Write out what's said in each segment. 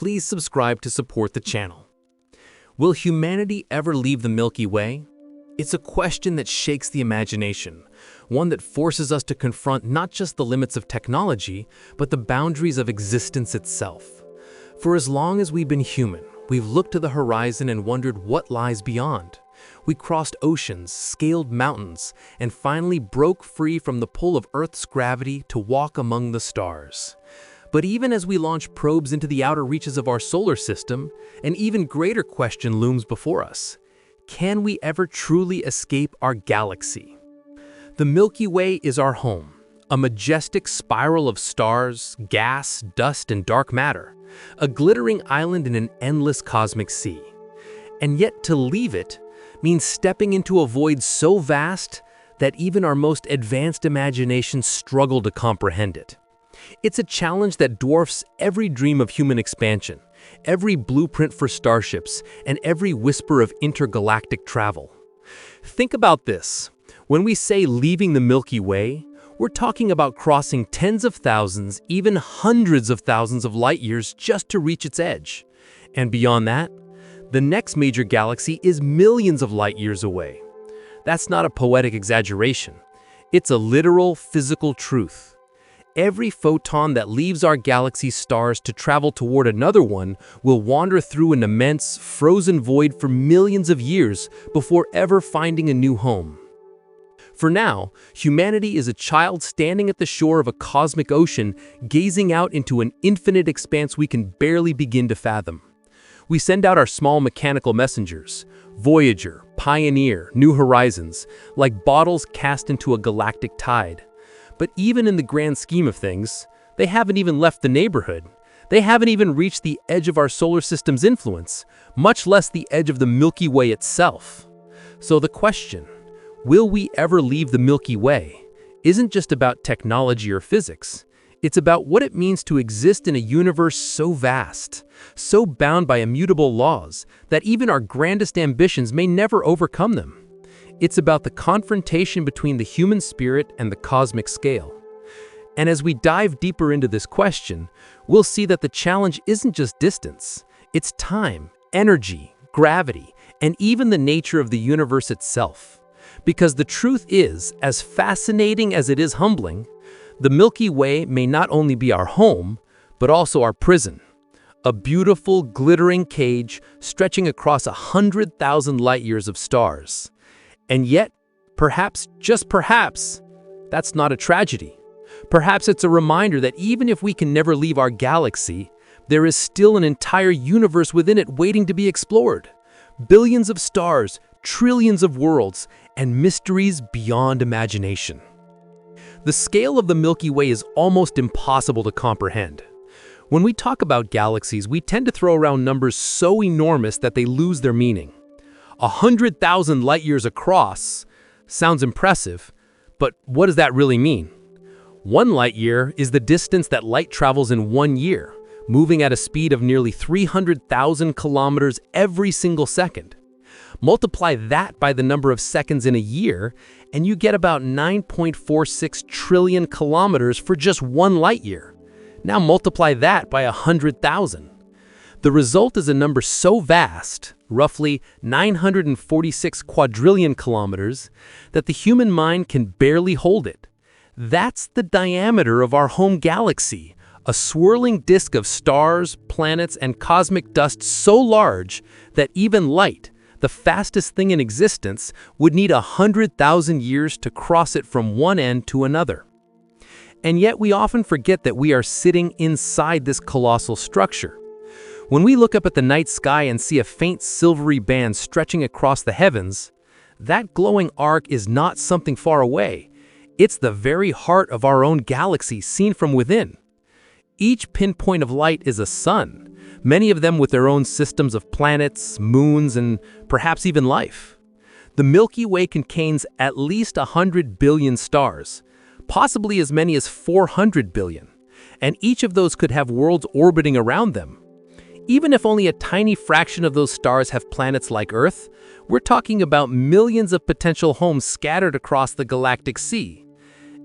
please subscribe to support the channel. Will humanity ever leave the Milky Way? It's a question that shakes the imagination, one that forces us to confront not just the limits of technology, but the boundaries of existence itself. For as long as we've been human, we've looked to the horizon and wondered what lies beyond. We crossed oceans, scaled mountains, and finally broke free from the pull of Earth's gravity to walk among the stars. But even as we launch probes into the outer reaches of our solar system, an even greater question looms before us. Can we ever truly escape our galaxy? The Milky Way is our home, a majestic spiral of stars, gas, dust, and dark matter, a glittering island in an endless cosmic sea. And yet to leave it means stepping into a void so vast that even our most advanced imaginations struggle to comprehend it. It's a challenge that dwarfs every dream of human expansion, every blueprint for starships, and every whisper of intergalactic travel. Think about this. When we say leaving the Milky Way, we're talking about crossing tens of thousands, even hundreds of thousands of light years just to reach its edge. And beyond that, the next major galaxy is millions of light years away. That's not a poetic exaggeration. It's a literal, physical truth. Every photon that leaves our galaxy's stars to travel toward another one will wander through an immense, frozen void for millions of years before ever finding a new home. For now, humanity is a child standing at the shore of a cosmic ocean, gazing out into an infinite expanse we can barely begin to fathom. We send out our small mechanical messengers, Voyager, Pioneer, New Horizons, like bottles cast into a galactic tide. But even in the grand scheme of things, they haven't even left the neighborhood. They haven't even reached the edge of our solar system's influence, much less the edge of the Milky Way itself. So the question, will we ever leave the Milky Way, isn't just about technology or physics. It's about what it means to exist in a universe so vast, so bound by immutable laws, that even our grandest ambitions may never overcome them. It's about the confrontation between the human spirit and the cosmic scale. And as we dive deeper into this question, we'll see that the challenge isn't just distance. It's time, energy, gravity, and even the nature of the universe itself. Because the truth is, as fascinating as it is humbling, the Milky Way may not only be our home, but also our prison. A beautiful, glittering cage stretching across 100,000 light years of stars. And yet, perhaps, just perhaps, that's not a tragedy. Perhaps it's a reminder that even if we can never leave our galaxy, there is still an entire universe within it waiting to be explored. Billions of stars, trillions of worlds, and mysteries beyond imagination. The scale of the Milky Way is almost impossible to comprehend. When we talk about galaxies, we tend to throw around numbers so enormous that they lose their meaning. 100,000 light years across sounds impressive, but what does that really mean? 1 light year is the distance that light travels in 1 year, moving at a speed of nearly 300,000 kilometers every single second. Multiply that by the number of seconds in a year, and you get about 9.46 trillion kilometers for just 1 light year. Now multiply that by 100,000. The result is a number so vast, roughly 946 quadrillion kilometers, that the human mind can barely hold it. That's the diameter of our home galaxy, a swirling disk of stars, planets, and cosmic dust so large that even light, the fastest thing in existence, would need 100,000 years to cross it from one end to another. And yet we often forget that we are sitting inside this colossal structure. When we look up at the night sky and see a faint silvery band stretching across the heavens, that glowing arc is not something far away. It's the very heart of our own galaxy seen from within. Each pinpoint of light is a sun, many of them with their own systems of planets, moons, and perhaps even life. The Milky Way contains at least 100 billion stars, possibly as many as 400 billion, and each of those could have worlds orbiting around them. Even if only a tiny fraction of those stars have planets like Earth, we're talking about millions of potential homes scattered across the galactic sea.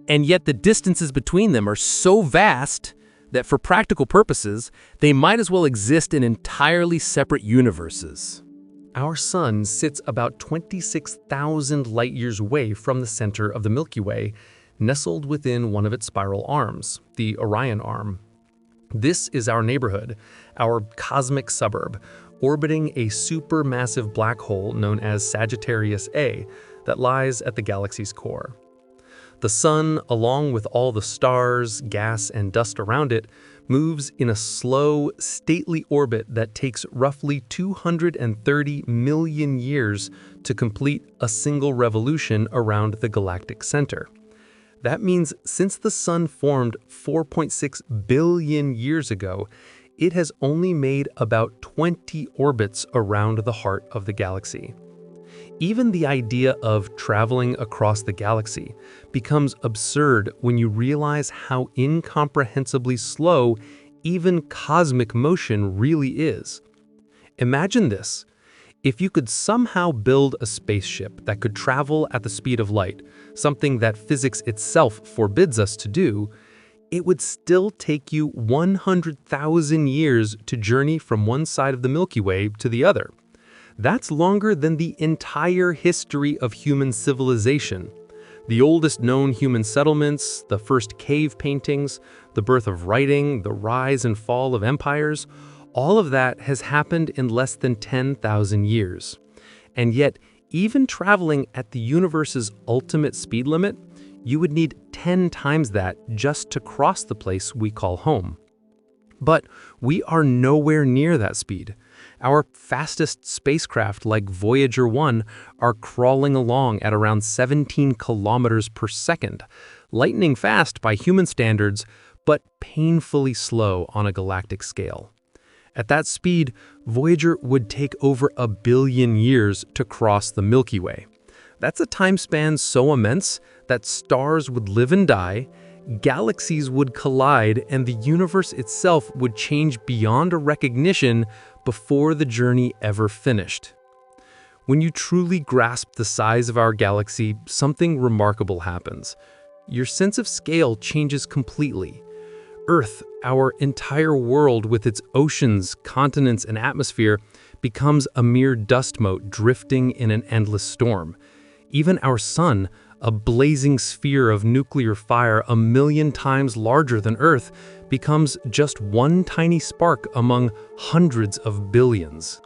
And yet the distances between them are so vast, that for practical purposes, they might as well exist in entirely separate universes. Our Sun sits about 26,000 light-years away from the center of the Milky Way, nestled within one of its spiral arms, the Orion Arm. This is our neighborhood, our cosmic suburb, orbiting a supermassive black hole known as Sagittarius A that lies at the galaxy's core. The Sun, along with all the stars, gas, and dust around it, moves in a slow, stately orbit that takes roughly 230 million years to complete a single revolution around the galactic center. That means since the Sun formed 4.6 billion years ago, it has only made about 20 orbits around the heart of the galaxy. Even the idea of traveling across the galaxy becomes absurd when you realize how incomprehensibly slow even cosmic motion really is. Imagine this. If you could somehow build a spaceship that could travel at the speed of light, something that physics itself forbids us to do, it would still take you 100,000 years to journey from one side of the Milky Way to the other. That's longer than the entire history of human civilization. The oldest known human settlements, the first cave paintings, the birth of writing, the rise and fall of empires, all of that has happened in less than 10,000 years. And yet, even traveling at the universe's ultimate speed limit, you would need 10 times that just to cross the place we call home. But we are nowhere near that speed. Our fastest spacecraft, like Voyager 1, are crawling along at around 17 kilometers per second, lightning fast by human standards, but painfully slow on a galactic scale. At that speed, Voyager would take over 1 billion years to cross the Milky Way. That's a time span so immense that stars would live and die, galaxies would collide, and the universe itself would change beyond a recognition before the journey ever finished. When you truly grasp the size of our galaxy, something remarkable happens. Your sense of scale changes completely. Earth, our entire world with its oceans, continents, and atmosphere, becomes a mere dust mote drifting in an endless storm. Even our Sun, a blazing sphere of nuclear fire 1 million times larger than Earth, becomes just one tiny spark among hundreds of billions.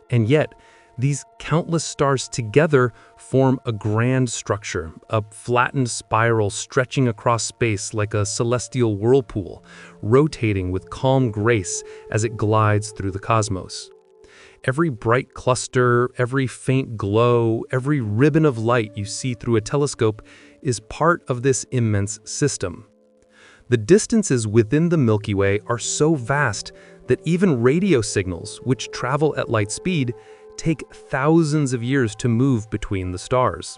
And yet, these countless stars together form a grand structure, a flattened spiral stretching across space like a celestial whirlpool, rotating with calm grace as it glides through the cosmos. Every bright cluster, every faint glow, every ribbon of light you see through a telescope is part of this immense system. The distances within the Milky Way are so vast that even radio signals, which travel at light speed, take thousands of years to move between the stars.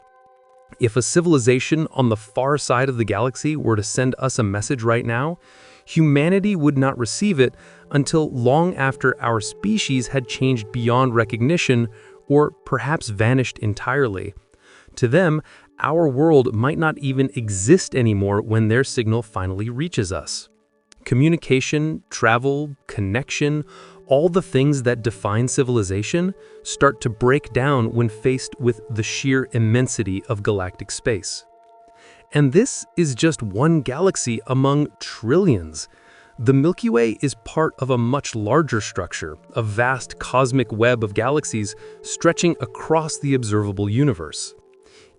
If a civilization on the far side of the galaxy were to send us a message right now, humanity would not receive it until long after our species had changed beyond recognition or perhaps vanished entirely. To them, our world might not even exist anymore when their signal finally reaches us. Communication, travel, connection, all the things that define civilization start to break down when faced with the sheer immensity of galactic space. And this is just one galaxy among trillions. The Milky Way is part of a much larger structure, a vast cosmic web of galaxies stretching across the observable universe.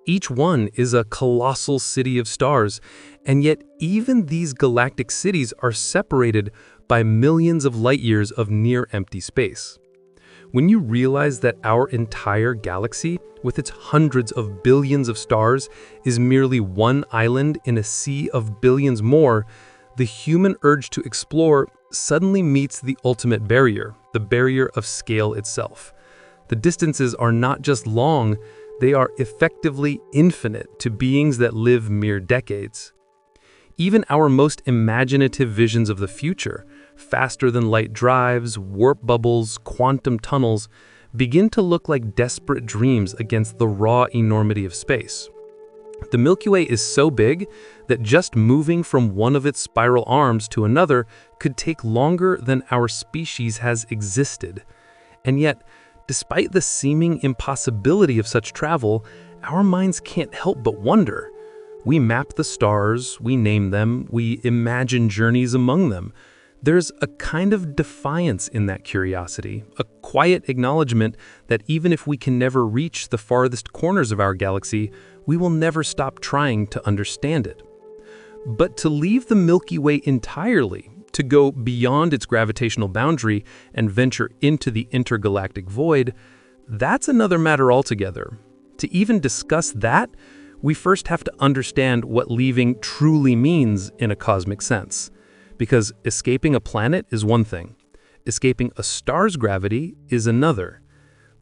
Each one is a colossal city of stars, and yet even these galactic cities are separated by millions of light years of near-empty space. When you realize that our entire galaxy, with its hundreds of billions of stars, is merely one island in a sea of billions more, the human urge to explore suddenly meets the ultimate barrier, the barrier of scale itself. The distances are not just long, they are effectively infinite to beings that live mere decades. Even our most imaginative visions of the future, faster-than-light drives, warp bubbles, quantum tunnels, begin to look like desperate dreams against the raw enormity of space. The Milky Way is so big that just moving from one of its spiral arms to another could take longer than our species has existed. And yet, despite the seeming impossibility of such travel, our minds can't help but wonder. We map the stars, we name them, we imagine journeys among them. There's a kind of defiance in that curiosity, a quiet acknowledgement that even if we can never reach the farthest corners of our galaxy, we will never stop trying to understand it. But to leave the Milky Way entirely, to go beyond its gravitational boundary and venture into the intergalactic void, that's another matter altogether. To even discuss that, we first have to understand what leaving truly means in a cosmic sense. Because escaping a planet is one thing, escaping a star's gravity is another.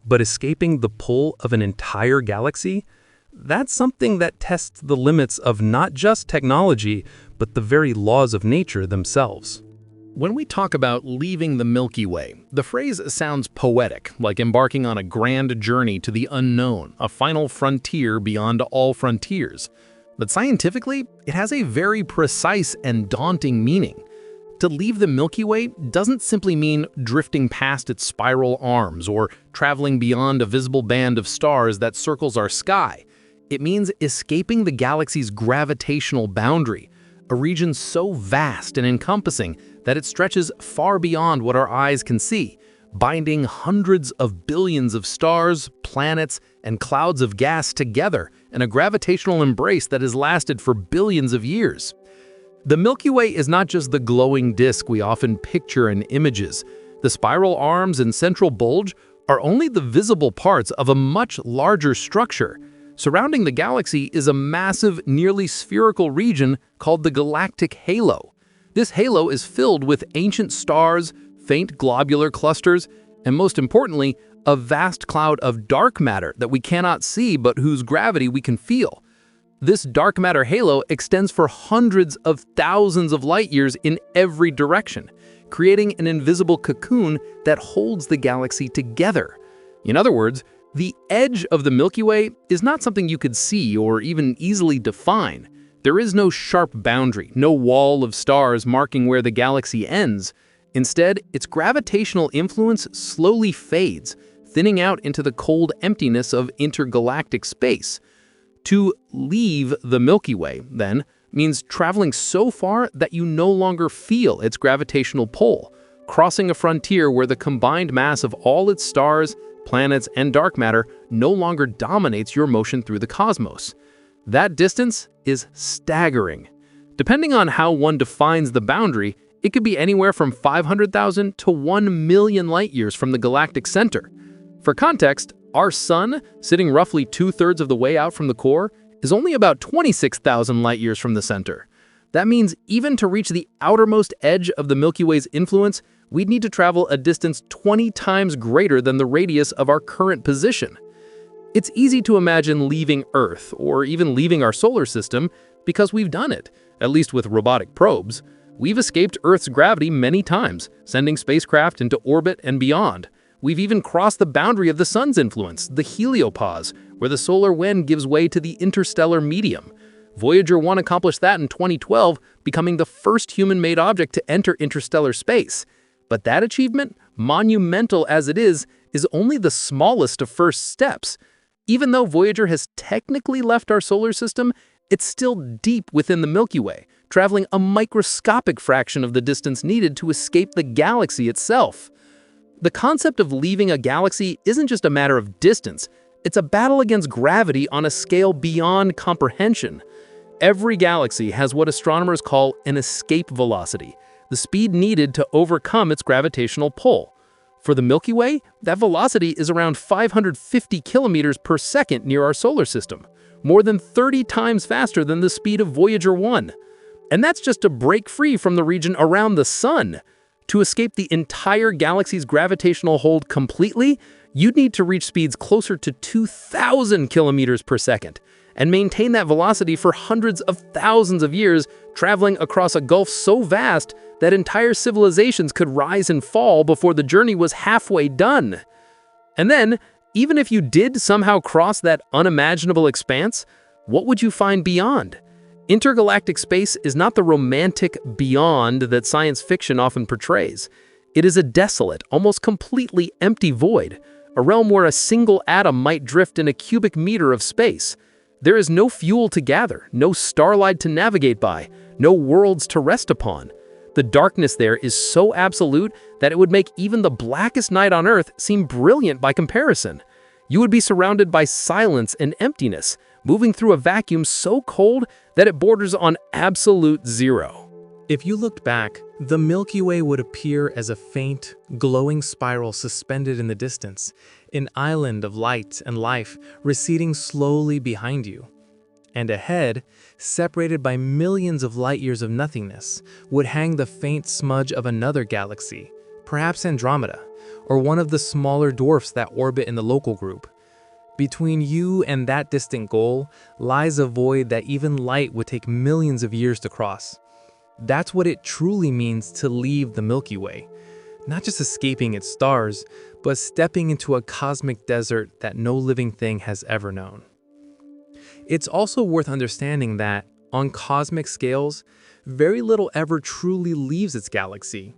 But escaping the pull of an entire galaxy, that's something that tests the limits of not just technology, but the very laws of nature themselves. When we talk about leaving the Milky Way, the phrase sounds poetic, like embarking on a grand journey to the unknown, a final frontier beyond all frontiers. But scientifically, it has a very precise and daunting meaning. To leave the Milky Way doesn't simply mean drifting past its spiral arms or traveling beyond a visible band of stars that circles our sky. It means escaping the galaxy's gravitational boundary, a region so vast and encompassing that it stretches far beyond what our eyes can see, binding hundreds of billions of stars, planets, and clouds of gas together in a gravitational embrace that has lasted for billions of years. The Milky Way is not just the glowing disk we often picture in images. The spiral arms and central bulge are only the visible parts of a much larger structure. Surrounding the galaxy is a massive, nearly spherical region called the galactic halo. This halo is filled with ancient stars, faint globular clusters, and most importantly, a vast cloud of dark matter that we cannot see but whose gravity we can feel. This dark matter halo extends for hundreds of thousands of light years in every direction, creating an invisible cocoon that holds the galaxy together. In other words, the edge of the Milky Way is not something you could see or even easily define. There is no sharp boundary, no wall of stars marking where the galaxy ends. Instead, its gravitational influence slowly fades, thinning out into the cold emptiness of intergalactic space. To leave the Milky Way, then, means traveling so far that you no longer feel its gravitational pull, crossing a frontier where the combined mass of all its stars, planets, and dark matter no longer dominates your motion through the cosmos. That distance is staggering. Depending on how one defines the boundary, it could be anywhere from 500,000 to 1 million light-years from the galactic center. For context, our Sun, sitting roughly 2/3 of the way out from the core, is only about 26,000 light-years from the center. That means even to reach the outermost edge of the Milky Way's influence, we'd need to travel a distance 20 times greater than the radius of our current position. It's easy to imagine leaving Earth, or even leaving our solar system, because we've done it, at least with robotic probes. We've escaped Earth's gravity many times, sending spacecraft into orbit and beyond. We've even crossed the boundary of the Sun's influence, the heliopause, where the solar wind gives way to the interstellar medium. Voyager 1 accomplished that in 2012, becoming the first human-made object to enter interstellar space. But that achievement, monumental as it is only the smallest of first steps. Even though Voyager has technically left our solar system, it's still deep within the Milky Way, traveling a microscopic fraction of the distance needed to escape the galaxy itself. The concept of leaving a galaxy isn't just a matter of distance, it's a battle against gravity on a scale beyond comprehension. Every galaxy has what astronomers call an escape velocity, the speed needed to overcome its gravitational pull. For the Milky Way, that velocity is around 550 kilometers per second near our solar system, more than 30 times faster than the speed of Voyager 1. And that's just to break free from the region around the Sun. To escape the entire galaxy's gravitational hold completely, you'd need to reach speeds closer to 2,000 kilometers per second and maintain that velocity for hundreds of thousands of years, traveling across a gulf so vast that entire civilizations could rise and fall before the journey was halfway done. And then, even if you did somehow cross that unimaginable expanse, what would you find beyond? Intergalactic space is not the romantic beyond that science fiction often portrays. It is a desolate, almost completely empty void, a realm where a single atom might drift in a cubic meter of space. There is no fuel to gather, no starlight to navigate by, no worlds to rest upon. The darkness there is so absolute that it would make even the blackest night on Earth seem brilliant by comparison. You would be surrounded by silence and emptiness, moving through a vacuum so cold that it borders on absolute zero. If you looked back, the Milky Way would appear as a faint, glowing spiral suspended in the distance, an island of light and life receding slowly behind you. And ahead, separated by millions of light years of nothingness, would hang the faint smudge of another galaxy, perhaps Andromeda, or one of the smaller dwarfs that orbit in the local group. Between you and that distant goal lies a void that even light would take millions of years to cross. That's what it truly means to leave the Milky Way. Not just escaping its stars, but stepping into a cosmic desert that no living thing has ever known. It's also worth understanding that, on cosmic scales, very little ever truly leaves its galaxy.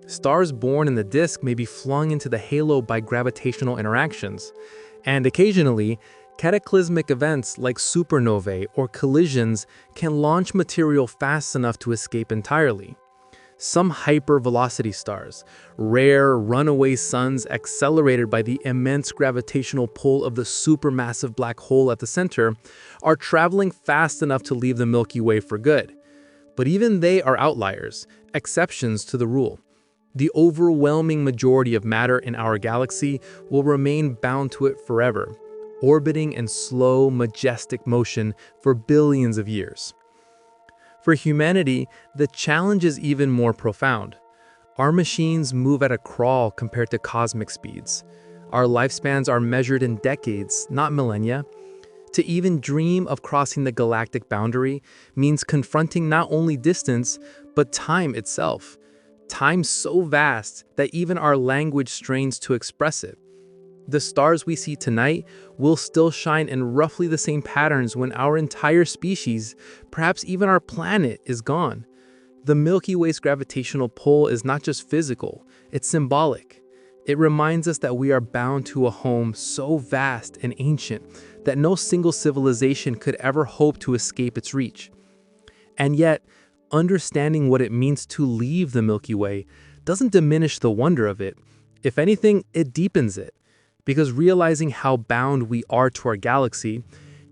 Stars born in the disk may be flung into the halo by gravitational interactions, and occasionally, cataclysmic events like supernovae or collisions can launch material fast enough to escape entirely. Some hypervelocity stars, rare runaway suns accelerated by the immense gravitational pull of the supermassive black hole at the center, are traveling fast enough to leave the Milky Way for good. But even they are outliers, exceptions to the rule. The overwhelming majority of matter in our galaxy will remain bound to it forever, orbiting in slow, majestic motion for billions of years. For humanity, the challenge is even more profound. Our machines move at a crawl compared to cosmic speeds. Our lifespans are measured in decades, not millennia. To even dream of crossing the galactic boundary means confronting not only distance, but time itself. Time so vast that even our language strains to express it. The stars we see tonight will still shine in roughly the same patterns when our entire species, perhaps even our planet, is gone. The Milky Way's gravitational pull is not just physical, it's symbolic. It reminds us that we are bound to a home so vast and ancient that no single civilization could ever hope to escape its reach. And yet, understanding what it means to leave the Milky Way doesn't diminish the wonder of it. If anything, it deepens it. Because realizing how bound we are to our galaxy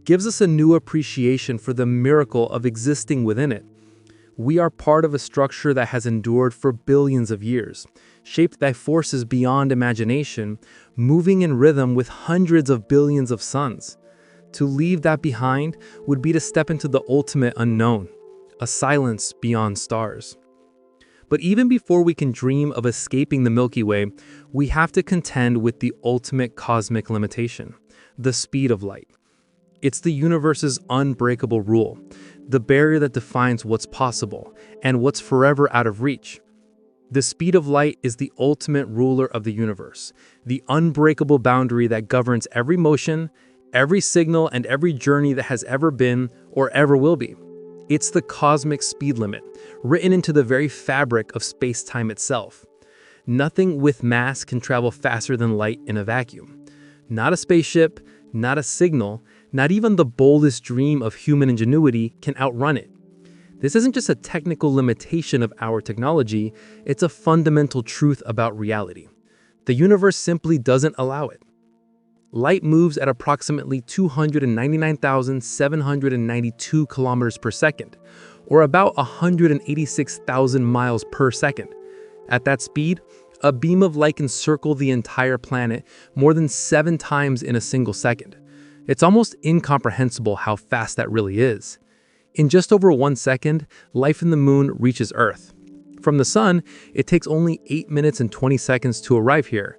gives us a new appreciation for the miracle of existing within it. We are part of a structure that has endured for billions of years, shaped by forces beyond imagination, moving in rhythm with hundreds of billions of suns. To leave that behind would be to step into the ultimate unknown, a silence beyond stars. But even before we can dream of escaping the Milky Way, we have to contend with the ultimate cosmic limitation, the speed of light. It's the universe's unbreakable rule, the barrier that defines what's possible and what's forever out of reach. The speed of light is the ultimate ruler of the universe, the unbreakable boundary that governs every motion, every signal, and every journey that has ever been or ever will be. It's the cosmic speed limit, written into the very fabric of space-time itself. Nothing with mass can travel faster than light in a vacuum. Not a spaceship, not a signal, not even the boldest dream of human ingenuity can outrun it. This isn't just a technical limitation of our technology, it's a fundamental truth about reality. The universe simply doesn't allow it. Light moves at approximately 299,792 kilometers per second, or about 186,000 miles per second. At that speed, a beam of light can circle the entire planet more than 7 times in a single second. It's almost incomprehensible how fast that really is. In just over 1 second, life in the moon reaches Earth. From the sun, it takes only 8 minutes and 20 seconds to arrive here.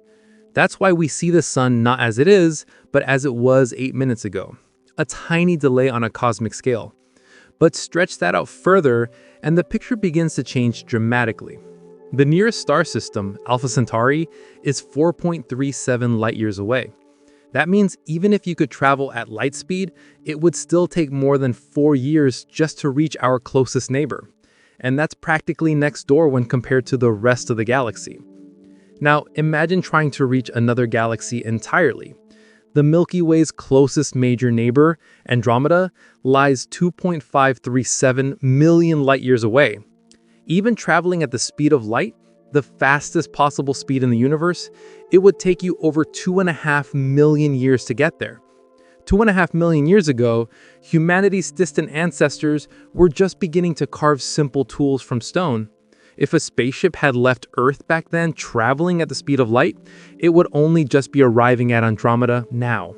That's why we see the sun not as it is, but as it was 8 minutes ago. A tiny delay on a cosmic scale. But stretch that out further, and the picture begins to change dramatically. The nearest star system, Alpha Centauri, is 4.37 light-years away. That means even if you could travel at light speed, it would still take more than 4 years just to reach our closest neighbor. And that's practically next door when compared to the rest of the galaxy. Now, imagine trying to reach another galaxy entirely. The Milky Way's closest major neighbor, Andromeda, lies 2.537 million light-years away. Even traveling at the speed of light, the fastest possible speed in the universe, it would take you over 2.5 million years to get there. 2.5 million years ago, humanity's distant ancestors were just beginning to carve simple tools from stone. If a spaceship had left Earth back then traveling at the speed of light, it would only just be arriving at Andromeda now.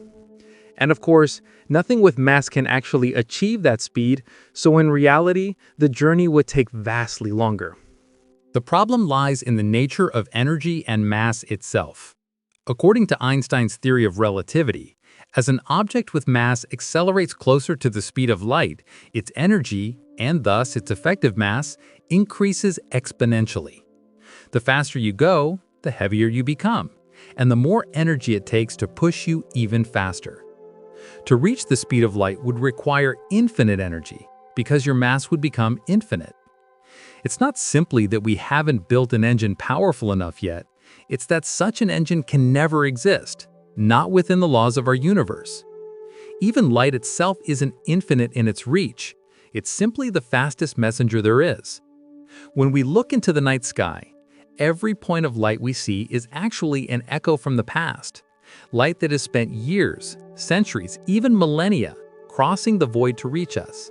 And of course, nothing with mass can actually achieve that speed, so in reality, the journey would take vastly longer. The problem lies in the nature of energy and mass itself. According to Einstein's theory of relativity, as an object with mass accelerates closer to the speed of light, its energy, and thus its effective mass, increases exponentially. The faster you go, the heavier you become, and the more energy it takes to push you even faster. To reach the speed of light would require infinite energy, because your mass would become infinite. It's not simply that we haven't built an engine powerful enough yet, it's that such an engine can never exist, not within the laws of our universe. Even light itself isn't infinite in its reach, it's simply the fastest messenger there is. When we look into the night sky, every point of light we see is actually an echo from the past. Light that has spent years, centuries, even millennia, crossing the void to reach us.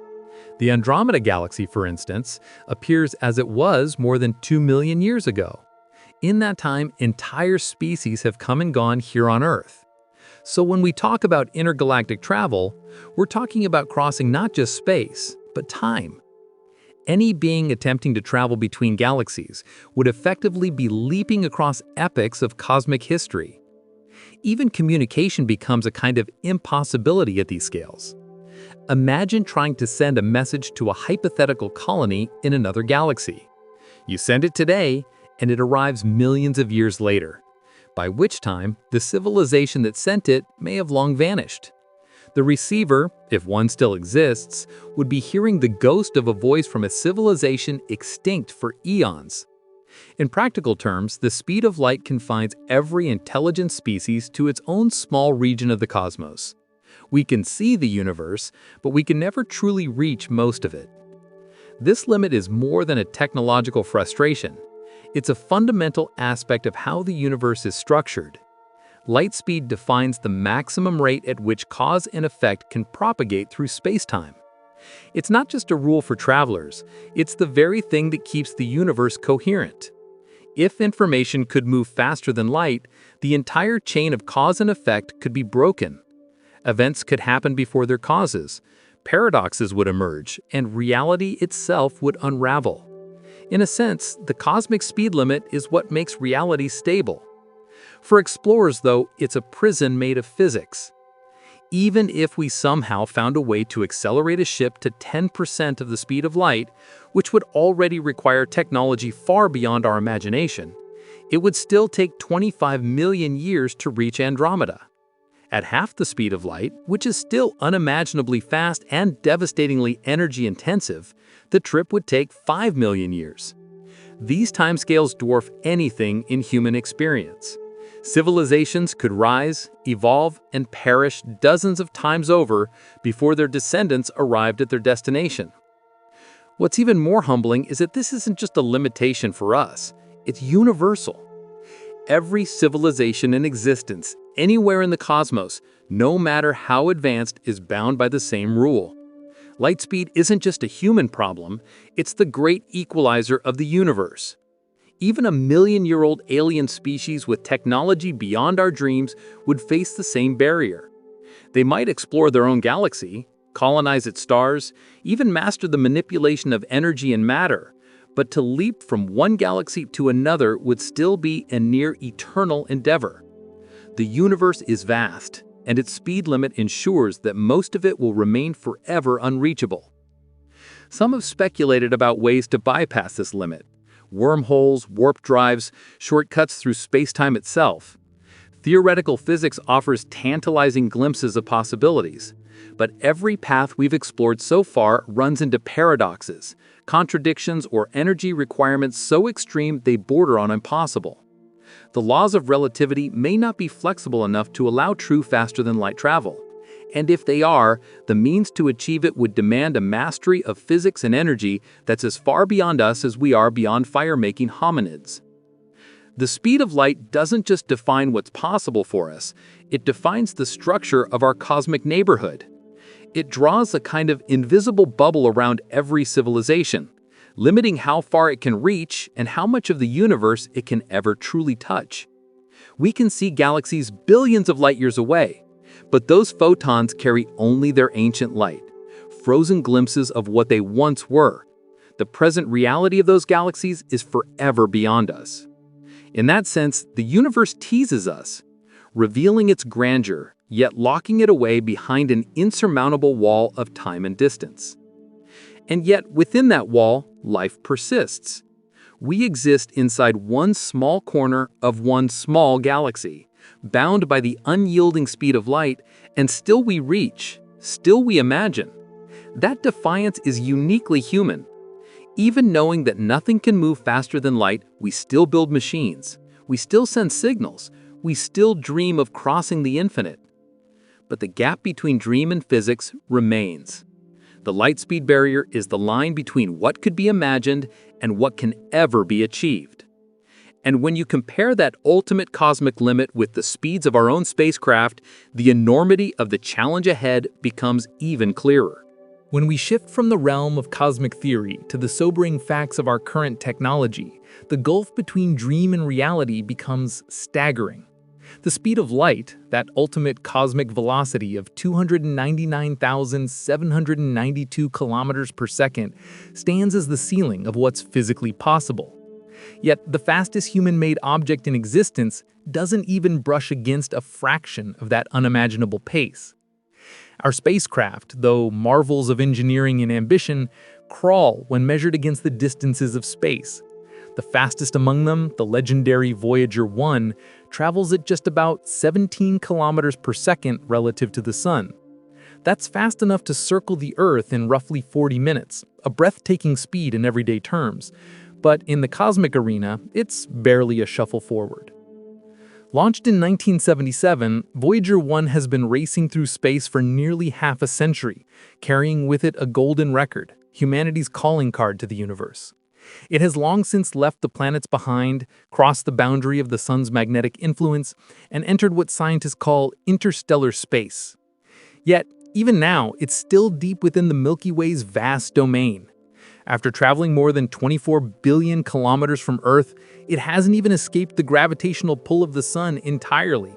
The Andromeda Galaxy, for instance, appears as it was more than 2 million years ago. In that time, entire species have come and gone here on Earth. So when we talk about intergalactic travel, we're talking about crossing not just space, but time. Any being attempting to travel between galaxies would effectively be leaping across epochs of cosmic history. Even communication becomes a kind of impossibility at these scales. Imagine trying to send a message to a hypothetical colony in another galaxy. You send it today, and it arrives millions of years later, by which time the civilization that sent it may have long vanished. The receiver, if one still exists, would be hearing the ghost of a voice from a civilization extinct for eons. In practical terms, the speed of light confines every intelligent species to its own small region of the cosmos. We can see the universe, but we can never truly reach most of it. This limit is more than a technological frustration. It's a fundamental aspect of how the universe is structured. Light speed defines the maximum rate at which cause and effect can propagate through space-time. It's not just a rule for travelers, it's the very thing that keeps the universe coherent. If information could move faster than light, the entire chain of cause and effect could be broken. Events could happen before their causes, paradoxes would emerge, and reality itself would unravel. In a sense, the cosmic speed limit is what makes reality stable. For explorers, though, it's a prison made of physics. Even if we somehow found a way to accelerate a ship to 10% of the speed of light, which would already require technology far beyond our imagination, it would still take 25 million years to reach Andromeda. At half the speed of light, which is still unimaginably fast and devastatingly energy-intensive, the trip would take 5 million years. These timescales dwarf anything in human experience. Civilizations could rise, evolve, and perish dozens of times over before their descendants arrived at their destination. What's even more humbling is that this isn't just a limitation for us, it's universal. Every civilization in existence, anywhere in the cosmos, no matter how advanced, is bound by the same rule. Light speed isn't just a human problem, it's the great equalizer of the universe. Even a million-year-old alien species with technology beyond our dreams would face the same barrier. They might explore their own galaxy, colonize its stars, even master the manipulation of energy and matter, but to leap from one galaxy to another would still be a near-eternal endeavor. The universe is vast, and its speed limit ensures that most of it will remain forever unreachable. Some have speculated about ways to bypass this limit. Wormholes, warp drives, shortcuts through space-time itself. Theoretical physics offers tantalizing glimpses of possibilities, but every path we've explored so far runs into paradoxes, contradictions, or energy requirements so extreme they border on impossible. The laws of relativity may not be flexible enough to allow true faster-than-light travel, and if they are, the means to achieve it would demand a mastery of physics and energy that's as far beyond us as we are beyond fire-making hominids. The speed of light doesn't just define what's possible for us, it defines the structure of our cosmic neighborhood. It draws a kind of invisible bubble around every civilization, limiting how far it can reach and how much of the universe it can ever truly touch. We can see galaxies billions of light years away, but those photons carry only their ancient light, frozen glimpses of what they once were. The present reality of those galaxies is forever beyond us. In that sense, the universe teases us, revealing its grandeur, yet locking it away behind an insurmountable wall of time and distance. And yet, within that wall, life persists. We exist inside one small corner of one small galaxy, bound by the unyielding speed of light, and still we reach, still we imagine. That defiance is uniquely human. Even knowing that nothing can move faster than light, we still build machines, we still send signals, we still dream of crossing the infinite. But the gap between dream and physics remains. The light speed barrier is the line between what could be imagined and what can ever be achieved. And when you compare that ultimate cosmic limit with the speeds of our own spacecraft, the enormity of the challenge ahead becomes even clearer. When we shift from the realm of cosmic theory to the sobering facts of our current technology, the gulf between dream and reality becomes staggering. The speed of light, that ultimate cosmic velocity of 299,792 kilometers per second, stands as the ceiling of what's physically possible. Yet the fastest human-made object in existence doesn't even brush against a fraction of that unimaginable pace. Our spacecraft, though marvels of engineering and ambition, crawl when measured against the distances of space. The fastest among them, the legendary Voyager 1, travels at just about 17 kilometers per second relative to the Sun. That's fast enough to circle the Earth in roughly 40 minutes, a breathtaking speed in everyday terms. But in the cosmic arena, it's barely a shuffle forward. Launched in 1977, Voyager 1 has been racing through space for nearly half a century, carrying with it a golden record, humanity's calling card to the universe. It has long since left the planets behind, crossed the boundary of the Sun's magnetic influence, and entered what scientists call interstellar space. Yet, even now, it's still deep within the Milky Way's vast domain. After traveling more than 24 billion kilometers from Earth, it hasn't even escaped the gravitational pull of the Sun entirely.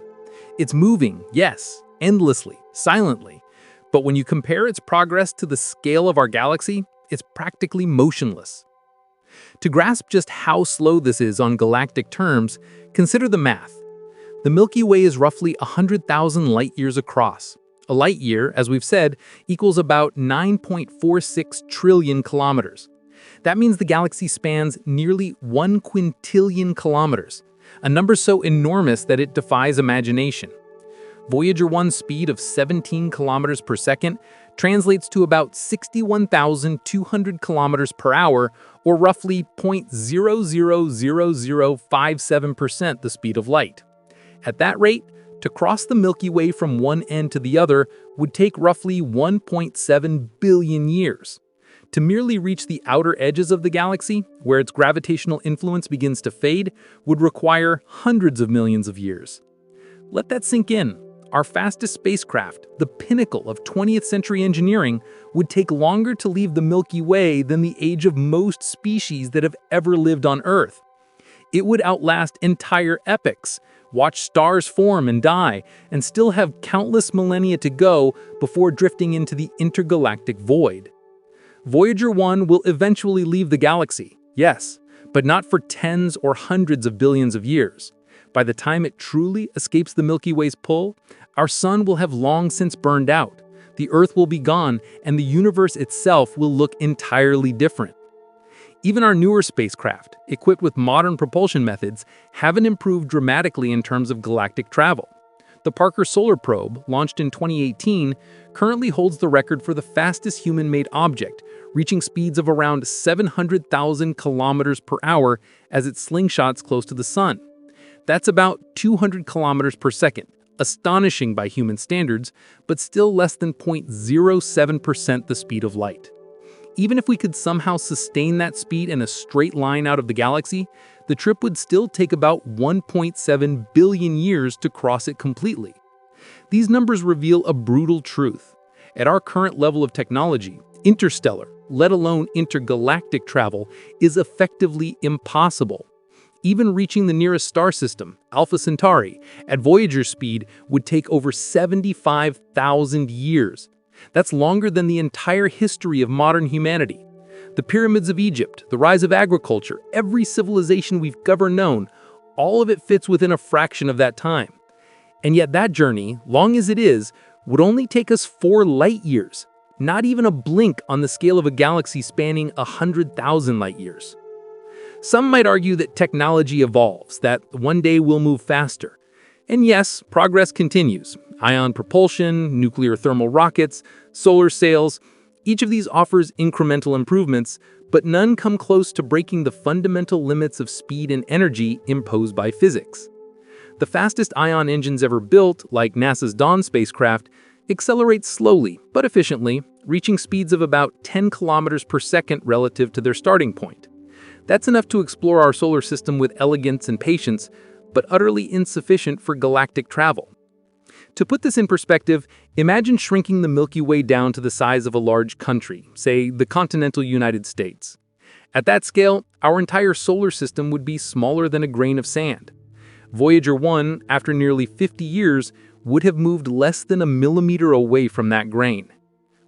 It's moving, yes, endlessly, silently. But when you compare its progress to the scale of our galaxy, it's practically motionless. To grasp just how slow this is on galactic terms, consider the math. The Milky Way is roughly 100,000 light-years across. A light year, as we've said, equals about 9.46 trillion kilometers. That means the galaxy spans nearly 1 quintillion kilometers, a number so enormous that it defies imagination. Voyager 1's speed of 17 kilometers per second translates to about 61,200 kilometers per hour, or roughly 0.000057% the speed of light. At that rate, to cross the Milky Way from one end to the other would take roughly 1.7 billion years. To merely reach the outer edges of the galaxy, where its gravitational influence begins to fade, would require hundreds of millions of years. Let that sink in. Our fastest spacecraft, the pinnacle of 20th century engineering, would take longer to leave the Milky Way than the age of most species that have ever lived on Earth. It would outlast entire epochs, watch stars form and die, and still have countless millennia to go before drifting into the intergalactic void. Voyager 1 will eventually leave the galaxy, yes, but not for tens or hundreds of billions of years. By the time it truly escapes the Milky Way's pull, our sun will have long since burned out, the Earth will be gone, and the universe itself will look entirely different. Even our newer spacecraft, equipped with modern propulsion methods, haven't improved dramatically in terms of galactic travel. The Parker Solar Probe, launched in 2018, currently holds the record for the fastest human-made object, reaching speeds of around 700,000 kilometers per hour as it slingshots close to the Sun. That's about 200 kilometers per second, astonishing by human standards, but still less than 0.07% the speed of light. Even if we could somehow sustain that speed in a straight line out of the galaxy, the trip would still take about 1.7 billion years to cross it completely. These numbers reveal a brutal truth. At our current level of technology, interstellar, let alone intergalactic travel, is effectively impossible. Even reaching the nearest star system, Alpha Centauri, at Voyager speed would take over 75,000 years. That's longer than the entire history of modern humanity. The pyramids of Egypt, the rise of agriculture, every civilization we've ever known, all of it fits within a fraction of that time. And yet that journey, long as it is, would only take us 4 light years, not even a blink on the scale of a galaxy spanning 100,000 light years. Some might argue that technology evolves, that one day we'll move faster. And yes, progress continues. Ion propulsion, nuclear thermal rockets, solar sails, each of these offers incremental improvements, but none come close to breaking the fundamental limits of speed and energy imposed by physics. The fastest ion engines ever built, like NASA's Dawn spacecraft, accelerate slowly but efficiently, reaching speeds of about 10 kilometers per second relative to their starting point. That's enough to explore our solar system with elegance and patience, but utterly insufficient for galactic travel. To put this in perspective, imagine shrinking the Milky Way down to the size of a large country, say the continental United States. At that scale, our entire solar system would be smaller than a grain of sand. Voyager 1, after nearly 50 years, would have moved less than a millimeter away from that grain.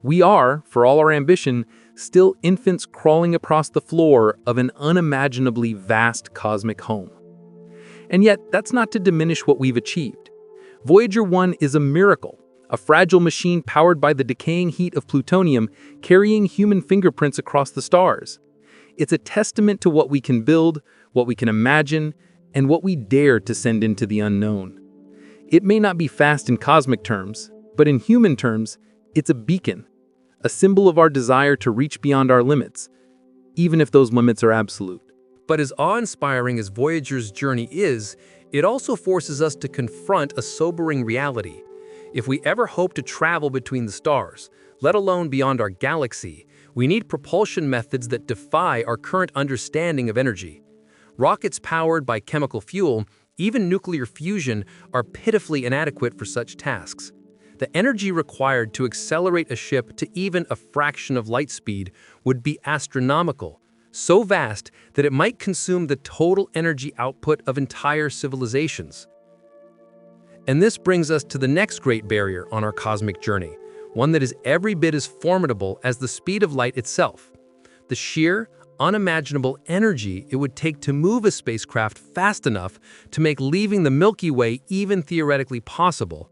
We are, for all our ambition, still infants crawling across the floor of an unimaginably vast cosmic home. And yet, that's not to diminish what we've achieved. Voyager 1 is a miracle, a fragile machine powered by the decaying heat of plutonium, carrying human fingerprints across the stars. It's a testament to what we can build, what we can imagine, and what we dare to send into the unknown. It may not be fast in cosmic terms, but in human terms, it's a beacon, a symbol of our desire to reach beyond our limits, even if those limits are absolute. But as awe-inspiring as Voyager's journey is, it also forces us to confront a sobering reality. If we ever hope to travel between the stars, let alone beyond our galaxy, we need propulsion methods that defy our current understanding of energy. Rockets powered by chemical fuel, even nuclear fusion, are pitifully inadequate for such tasks. The energy required to accelerate a ship to even a fraction of light speed would be astronomical, so vast that it might consume the total energy output of entire civilizations. And this brings us to the next great barrier on our cosmic journey, one that is every bit as formidable as the speed of light itself: the sheer, unimaginable energy it would take to move a spacecraft fast enough to make leaving the Milky Way even theoretically possible.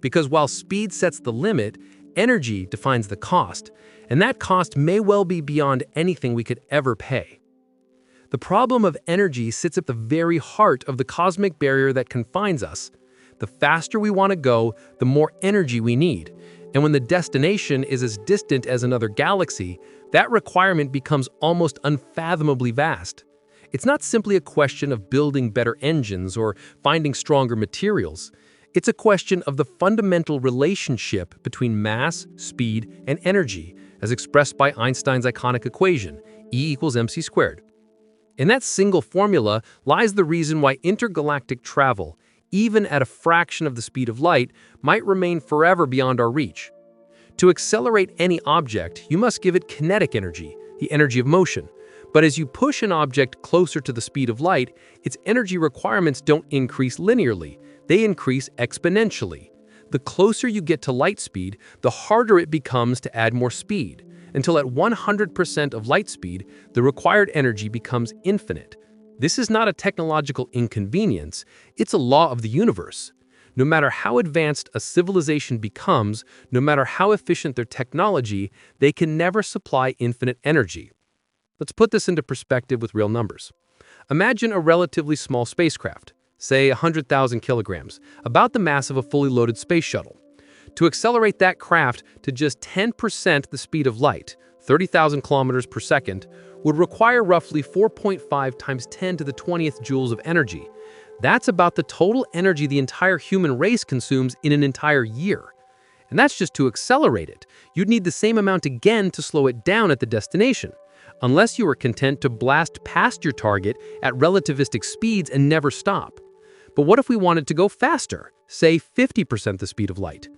Because while speed sets the limit, energy defines the cost, and that cost may well be beyond anything we could ever pay. The problem of energy sits at the very heart of the cosmic barrier that confines us. The faster we want to go, the more energy we need. And when the destination is as distant as another galaxy, that requirement becomes almost unfathomably vast. It's not simply a question of building better engines or finding stronger materials. It's a question of the fundamental relationship between mass, speed, and energy, as expressed by Einstein's iconic equation, E=mc². In that single formula lies the reason why intergalactic travel, even at a fraction of the speed of light, might remain forever beyond our reach. To accelerate any object, you must give it kinetic energy, the energy of motion. But as you push an object closer to the speed of light, its energy requirements don't increase linearly, they increase exponentially. The closer you get to light speed, the harder it becomes to add more speed, until at 100% of light speed, the required energy becomes infinite. This is not a technological inconvenience, it's a law of the universe. No matter how advanced a civilization becomes, no matter how efficient their technology, they can never supply infinite energy. Let's put this into perspective with real numbers. Imagine a relatively small spacecraft, say 100,000 kilograms, about the mass of a fully loaded space shuttle. To accelerate that craft to just 10% the speed of light, 30,000 kilometers per second, would require roughly 4.5 times 10 to the 20th joules of energy. That's about the total energy the entire human race consumes in an entire year. And that's just to accelerate it. You'd need the same amount again to slow it down at the destination, unless you were content to blast past your target at relativistic speeds and never stop. But what if we wanted to go faster, say 50% the speed of light?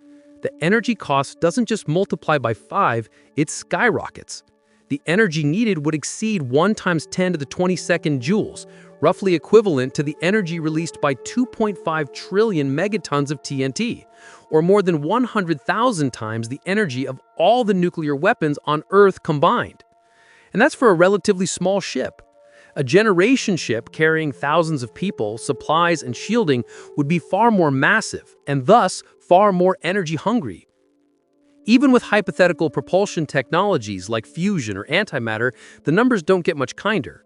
The energy cost doesn't just multiply by 5, it skyrockets. The energy needed would exceed 1 times 10 to the 22nd joules, roughly equivalent to the energy released by 2.5 trillion megatons of TNT, or more than 100,000 times the energy of all the nuclear weapons on Earth combined. And that's for a relatively small ship. A generation ship carrying thousands of people, supplies, and shielding would be far more massive, and thus far more energy hungry. Even with hypothetical propulsion technologies like fusion or antimatter, the numbers don't get much kinder.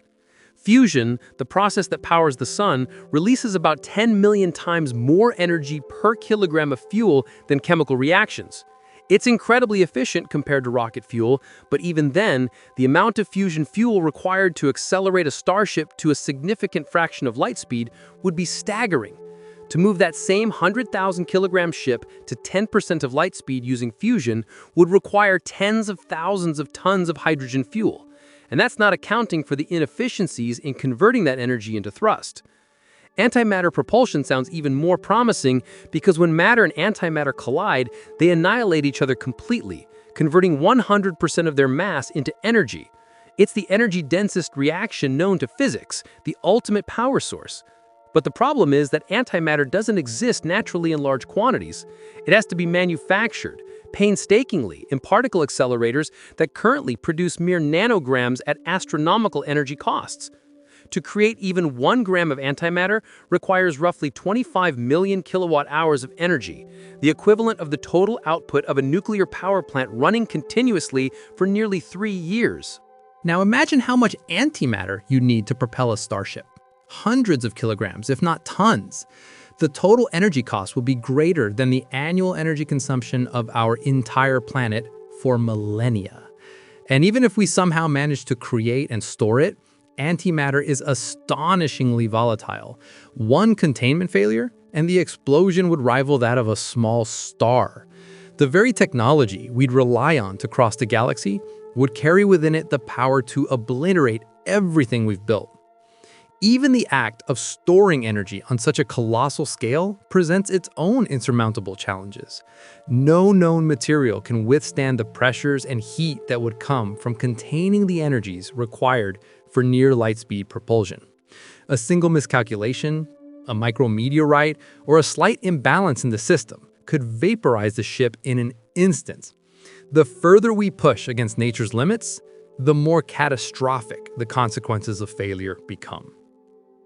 Fusion, the process that powers the sun, releases about 10 million times more energy per kilogram of fuel than chemical reactions. It's incredibly efficient compared to rocket fuel, but even then, the amount of fusion fuel required to accelerate a starship to a significant fraction of light speed would be staggering. To move that same 100,000 kilogram ship to 10% of light speed using fusion would require tens of thousands of tons of hydrogen fuel. And that's not accounting for the inefficiencies in converting that energy into thrust. Antimatter propulsion sounds even more promising because when matter and antimatter collide, they annihilate each other completely, converting 100% of their mass into energy. It's the energy-densest reaction known to physics, the ultimate power source. But the problem is that antimatter doesn't exist naturally in large quantities. It has to be manufactured, painstakingly, in particle accelerators that currently produce mere nanograms at astronomical energy costs. To create even 1 gram of antimatter requires roughly 25 million kilowatt-hours of energy, the equivalent of the total output of a nuclear power plant running continuously for nearly 3 years. Now imagine how much antimatter you need to propel a starship. Hundreds of kilograms, if not tons. The total energy cost will be greater than the annual energy consumption of our entire planet for millennia. And even if we somehow manage to create and store it, antimatter is astonishingly volatile. One containment failure, and the explosion would rival that of a small star. The very technology we'd rely on to cross the galaxy would carry within it the power to obliterate everything we've built. Even the act of storing energy on such a colossal scale presents its own insurmountable challenges. No known material can withstand the pressures and heat that would come from containing the energies required for near light-speed propulsion. A single miscalculation, a micrometeorite, or a slight imbalance in the system could vaporize the ship in an instant. The further we push against nature's limits, the more catastrophic the consequences of failure become.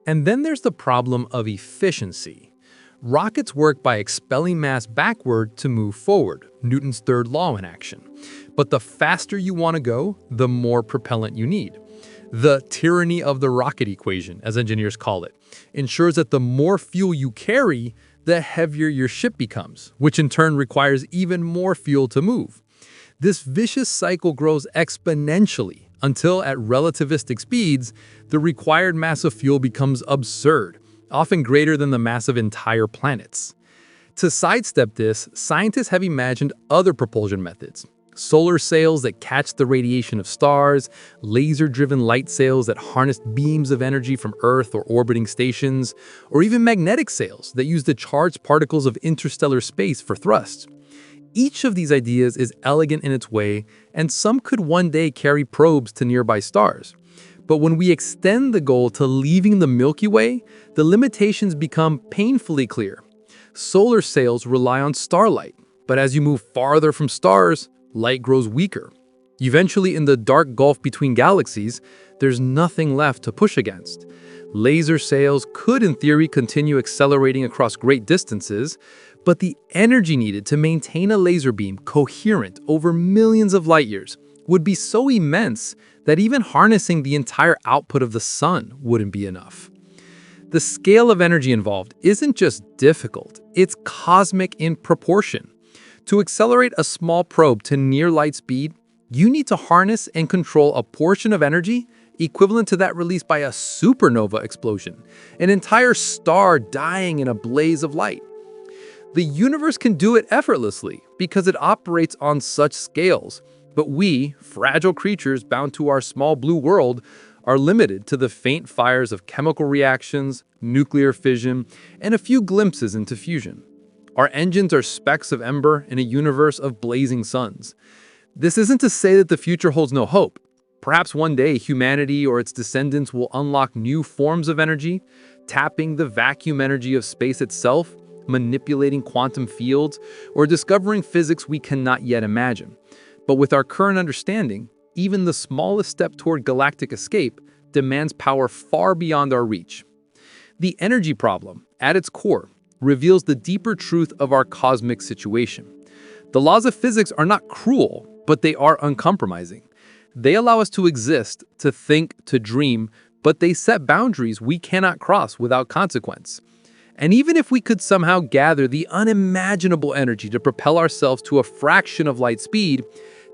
And then there's the problem of efficiency. Rockets work by expelling mass backward to move forward, Newton's third law in action. But the faster you want to go, the more propellant you need. The tyranny of the rocket equation, as engineers call it, ensures that the more fuel you carry, the heavier your ship becomes, which in turn requires even more fuel to move. This vicious cycle grows exponentially until at relativistic speeds, the required mass of fuel becomes absurd, often greater than the mass of entire planets. To sidestep this, scientists have imagined other propulsion methods. Solar sails that catch the radiation of stars, laser-driven light sails that harness beams of energy from Earth or orbiting stations, or even magnetic sails that use the charged particles of interstellar space for thrust. Each of these ideas is elegant in its way, and some could one day carry probes to nearby stars. But when we extend the goal to leaving the Milky Way, the limitations become painfully clear. Solar sails rely on starlight, but as you move farther from stars, light grows weaker. Eventually, in the dark gulf between galaxies, there's nothing left to push against. Laser sails could, in theory, continue accelerating across great distances, but the energy needed to maintain a laser beam coherent over millions of light years would be so immense that even harnessing the entire output of the sun wouldn't be enough. The scale of energy involved isn't just difficult, it's cosmic in proportion. To accelerate a small probe to near light speed, you need to harness and control a portion of energy equivalent to that released by a supernova explosion, an entire star dying in a blaze of light. The universe can do it effortlessly because it operates on such scales, but we, fragile creatures bound to our small blue world, are limited to the faint fires of chemical reactions, nuclear fission, and a few glimpses into fusion. Our engines are specks of ember in a universe of blazing suns. This isn't to say that the future holds no hope. Perhaps one day humanity or its descendants will unlock new forms of energy, tapping the vacuum energy of space itself, manipulating quantum fields, or discovering physics we cannot yet imagine. But with our current understanding, even the smallest step toward galactic escape demands power far beyond our reach. The energy problem, at its core, reveals the deeper truth of our cosmic situation. The laws of physics are not cruel, but they are uncompromising. They allow us to exist, to think, to dream, but they set boundaries we cannot cross without consequence. And even if we could somehow gather the unimaginable energy to propel ourselves to a fraction of light speed,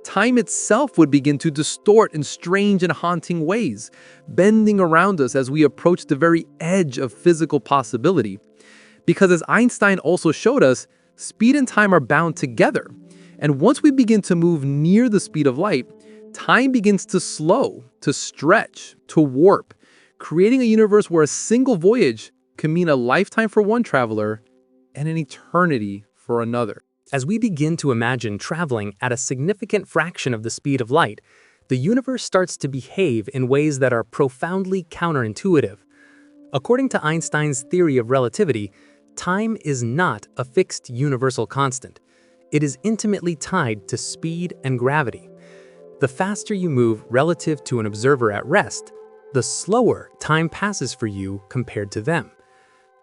time itself would begin to distort in strange and haunting ways, bending around us as we approach the very edge of physical possibility. Because as Einstein also showed us, speed and time are bound together. And once we begin to move near the speed of light, time begins to slow, to stretch, to warp, creating a universe where a single voyage can mean a lifetime for one traveler and an eternity for another. As we begin to imagine traveling at a significant fraction of the speed of light, the universe starts to behave in ways that are profoundly counterintuitive. According to Einstein's theory of relativity, time is not a fixed universal constant. It is intimately tied to speed and gravity. The faster you move relative to an observer at rest, the slower time passes for you compared to them.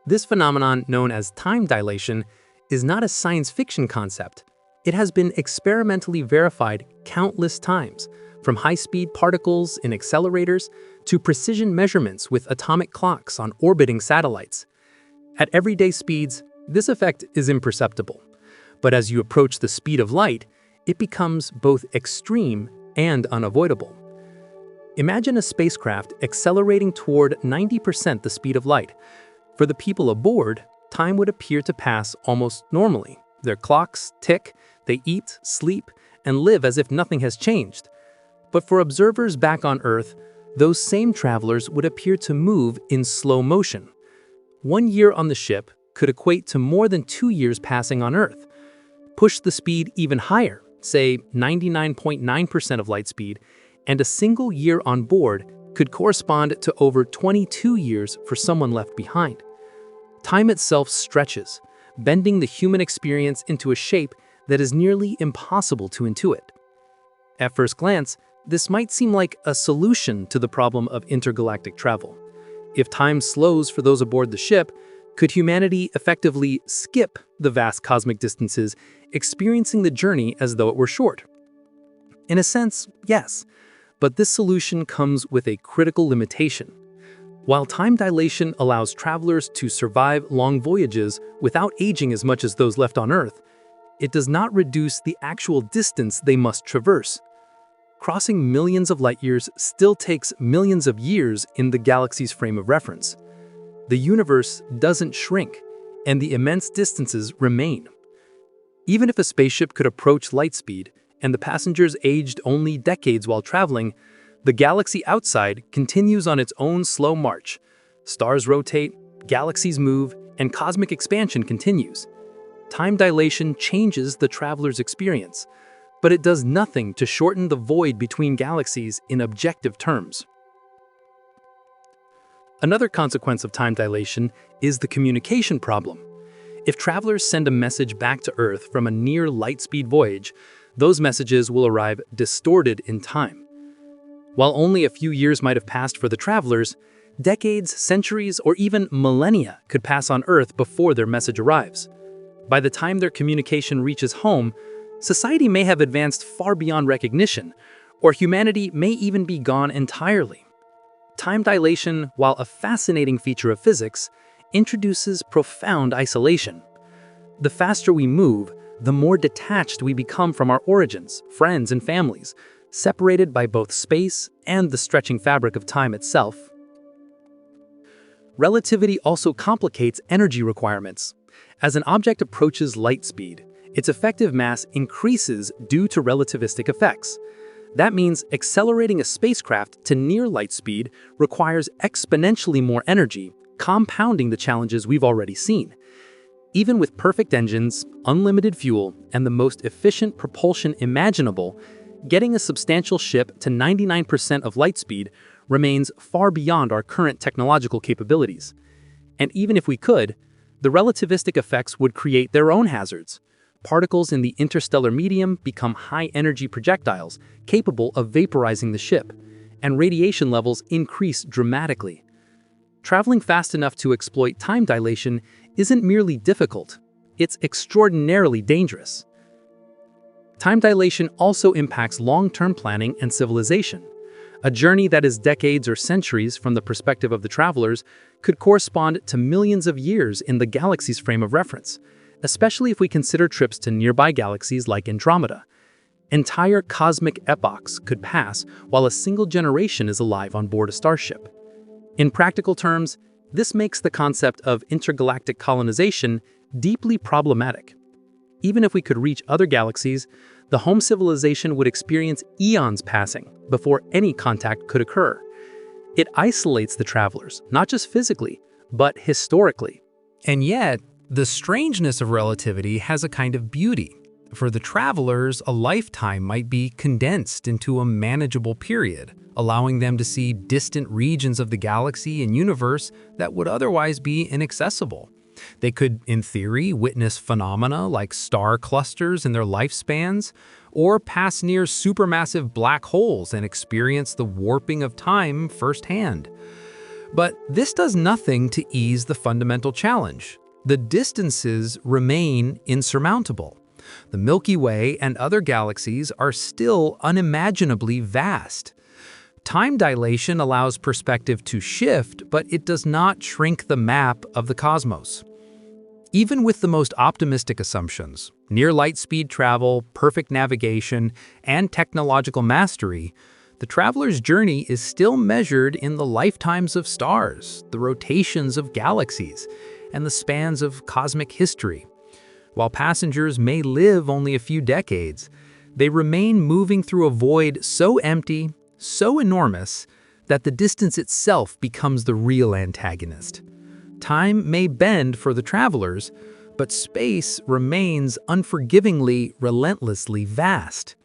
This phenomenon, known as time dilation, is not a science fiction concept. It has been experimentally verified countless times, from high-speed particles in accelerators to precision measurements with atomic clocks on orbiting satellites. At everyday speeds, this effect is imperceptible. But as you approach the speed of light, it becomes both extreme and unavoidable. Imagine a spacecraft accelerating toward 90% the speed of light. For the people aboard, time would appear to pass almost normally. Their clocks tick, they eat, sleep, and live as if nothing has changed. But for observers back on Earth, those same travelers would appear to move in slow motion. 1 year on the ship could equate to more than 2 years passing on Earth. Push the speed even higher, say 99.9% of light speed, and a single year on board could correspond to over 22 years for someone left behind. Time itself stretches, bending the human experience into a shape that is nearly impossible to intuit. At first glance, this might seem like a solution to the problem of intergalactic travel. If time slows for those aboard the ship, could humanity effectively skip the vast cosmic distances, experiencing the journey as though it were short? In a sense, yes, but this solution comes with a critical limitation. While time dilation allows travelers to survive long voyages without aging as much as those left on Earth, it does not reduce the actual distance they must traverse. Crossing millions of light years still takes millions of years in the galaxy's frame of reference. The universe doesn't shrink, and the immense distances remain. Even if a spaceship could approach light speed, and the passengers aged only decades while traveling, the galaxy outside continues on its own slow march. Stars rotate, galaxies move, and cosmic expansion continues. Time dilation changes the traveler's experience, but it does nothing to shorten the void between galaxies in objective terms. Another consequence of time dilation is the communication problem. If travelers send a message back to Earth from a near light-speed voyage, those messages will arrive distorted in time. While only a few years might have passed for the travelers, decades, centuries, or even millennia could pass on Earth before their message arrives. By the time their communication reaches home, society may have advanced far beyond recognition, Or humanity may even be gone entirely. Time dilation, while a fascinating feature of physics, introduces profound isolation. The faster we move, the more detached we become from our origins, friends, and families, separated by both space and the stretching fabric of time itself. Relativity also complicates energy requirements. As an object approaches light speed, its effective mass increases due to relativistic effects. That means accelerating a spacecraft to near light speed requires exponentially more energy, compounding the challenges we've already seen. Even with perfect engines, unlimited fuel, and the most efficient propulsion imaginable, getting a substantial ship to 99% of light speed remains far beyond our current technological capabilities. And even if we could, the relativistic effects would create their own hazards. Particles in the interstellar medium become high-energy projectiles capable of vaporizing the ship, and radiation levels increase dramatically. Traveling fast enough to exploit time dilation isn't merely difficult, it's extraordinarily dangerous. Time dilation also impacts long-term planning and civilization. A journey that is decades or centuries from the perspective of the travelers could correspond to millions of years in the galaxy's frame of reference, especially if we consider trips to nearby galaxies like Andromeda. Entire cosmic epochs could pass while a single generation is alive on board a starship. In practical terms, this makes the concept of intergalactic colonization deeply problematic. Even if we could reach other galaxies, the home civilization would experience eons passing before any contact could occur. It isolates the travelers, not just physically, but historically. And yet, the strangeness of relativity has a kind of beauty. For the travelers, a lifetime might be condensed into a manageable period, allowing them to see distant regions of the galaxy and universe that would otherwise be inaccessible. They could, in theory, witness phenomena like star clusters in their lifespans, or pass near supermassive black holes and experience the warping of time firsthand. But this does nothing to ease the fundamental challenge. The distances remain insurmountable. The Milky Way and other galaxies are still unimaginably vast. Time dilation allows perspective to shift, but it does not shrink the map of the cosmos. Even with the most optimistic assumptions, near light speed travel, perfect navigation, and technological mastery, the traveler's journey is still measured in the lifetimes of stars, the rotations of galaxies, and the spans of cosmic history. While passengers may live only a few decades, they remain moving through a void so empty, so enormous, that the distance itself becomes the real antagonist. Time may bend for the travelers, but space remains unforgivingly, relentlessly vast.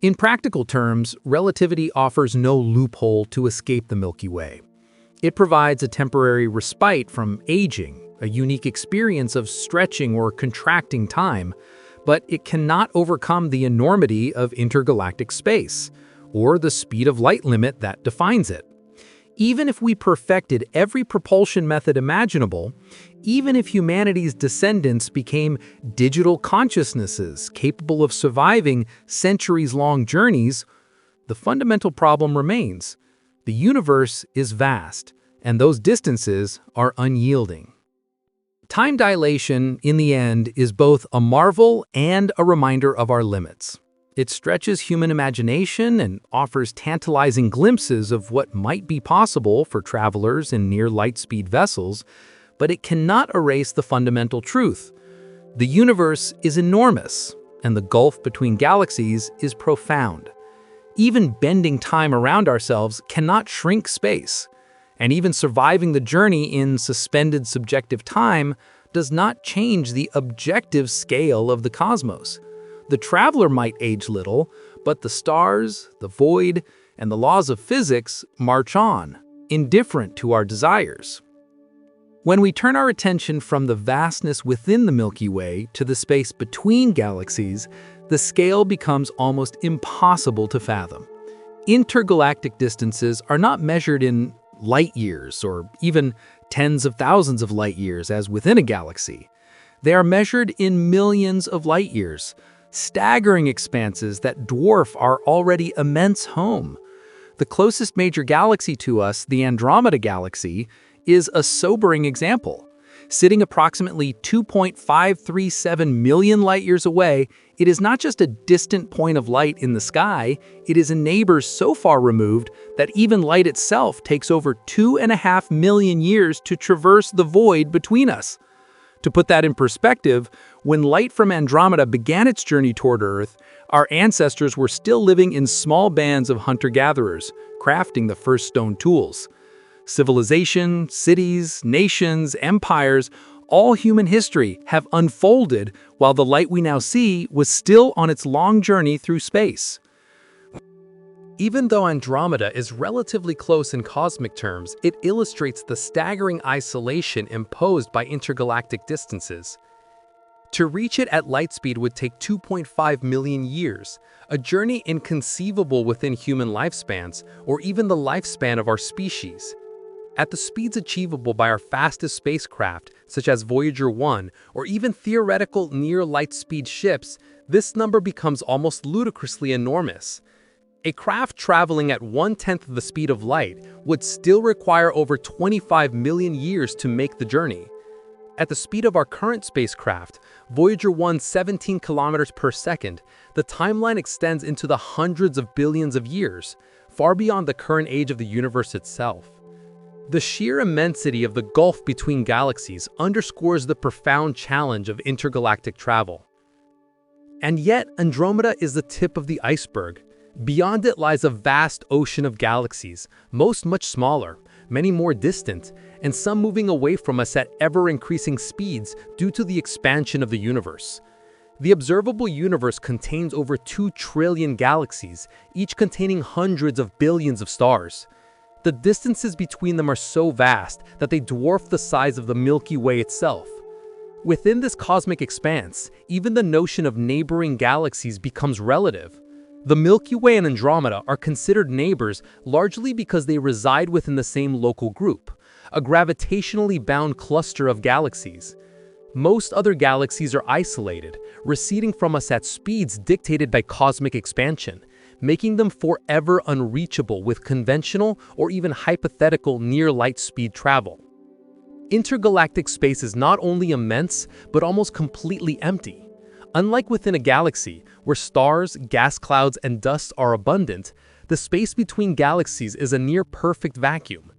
In practical terms, relativity offers no loophole to escape the Milky Way. It provides a temporary respite from aging, a unique experience of stretching or contracting time, but it cannot overcome the enormity of intergalactic space, or the speed of light limit that defines it. Even if we perfected every propulsion method imaginable, even if humanity's descendants became digital consciousnesses capable of surviving centuries-long journeys, the fundamental problem remains. The universe is vast, and those distances are unyielding. Time dilation, in the end, is both a marvel and a reminder of our limits. It stretches human imagination and offers tantalizing glimpses of what might be possible for travelers in near light-speed vessels, but it cannot erase the fundamental truth. The universe is enormous, and the gulf between galaxies is profound. Even bending time around ourselves cannot shrink space, and even surviving the journey in suspended subjective time does not change the objective scale of the cosmos. The traveler might age little, but the stars, the void, and the laws of physics march on, indifferent to our desires. When we turn our attention from the vastness within the Milky Way to the space between galaxies, the scale becomes almost impossible to fathom. Intergalactic distances are not measured in light years or even tens of thousands of light years as within a galaxy. They are measured in millions of light years, staggering expanses that dwarf our already immense home. The closest major galaxy to us, the Andromeda Galaxy, is a sobering example. Sitting approximately 2.537 million light-years away, it is not just a distant point of light in the sky, it is a neighbor so far removed that even light itself takes over 2.5 million years to traverse the void between us. To put that in perspective, when light from Andromeda began its journey toward Earth, our ancestors were still living in small bands of hunter-gatherers, crafting the first stone tools. Civilization, cities, nations, empires, all human history have unfolded while the light we now see was still on its long journey through space. Even though Andromeda is relatively close in cosmic terms, it illustrates the staggering isolation imposed by intergalactic distances. To reach it at light speed would take 2.5 million years, a journey inconceivable within human lifespans or even the lifespan of our species. At the speeds achievable by our fastest spacecraft, such as Voyager 1, or even theoretical near-light-speed ships, this number becomes almost ludicrously enormous. A craft traveling at 1/10 of the speed of light would still require over 25 million years to make the journey. At the speed of our current spacecraft, Voyager 1's 17 kilometers per second, the timeline extends into the hundreds of billions of years, far beyond the current age of the universe itself. The sheer immensity of the gulf between galaxies underscores the profound challenge of intergalactic travel. And yet, Andromeda is the tip of the iceberg. Beyond it lies a vast ocean of galaxies, most much smaller, many more distant, and some moving away from us at ever-increasing speeds due to the expansion of the universe. The observable universe contains over 2 trillion galaxies, each containing hundreds of billions of stars. The distances between them are so vast that they dwarf the size of the Milky Way itself. Within this cosmic expanse, even the notion of neighboring galaxies becomes relative. The Milky Way and Andromeda are considered neighbors largely because they reside within the same local group, a gravitationally bound cluster of galaxies. Most other galaxies are isolated, receding from us at speeds dictated by cosmic expansion, making them forever unreachable with conventional or even hypothetical near-light speed travel. Intergalactic space is not only immense, but almost completely empty. Unlike within a galaxy, where stars, gas clouds, and dust are abundant, the space between galaxies is a near-perfect vacuum.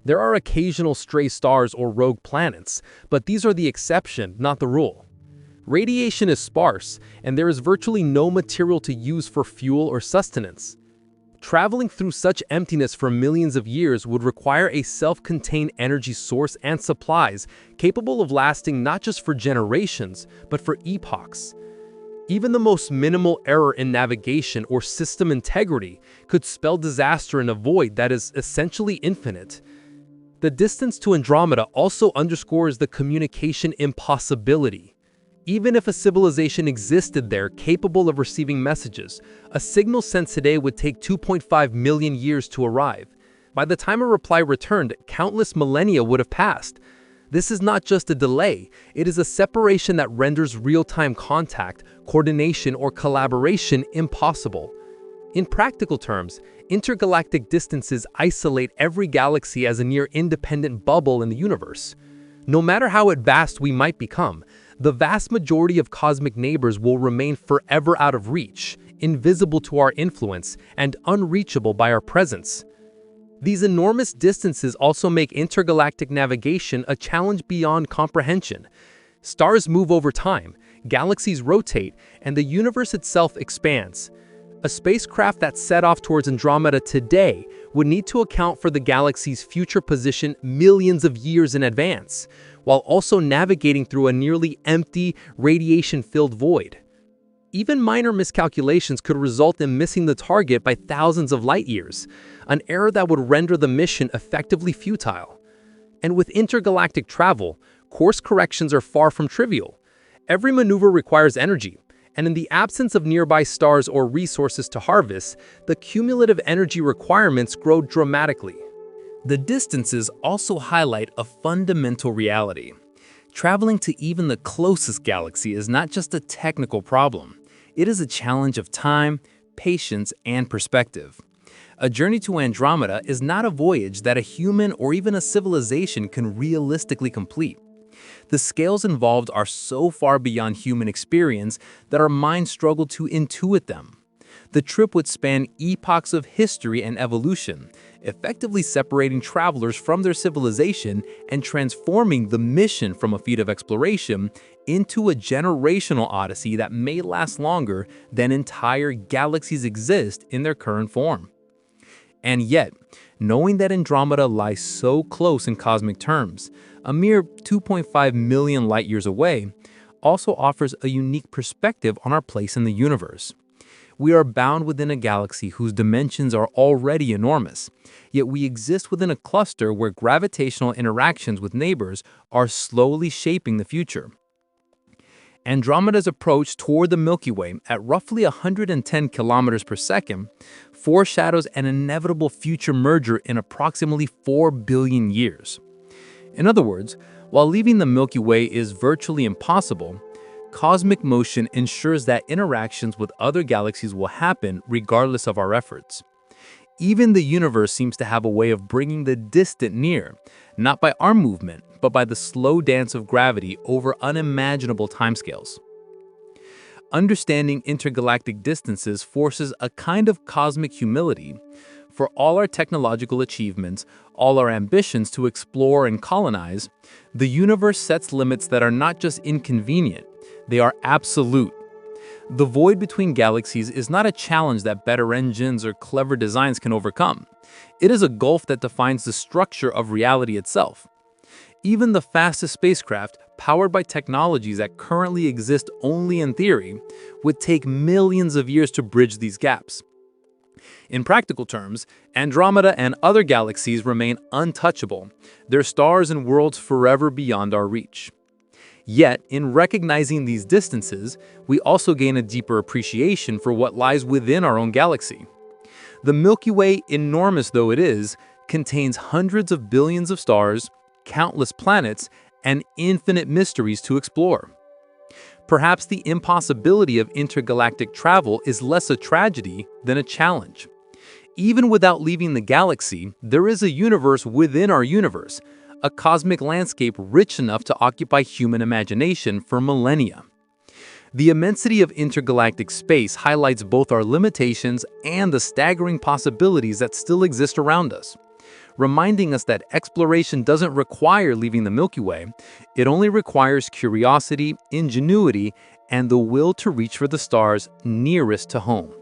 There are occasional stray stars or rogue planets, but these are the exception, not the rule. Radiation is sparse, and there is virtually no material to use for fuel or sustenance. Traveling through such emptiness for millions of years would require a self-contained energy source and supplies capable of lasting not just for generations, but for epochs. Even the most minimal error in navigation or system integrity could spell disaster in a void that is essentially infinite. The distance to Andromeda also underscores the communication impossibility. Even if a civilization existed there capable of receiving messages, a signal sent today would take 2.5 million years to arrive. By the time a reply returned, countless millennia would have passed. This is not just a delay, it is a separation that renders real-time contact, coordination, or collaboration impossible. In practical terms, intergalactic distances isolate every galaxy as a near-independent bubble in the universe. No matter how vast we might become, the vast majority of cosmic neighbors will remain forever out of reach, invisible to our influence, and unreachable by our presence. These enormous distances also make intergalactic navigation a challenge beyond comprehension. Stars move over time, galaxies rotate, and the universe itself expands. A spacecraft that set off towards Andromeda today would need to account for the galaxy's future position millions of years in advance, while also navigating through a nearly empty, radiation-filled void. Even minor miscalculations could result in missing the target by thousands of light years, an error that would render the mission effectively futile. And with intergalactic travel, course corrections are far from trivial. Every maneuver requires energy, and in the absence of nearby stars or resources to harvest, the cumulative energy requirements grow dramatically. The distances also highlight a fundamental reality. Traveling to even the closest galaxy is not just a technical problem. It is a challenge of time, patience, and perspective. A journey to Andromeda is not a voyage that a human or even a civilization can realistically complete. The scales involved are so far beyond human experience that our minds struggle to intuit them. The trip would span epochs of history and evolution, effectively separating travelers from their civilization and transforming the mission from a feat of exploration into a generational odyssey that may last longer than entire galaxies exist in their current form. And yet, knowing that Andromeda lies so close in cosmic terms, a mere 2.5 million light-years away, also offers a unique perspective on our place in the universe. We are bound within a galaxy whose dimensions are already enormous, yet we exist within a cluster where gravitational interactions with neighbors are slowly shaping the future. Andromeda's approach toward the Milky Way at roughly 110 kilometers per second foreshadows an inevitable future merger in approximately 4 billion years. In other words, while leaving the Milky Way is virtually impossible, cosmic motion ensures that interactions with other galaxies will happen regardless of our efforts. Even the universe seems to have a way of bringing the distant near, not by our movement, but by the slow dance of gravity over unimaginable timescales. Understanding intergalactic distances forces a kind of cosmic humility. For all our technological achievements, all our ambitions to explore and colonize, the universe sets limits that are not just inconvenient, they are absolute. The void between galaxies is not a challenge that better engines or clever designs can overcome. It is a gulf that defines the structure of reality itself. Even the fastest spacecraft, powered by technologies that currently exist only in theory, would take millions of years to bridge these gaps. In practical terms, Andromeda and other galaxies remain untouchable, their stars and worlds forever beyond our reach. Yet, in recognizing these distances, we also gain a deeper appreciation for what lies within our own galaxy. The Milky Way, enormous though it is, contains hundreds of billions of stars, countless planets, and infinite mysteries to explore. Perhaps the impossibility of intergalactic travel is less a tragedy than a challenge. Even without leaving the galaxy, there is a universe within our universe, a cosmic landscape rich enough to occupy human imagination for millennia. The immensity of intergalactic space highlights both our limitations and the staggering possibilities that still exist around us, reminding us that exploration doesn't require leaving the Milky Way, it only requires curiosity, ingenuity, and the will to reach for the stars nearest to home.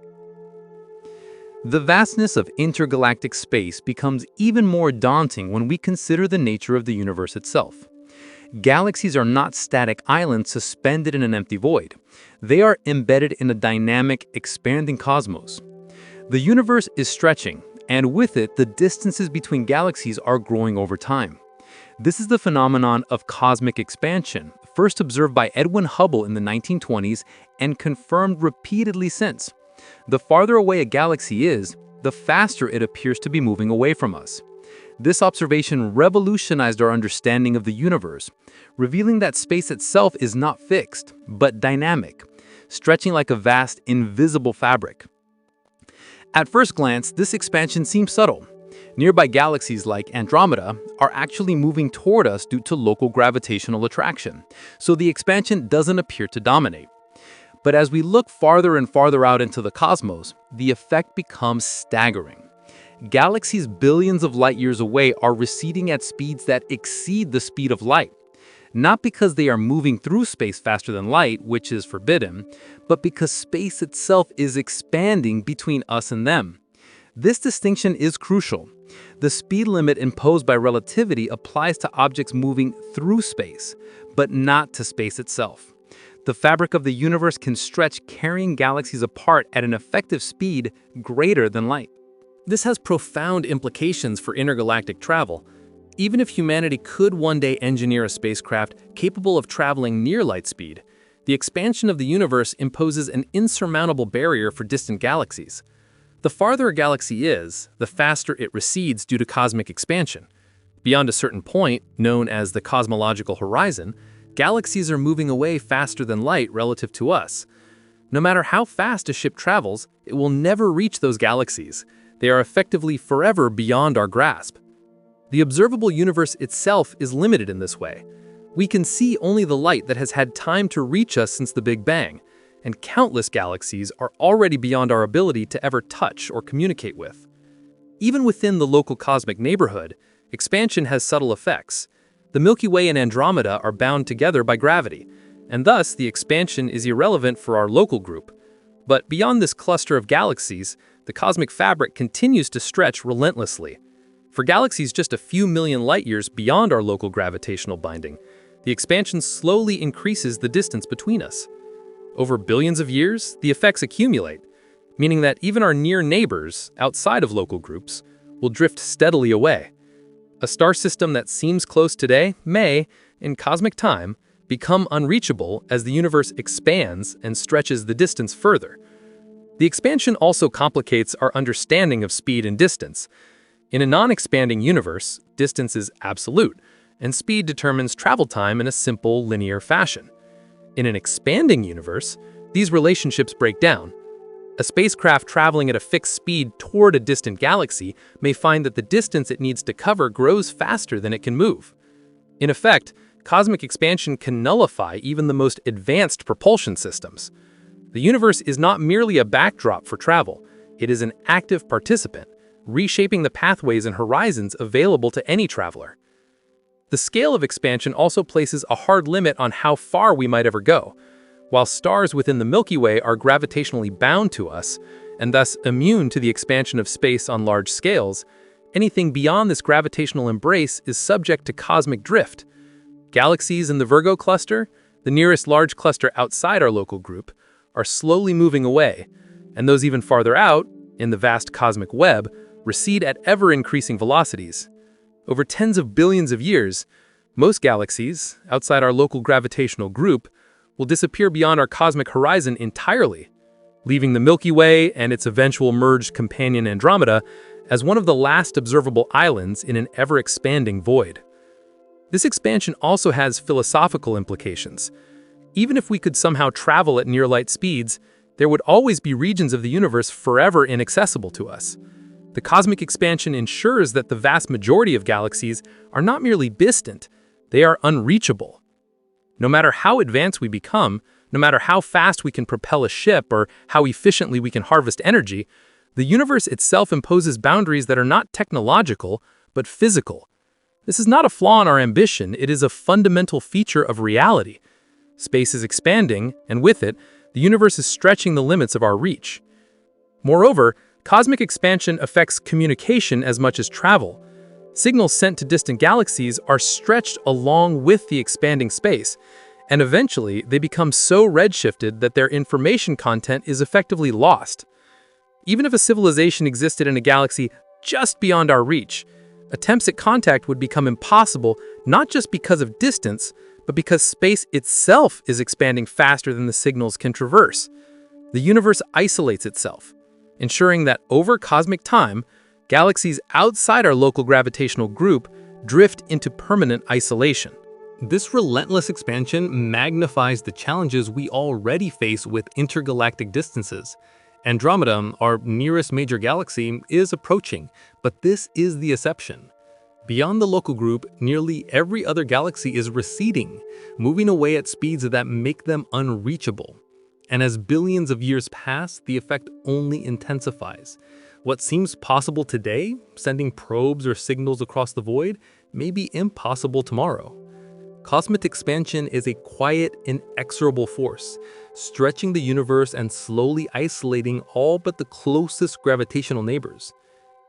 The vastness of intergalactic space becomes even more daunting when we consider the nature of the universe itself. Galaxies are not static islands suspended in an empty void. They are embedded in a dynamic, expanding cosmos. The universe is stretching, and with it, the distances between galaxies are growing over time. This is the phenomenon of cosmic expansion, first observed by Edwin Hubble in the 1920s and confirmed repeatedly since. The farther away a galaxy is, the faster it appears to be moving away from us. This observation revolutionized our understanding of the universe, revealing that space itself is not fixed, but dynamic, stretching like a vast, invisible fabric. At first glance, this expansion seems subtle. Nearby galaxies like Andromeda are actually moving toward us due to local gravitational attraction, so the expansion doesn't appear to dominate. But as we look farther and farther out into the cosmos, the effect becomes staggering. Galaxies billions of light years away are receding at speeds that exceed the speed of light. Not because they are moving through space faster than light, which is forbidden, but because space itself is expanding between us and them. This distinction is crucial. The speed limit imposed by relativity applies to objects moving through space, but not to space itself. The fabric of the universe can stretch, carrying galaxies apart at an effective speed greater than light. This has profound implications for intergalactic travel. Even if humanity could one day engineer a spacecraft capable of traveling near light speed, the expansion of the universe imposes an insurmountable barrier for distant galaxies. The farther a galaxy is, the faster it recedes due to cosmic expansion. Beyond a certain point, known as the cosmological horizon, galaxies are moving away faster than light relative to us. No matter how fast a ship travels, it will never reach those galaxies. They are effectively forever beyond our grasp. The observable universe itself is limited in this way. We can see only the light that has had time to reach us since the Big Bang, and countless galaxies are already beyond our ability to ever touch or communicate with. Even within the local cosmic neighborhood, expansion has subtle effects. The Milky Way and Andromeda are bound together by gravity, and thus the expansion is irrelevant for our local group. But beyond this cluster of galaxies, the cosmic fabric continues to stretch relentlessly. For galaxies just a few million light-years beyond our local gravitational binding, the expansion slowly increases the distance between us. Over billions of years, the effects accumulate, meaning that even our near neighbors, outside of local groups, will drift steadily away. A star system that seems close today may, in cosmic time, become unreachable as the universe expands and stretches the distance further. The expansion also complicates our understanding of speed and distance. In a non-expanding universe, distance is absolute, and speed determines travel time in a simple, linear fashion. In an expanding universe, these relationships break down. A spacecraft traveling at a fixed speed toward a distant galaxy may find that the distance it needs to cover grows faster than it can move. In effect, cosmic expansion can nullify even the most advanced propulsion systems. The universe is not merely a backdrop for travel, it is an active participant, reshaping the pathways and horizons available to any traveler. The scale of expansion also places a hard limit on how far we might ever go. While stars within the Milky Way are gravitationally bound to us, and thus immune to the expansion of space on large scales, anything beyond this gravitational embrace is subject to cosmic drift. Galaxies in the Virgo cluster, the nearest large cluster outside our local group, are slowly moving away, and those even farther out, in the vast cosmic web, recede at ever-increasing velocities. Over tens of billions of years, most galaxies, outside our local gravitational group, will disappear beyond our cosmic horizon entirely, leaving the Milky Way and its eventual merged companion Andromeda as one of the last observable islands in an ever-expanding void. This expansion also has philosophical implications. Even if we could somehow travel at near-light speeds, there would always be regions of the universe forever inaccessible to us. The cosmic expansion ensures that the vast majority of galaxies are not merely distant, they are unreachable. No matter how advanced we become, no matter how fast we can propel a ship or how efficiently we can harvest energy, the universe itself imposes boundaries that are not technological, but physical. This is not a flaw in our ambition, it is a fundamental feature of reality. Space is expanding, and with it, the universe is stretching the limits of our reach. Moreover, cosmic expansion affects communication as much as travel. Signals sent to distant galaxies are stretched along with the expanding space, and eventually they become so redshifted that their information content is effectively lost. Even if a civilization existed in a galaxy just beyond our reach, attempts at contact would become impossible not just because of distance, but because space itself is expanding faster than the signals can traverse. The universe isolates itself, ensuring that over cosmic time, galaxies outside our local gravitational group drift into permanent isolation. This relentless expansion magnifies the challenges we already face with intergalactic distances. Andromeda, our nearest major galaxy, is approaching, but this is the exception. Beyond the local group, nearly every other galaxy is receding, moving away at speeds that make them unreachable. And as billions of years pass, the effect only intensifies. What seems possible today, sending probes or signals across the void, may be impossible tomorrow. Cosmic expansion is a quiet, inexorable force, stretching the universe and slowly isolating all but the closest gravitational neighbors.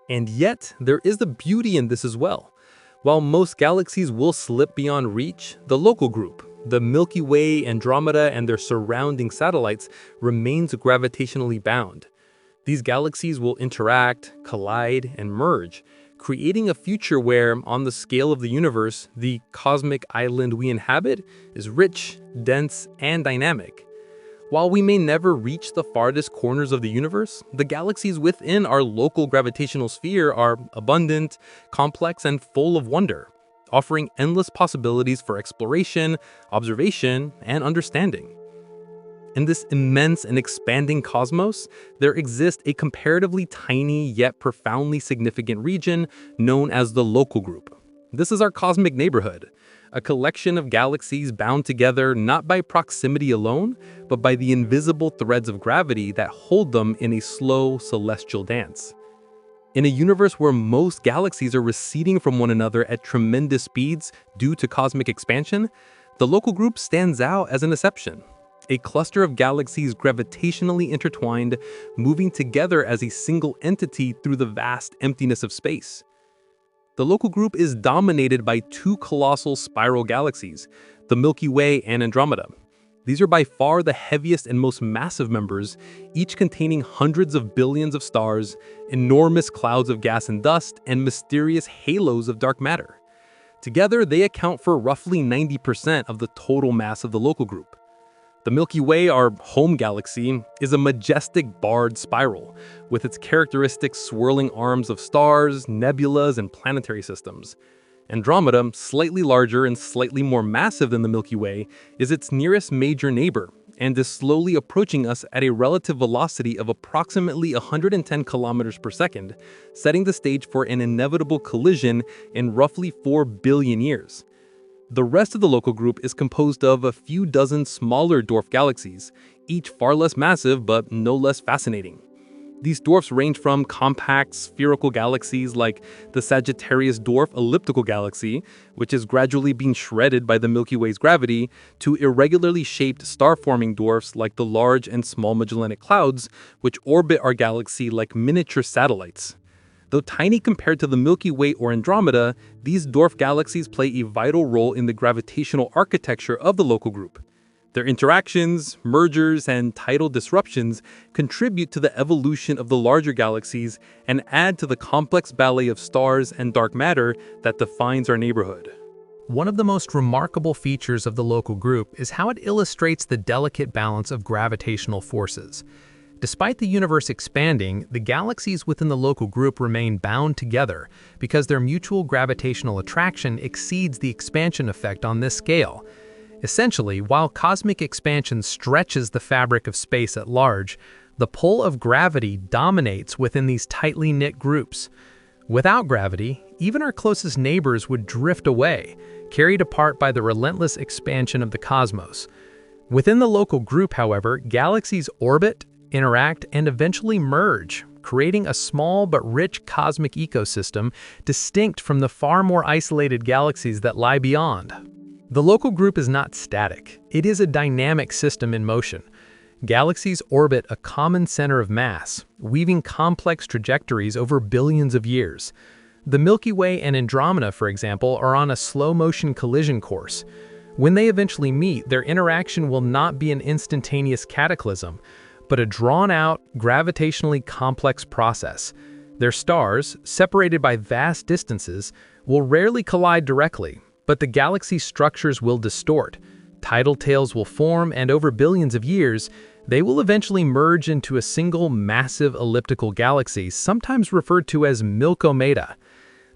And yet, there is the beauty in this as well. While most galaxies will slip beyond reach, the local group, the Milky Way, Andromeda, and their surrounding satellites remains gravitationally bound. These galaxies will interact, collide, and merge, creating a future where, on the scale of the universe, the cosmic island we inhabit is rich, dense, and dynamic. While we may never reach the farthest corners of the universe, the galaxies within our local gravitational sphere are abundant, complex, and full of wonder, offering endless possibilities for exploration, observation, and understanding. In this immense and expanding cosmos, there exists a comparatively tiny yet profoundly significant region known as the local group. This is our cosmic neighborhood, a collection of galaxies bound together not by proximity alone, but by the invisible threads of gravity that hold them in a slow celestial dance. In a universe where most galaxies are receding from one another at tremendous speeds due to cosmic expansion, the local group stands out as an exception. A cluster of galaxies gravitationally intertwined, moving together as a single entity through the vast emptiness of space. The local group is dominated by two colossal spiral galaxies, the Milky Way and Andromeda. These are by far the heaviest and most massive members, each containing hundreds of billions of stars, enormous clouds of gas and dust, and mysterious halos of dark matter. Together, they account for roughly 90% of the total mass of the local group. The Milky Way, our home galaxy, is a majestic barred spiral, with its characteristic swirling arms of stars, nebulas, and planetary systems. Andromeda, slightly larger and slightly more massive than the Milky Way, is its nearest major neighbor, and is slowly approaching us at a relative velocity of approximately 110 kilometers per second, setting the stage for an inevitable collision in roughly 4 billion years. The rest of the local group is composed of a few dozen smaller dwarf galaxies, each far less massive but no less fascinating. These dwarfs range from compact spherical galaxies like the Sagittarius dwarf elliptical galaxy, which is gradually being shredded by the Milky Way's gravity, to irregularly shaped star-forming dwarfs like the Large and Small Magellanic Clouds, which orbit our galaxy like miniature satellites. Though tiny compared to the Milky Way or Andromeda, these dwarf galaxies play a vital role in the gravitational architecture of the local group. Their interactions, mergers, and tidal disruptions contribute to the evolution of the larger galaxies and add to the complex ballet of stars and dark matter that defines our neighborhood. One of the most remarkable features of the local group is how it illustrates the delicate balance of gravitational forces. Despite the universe expanding, the galaxies within the local group remain bound together because their mutual gravitational attraction exceeds the expansion effect on this scale. Essentially, while cosmic expansion stretches the fabric of space at large, the pull of gravity dominates within these tightly knit groups. Without gravity, even our closest neighbors would drift away, carried apart by the relentless expansion of the cosmos. Within the local group, however, galaxies orbit, interact, and eventually merge, creating a small but rich cosmic ecosystem distinct from the far more isolated galaxies that lie beyond. The local group is not static. It is a dynamic system in motion. Galaxies orbit a common center of mass, weaving complex trajectories over billions of years. The Milky Way and Andromeda, for example, are on a slow-motion collision course. When they eventually meet, their interaction will not be an instantaneous cataclysm, but a drawn-out, gravitationally complex process. Their stars, separated by vast distances, will rarely collide directly, but the galaxy's structures will distort. Tidal tails will form, and over billions of years, they will eventually merge into a single massive elliptical galaxy, sometimes referred to as Milkomeda.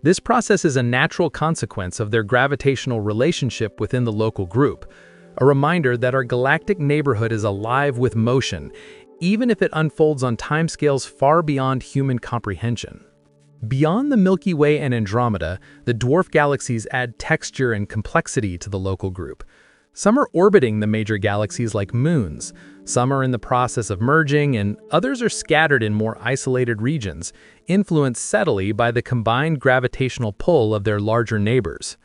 This process is a natural consequence of their gravitational relationship within the local group, a reminder that our galactic neighborhood is alive with motion, even if it unfolds on timescales far beyond human comprehension. Beyond the Milky Way and Andromeda, the dwarf galaxies add texture and complexity to the local group. Some are orbiting the major galaxies like moons, some are in the process of merging, and others are scattered in more isolated regions, influenced subtly by the combined gravitational pull of their larger neighbors.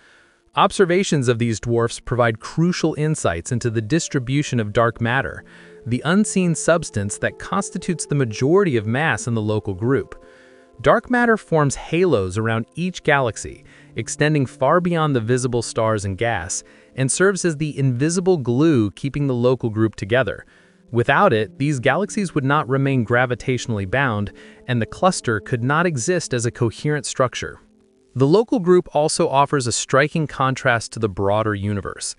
Observations of these dwarfs provide crucial insights into the distribution of dark matter, the unseen substance that constitutes the majority of mass in the local group. Dark matter forms halos around each galaxy, extending far beyond the visible stars and gas, and serves as the invisible glue keeping the local group together. Without it, these galaxies would not remain gravitationally bound, and the cluster could not exist as a coherent structure. The local group also offers a striking contrast to the broader universe.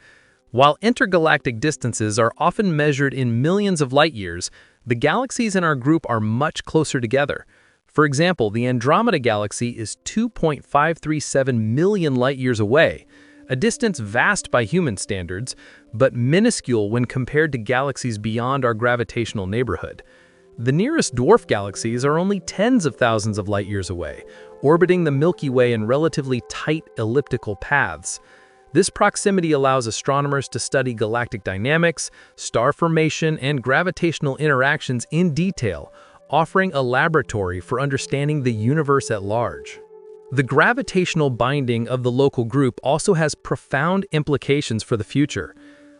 While intergalactic distances are often measured in millions of light years, the galaxies in our group are much closer together. For example, the Andromeda galaxy is 2.537 million light-years away, a distance vast by human standards, but minuscule when compared to galaxies beyond our gravitational neighborhood. The nearest dwarf galaxies are only tens of thousands of light-years away, orbiting the Milky Way in relatively tight elliptical paths. This proximity allows astronomers to study galactic dynamics, star formation, and gravitational interactions in detail, offering a laboratory for understanding the universe at large. The gravitational binding of the local group also has profound implications for the future.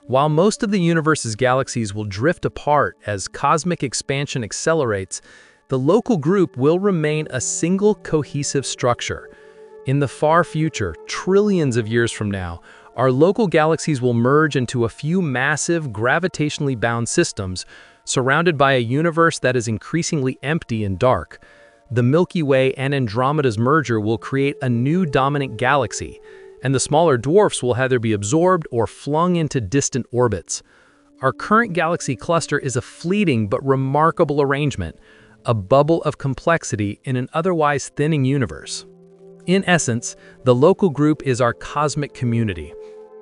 While most of the universe's galaxies will drift apart as cosmic expansion accelerates, the local group will remain a single cohesive structure. In the far future, trillions of years from now, our local galaxies will merge into a few massive, gravitationally bound systems, surrounded by a universe that is increasingly empty and dark. The Milky Way and Andromeda's merger will create a new dominant galaxy, and the smaller dwarfs will either be absorbed or flung into distant orbits. Our current galaxy cluster is a fleeting but remarkable arrangement, a bubble of complexity in an otherwise thinning universe. In essence, the local group is our cosmic community.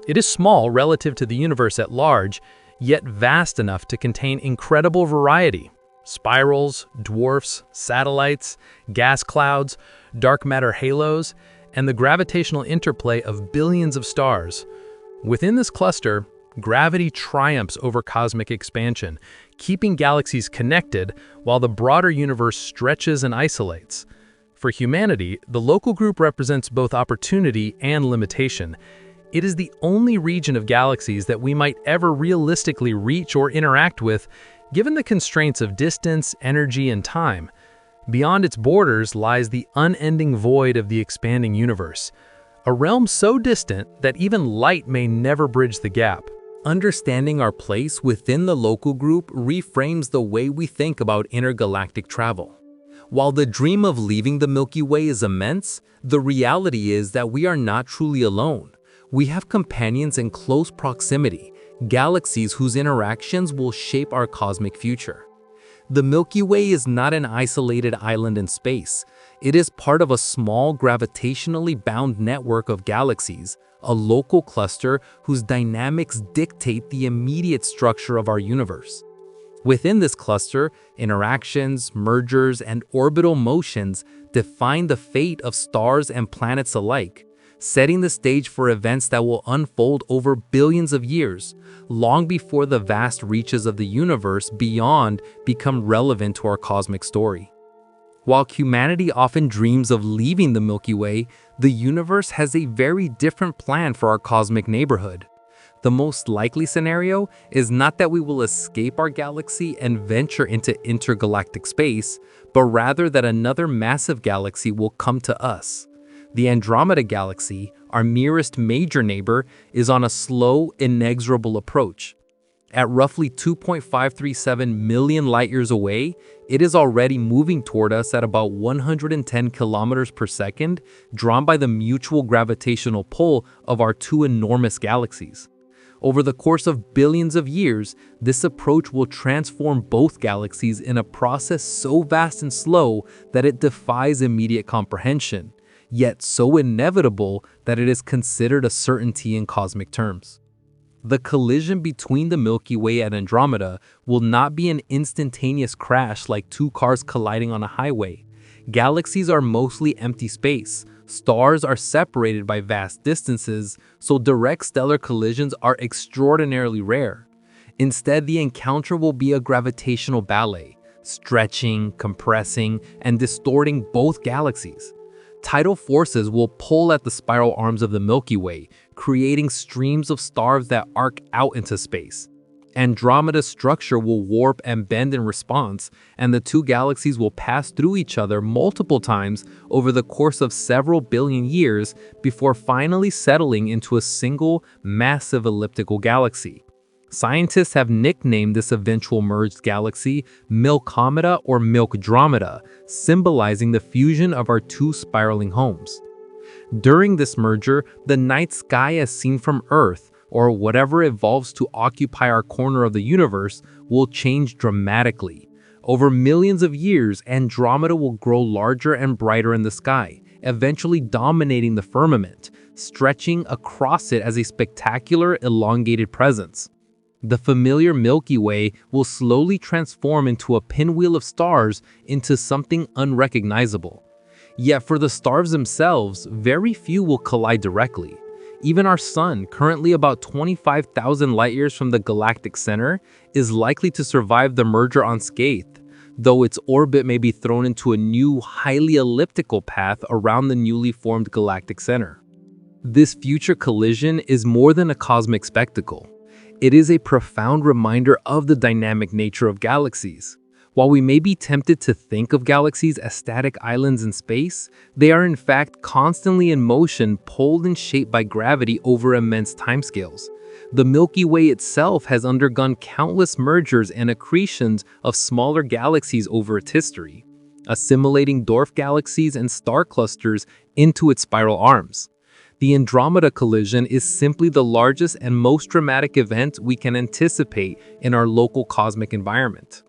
It is small relative to the universe at large, yet vast enough to contain incredible variety. Spirals, dwarfs, satellites, gas clouds, dark matter halos, and the gravitational interplay of billions of stars. Within this cluster, gravity triumphs over cosmic expansion, keeping galaxies connected while the broader universe stretches and isolates. For humanity, the local group represents both opportunity and limitation. It is the only region of galaxies that we might ever realistically reach or interact with, given the constraints of distance, energy, and time. Beyond its borders lies the unending void of the expanding universe, a realm so distant that even light may never bridge the gap. Understanding our place within the local group reframes the way we think about intergalactic travel. While the dream of leaving the Milky Way is immense, the reality is that we are not truly alone. We have companions in close proximity, galaxies whose interactions will shape our cosmic future. The Milky Way is not an isolated island in space. It is part of a small gravitationally bound network of galaxies, a local cluster whose dynamics dictate the immediate structure of our universe. Within this cluster, interactions, mergers, and orbital motions define the fate of stars and planets alike, setting the stage for events that will unfold over billions of years, long before the vast reaches of the universe beyond become relevant to our cosmic story. While humanity often dreams of leaving the Milky Way, the universe has a very different plan for our cosmic neighborhood. The most likely scenario is not that we will escape our galaxy and venture into intergalactic space, but rather that another massive galaxy will come to us. The Andromeda Galaxy, our nearest major neighbor, is on a slow, inexorable approach. At roughly 2.537 million light-years away, it is already moving toward us at about 110 kilometers per second, drawn by the mutual gravitational pull of our two enormous galaxies. Over the course of billions of years, this approach will transform both galaxies in a process so vast and slow that it defies immediate comprehension, yet so inevitable that it is considered a certainty in cosmic terms. The collision between the Milky Way and Andromeda will not be an instantaneous crash like two cars colliding on a highway. Galaxies are mostly empty space. Stars are separated by vast distances, so direct stellar collisions are extraordinarily rare. Instead, the encounter will be a gravitational ballet, stretching, compressing, and distorting both galaxies. Tidal forces will pull at the spiral arms of the Milky Way, creating streams of stars that arc out into space. Andromeda's structure will warp and bend in response, and the two galaxies will pass through each other multiple times over the course of several billion years before finally settling into a single, massive elliptical galaxy. Scientists have nicknamed this eventual merged galaxy Milkomeda or Milkdromeda, symbolizing the fusion of our two spiraling homes. During this merger, the night sky as seen from Earth, or whatever evolves to occupy our corner of the universe, will change dramatically. Over millions of years, Andromeda will grow larger and brighter in the sky, eventually dominating the firmament, stretching across it as a spectacular elongated presence. The familiar Milky Way will slowly transform into a pinwheel of stars into something unrecognizable. Yet for the stars themselves, very few will collide directly. Even our Sun, currently about 25,000 light-years from the galactic center, is likely to survive the merger unscathed, though its orbit may be thrown into a new, highly elliptical path around the newly formed galactic center. This future collision is more than a cosmic spectacle. It is a profound reminder of the dynamic nature of galaxies. While we may be tempted to think of galaxies as static islands in space, they are in fact constantly in motion, pulled and shaped by gravity over immense timescales. The Milky Way itself has undergone countless mergers and accretions of smaller galaxies over its history, assimilating dwarf galaxies and star clusters into its spiral arms. The Andromeda collision is simply the largest and most dramatic event we can anticipate in our local cosmic environment.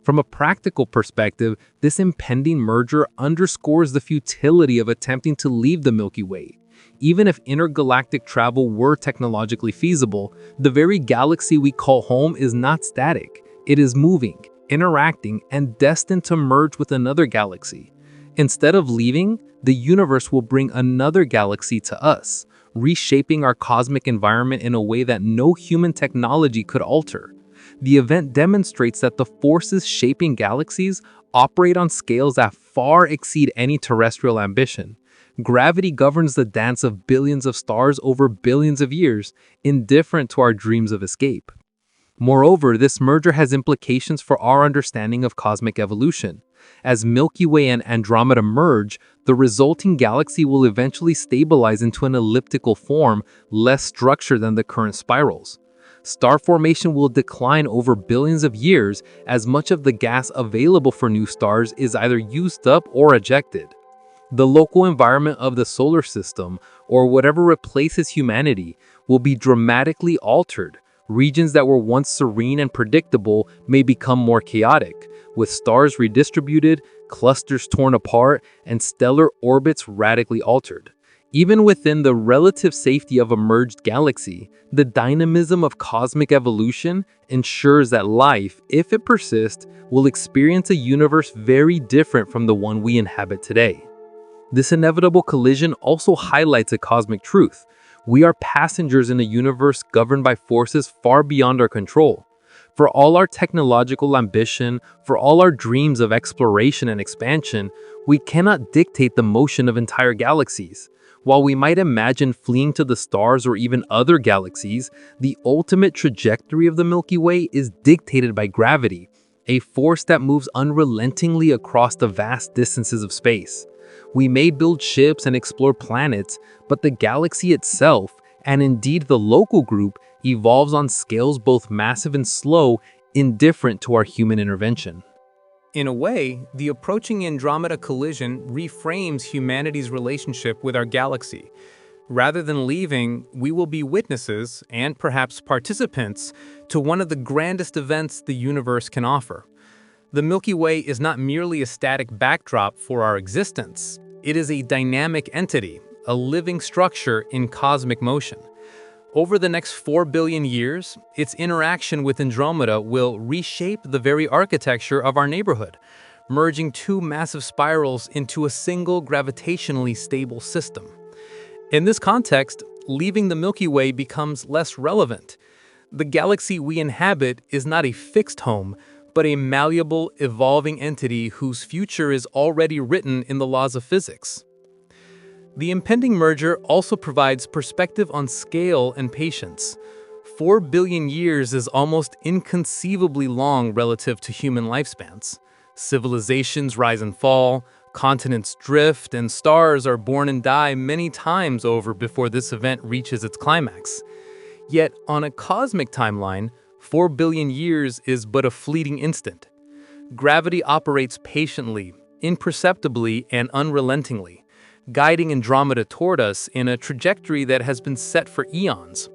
From a practical perspective, this impending merger underscores the futility of attempting to leave the Milky Way. Even if intergalactic travel were technologically feasible, the very galaxy we call home is not static. It is moving, interacting, and destined to merge with another galaxy. Instead of leaving, the universe will bring another galaxy to us, reshaping our cosmic environment in a way that no human technology could alter. The event demonstrates that the forces shaping galaxies operate on scales that far exceed any terrestrial ambition. Gravity governs the dance of billions of stars over billions of years, indifferent to our dreams of escape. Moreover, this merger has implications for our understanding of cosmic evolution. As Milky Way and Andromeda merge, the resulting galaxy will eventually stabilize into an elliptical form, less structured than the current spirals. Star formation will decline over billions of years as much of the gas available for new stars is either used up or ejected. The local environment of the solar system, or whatever replaces humanity, will be dramatically altered. Regions that were once serene and predictable may become more chaotic, with stars redistributed, clusters torn apart, and stellar orbits radically altered. Even within the relative safety of a merged galaxy, the dynamism of cosmic evolution ensures that life, if it persists, will experience a universe very different from the one we inhabit today. This inevitable collision also highlights a cosmic truth. We are passengers in a universe governed by forces far beyond our control. For all our technological ambition, for all our dreams of exploration and expansion, we cannot dictate the motion of entire galaxies. While we might imagine fleeing to the stars or even other galaxies, the ultimate trajectory of the Milky Way is dictated by gravity, a force that moves unrelentingly across the vast distances of space. We may build ships and explore planets, but the galaxy itself, and indeed the local group, evolves on scales both massive and slow, indifferent to our human intervention. In a way, the approaching Andromeda collision reframes humanity's relationship with our galaxy. Rather than leaving, we will be witnesses, and perhaps participants, to one of the grandest events the universe can offer. The Milky Way is not merely a static backdrop for our existence. It is a dynamic entity, a living structure in cosmic motion. Over the next 4 billion years, its interaction with Andromeda will reshape the very architecture of our neighborhood, merging two massive spirals into a single gravitationally stable system. In this context, leaving the Milky Way becomes less relevant. The galaxy we inhabit is not a fixed home, but a malleable, evolving entity whose future is already written in the laws of physics. The impending merger also provides perspective on scale and patience. 4 billion years is almost inconceivably long relative to human lifespans. Civilizations rise and fall, continents drift, and stars are born and die many times over before this event reaches its climax. Yet, on a cosmic timeline, 4 billion years is but a fleeting instant. Gravity operates patiently, imperceptibly, and unrelentingly, guiding Andromeda toward us in a trajectory that has been set for eons.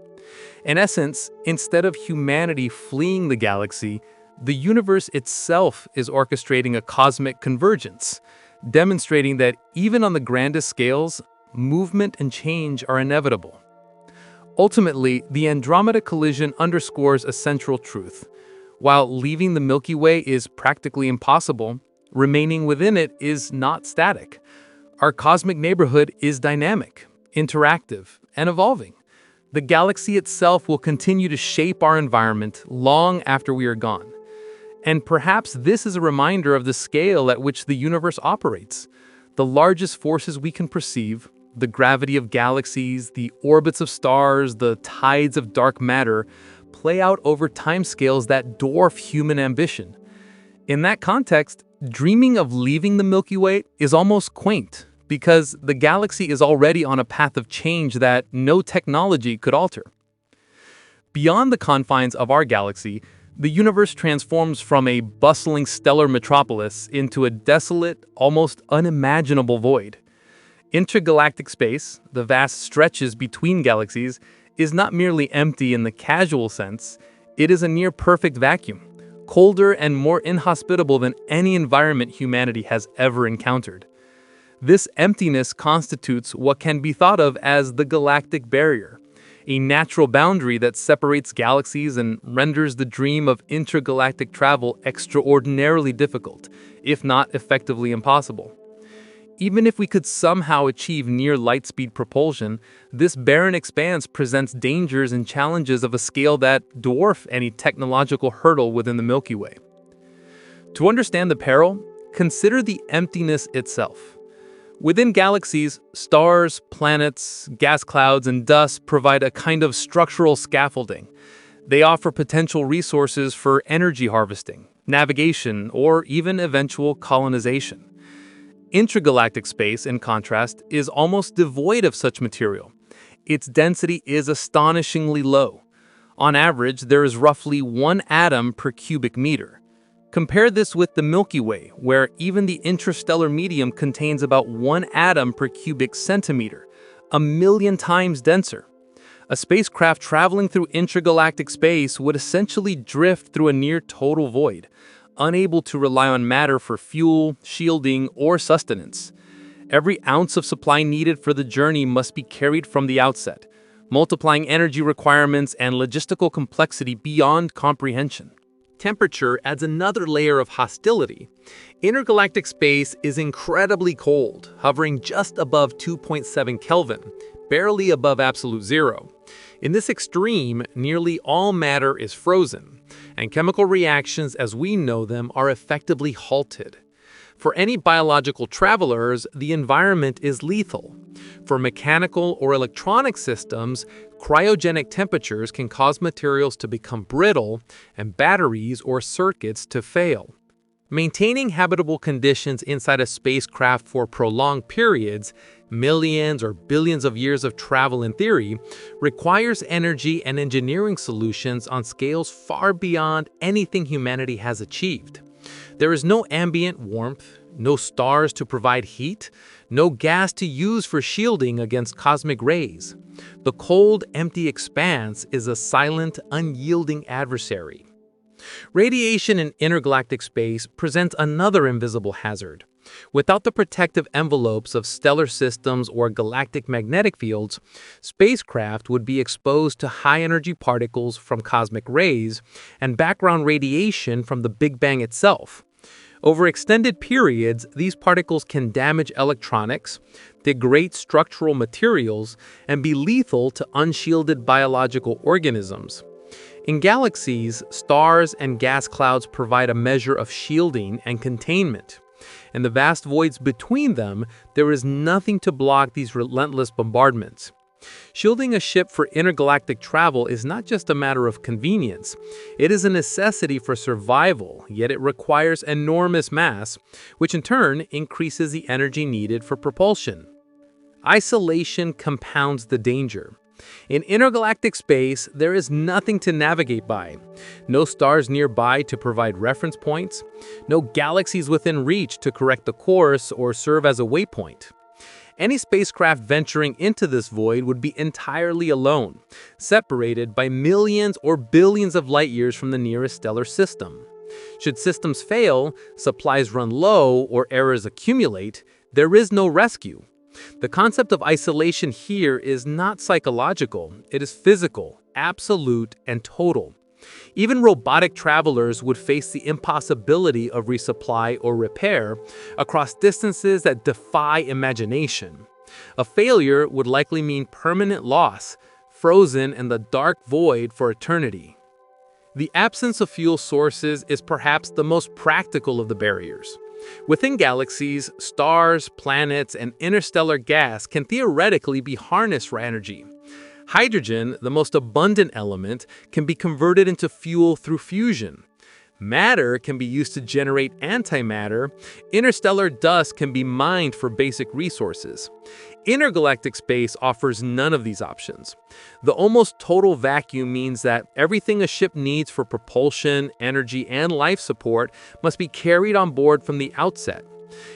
In essence, instead of humanity fleeing the galaxy, the universe itself is orchestrating a cosmic convergence, demonstrating that even on the grandest scales, movement and change are inevitable. Ultimately, the Andromeda collision underscores a central truth. While leaving the Milky Way is practically impossible, remaining within it is not static. Our cosmic neighborhood is dynamic, interactive, and evolving. The galaxy itself will continue to shape our environment long after we are gone. And perhaps this is a reminder of the scale at which the universe operates. The largest forces we can perceive, the gravity of galaxies, the orbits of stars, the tides of dark matter, play out over timescales that dwarf human ambition. In that context, dreaming of leaving the Milky Way is almost quaint, because the galaxy is already on a path of change that no technology could alter. Beyond the confines of our galaxy, the universe transforms from a bustling stellar metropolis into a desolate, almost unimaginable void. Intergalactic space, the vast stretches between galaxies, is not merely empty in the casual sense, it is a near-perfect vacuum, colder and more inhospitable than any environment humanity has ever encountered. This emptiness constitutes what can be thought of as the galactic barrier, a natural boundary that separates galaxies and renders the dream of intergalactic travel extraordinarily difficult, if not effectively impossible. Even if we could somehow achieve near light-speed propulsion, this barren expanse presents dangers and challenges of a scale that dwarf any technological hurdle within the Milky Way. To understand the peril, consider the emptiness itself. Within galaxies, stars, planets, gas clouds, and dust provide a kind of structural scaffolding. They offer potential resources for energy harvesting, navigation, or even eventual colonization. Intergalactic space, in contrast, is almost devoid of such material. Its density is astonishingly low. On average, there is roughly 1 atom per cubic meter. Compare this with the Milky Way, where even the interstellar medium contains about 1 atom per cubic centimeter, 1,000,000 times denser. A spacecraft traveling through intergalactic space would essentially drift through a near-total void, unable to rely on matter for fuel, shielding, or sustenance. Every ounce of supply needed for the journey must be carried from the outset, multiplying energy requirements and logistical complexity beyond comprehension. Temperature adds another layer of hostility. Intergalactic space is incredibly cold, hovering just above 2.7 Kelvin, barely above absolute zero. In this extreme, nearly all matter is frozen, and chemical reactions as we know them are effectively halted. For any biological travelers, the environment is lethal. For mechanical or electronic systems, cryogenic temperatures can cause materials to become brittle and batteries or circuits to fail. Maintaining habitable conditions inside a spacecraft for prolonged periods, millions or billions of years of travel in theory, requires energy and engineering solutions on scales far beyond anything humanity has achieved. There is no ambient warmth, no stars to provide heat, no gas to use for shielding against cosmic rays. The cold, empty expanse is a silent, unyielding adversary. Radiation in intergalactic space presents another invisible hazard. Without the protective envelopes of stellar systems or galactic magnetic fields, spacecraft would be exposed to high-energy particles from cosmic rays and background radiation from the Big Bang itself. Over extended periods, these particles can damage electronics, degrade structural materials, and be lethal to unshielded biological organisms. In galaxies, stars and gas clouds provide a measure of shielding and containment. In the vast voids between them, there is nothing to block these relentless bombardments. Shielding a ship for intergalactic travel is not just a matter of convenience. It is a necessity for survival, yet it requires enormous mass, which in turn increases the energy needed for propulsion. Isolation compounds the danger. In intergalactic space, there is nothing to navigate by. No stars nearby to provide reference points. No galaxies within reach to correct the course or serve as a waypoint. Any spacecraft venturing into this void would be entirely alone, separated by millions or billions of light years from the nearest stellar system. Should systems fail, supplies run low, or errors accumulate, there is no rescue. The concept of isolation here is not psychological, it is physical, absolute, and total. Even robotic travelers would face the impossibility of resupply or repair across distances that defy imagination. A failure would likely mean permanent loss, frozen in the dark void for eternity. The absence of fuel sources is perhaps the most practical of the barriers. Within galaxies, stars, planets, and interstellar gas can theoretically be harnessed for energy. Hydrogen, the most abundant element, can be converted into fuel through fusion. Matter can be used to generate antimatter. Interstellar dust can be mined for basic resources. Intergalactic space offers none of these options. The almost total vacuum means that everything a ship needs for propulsion, energy, and life support must be carried on board from the outset.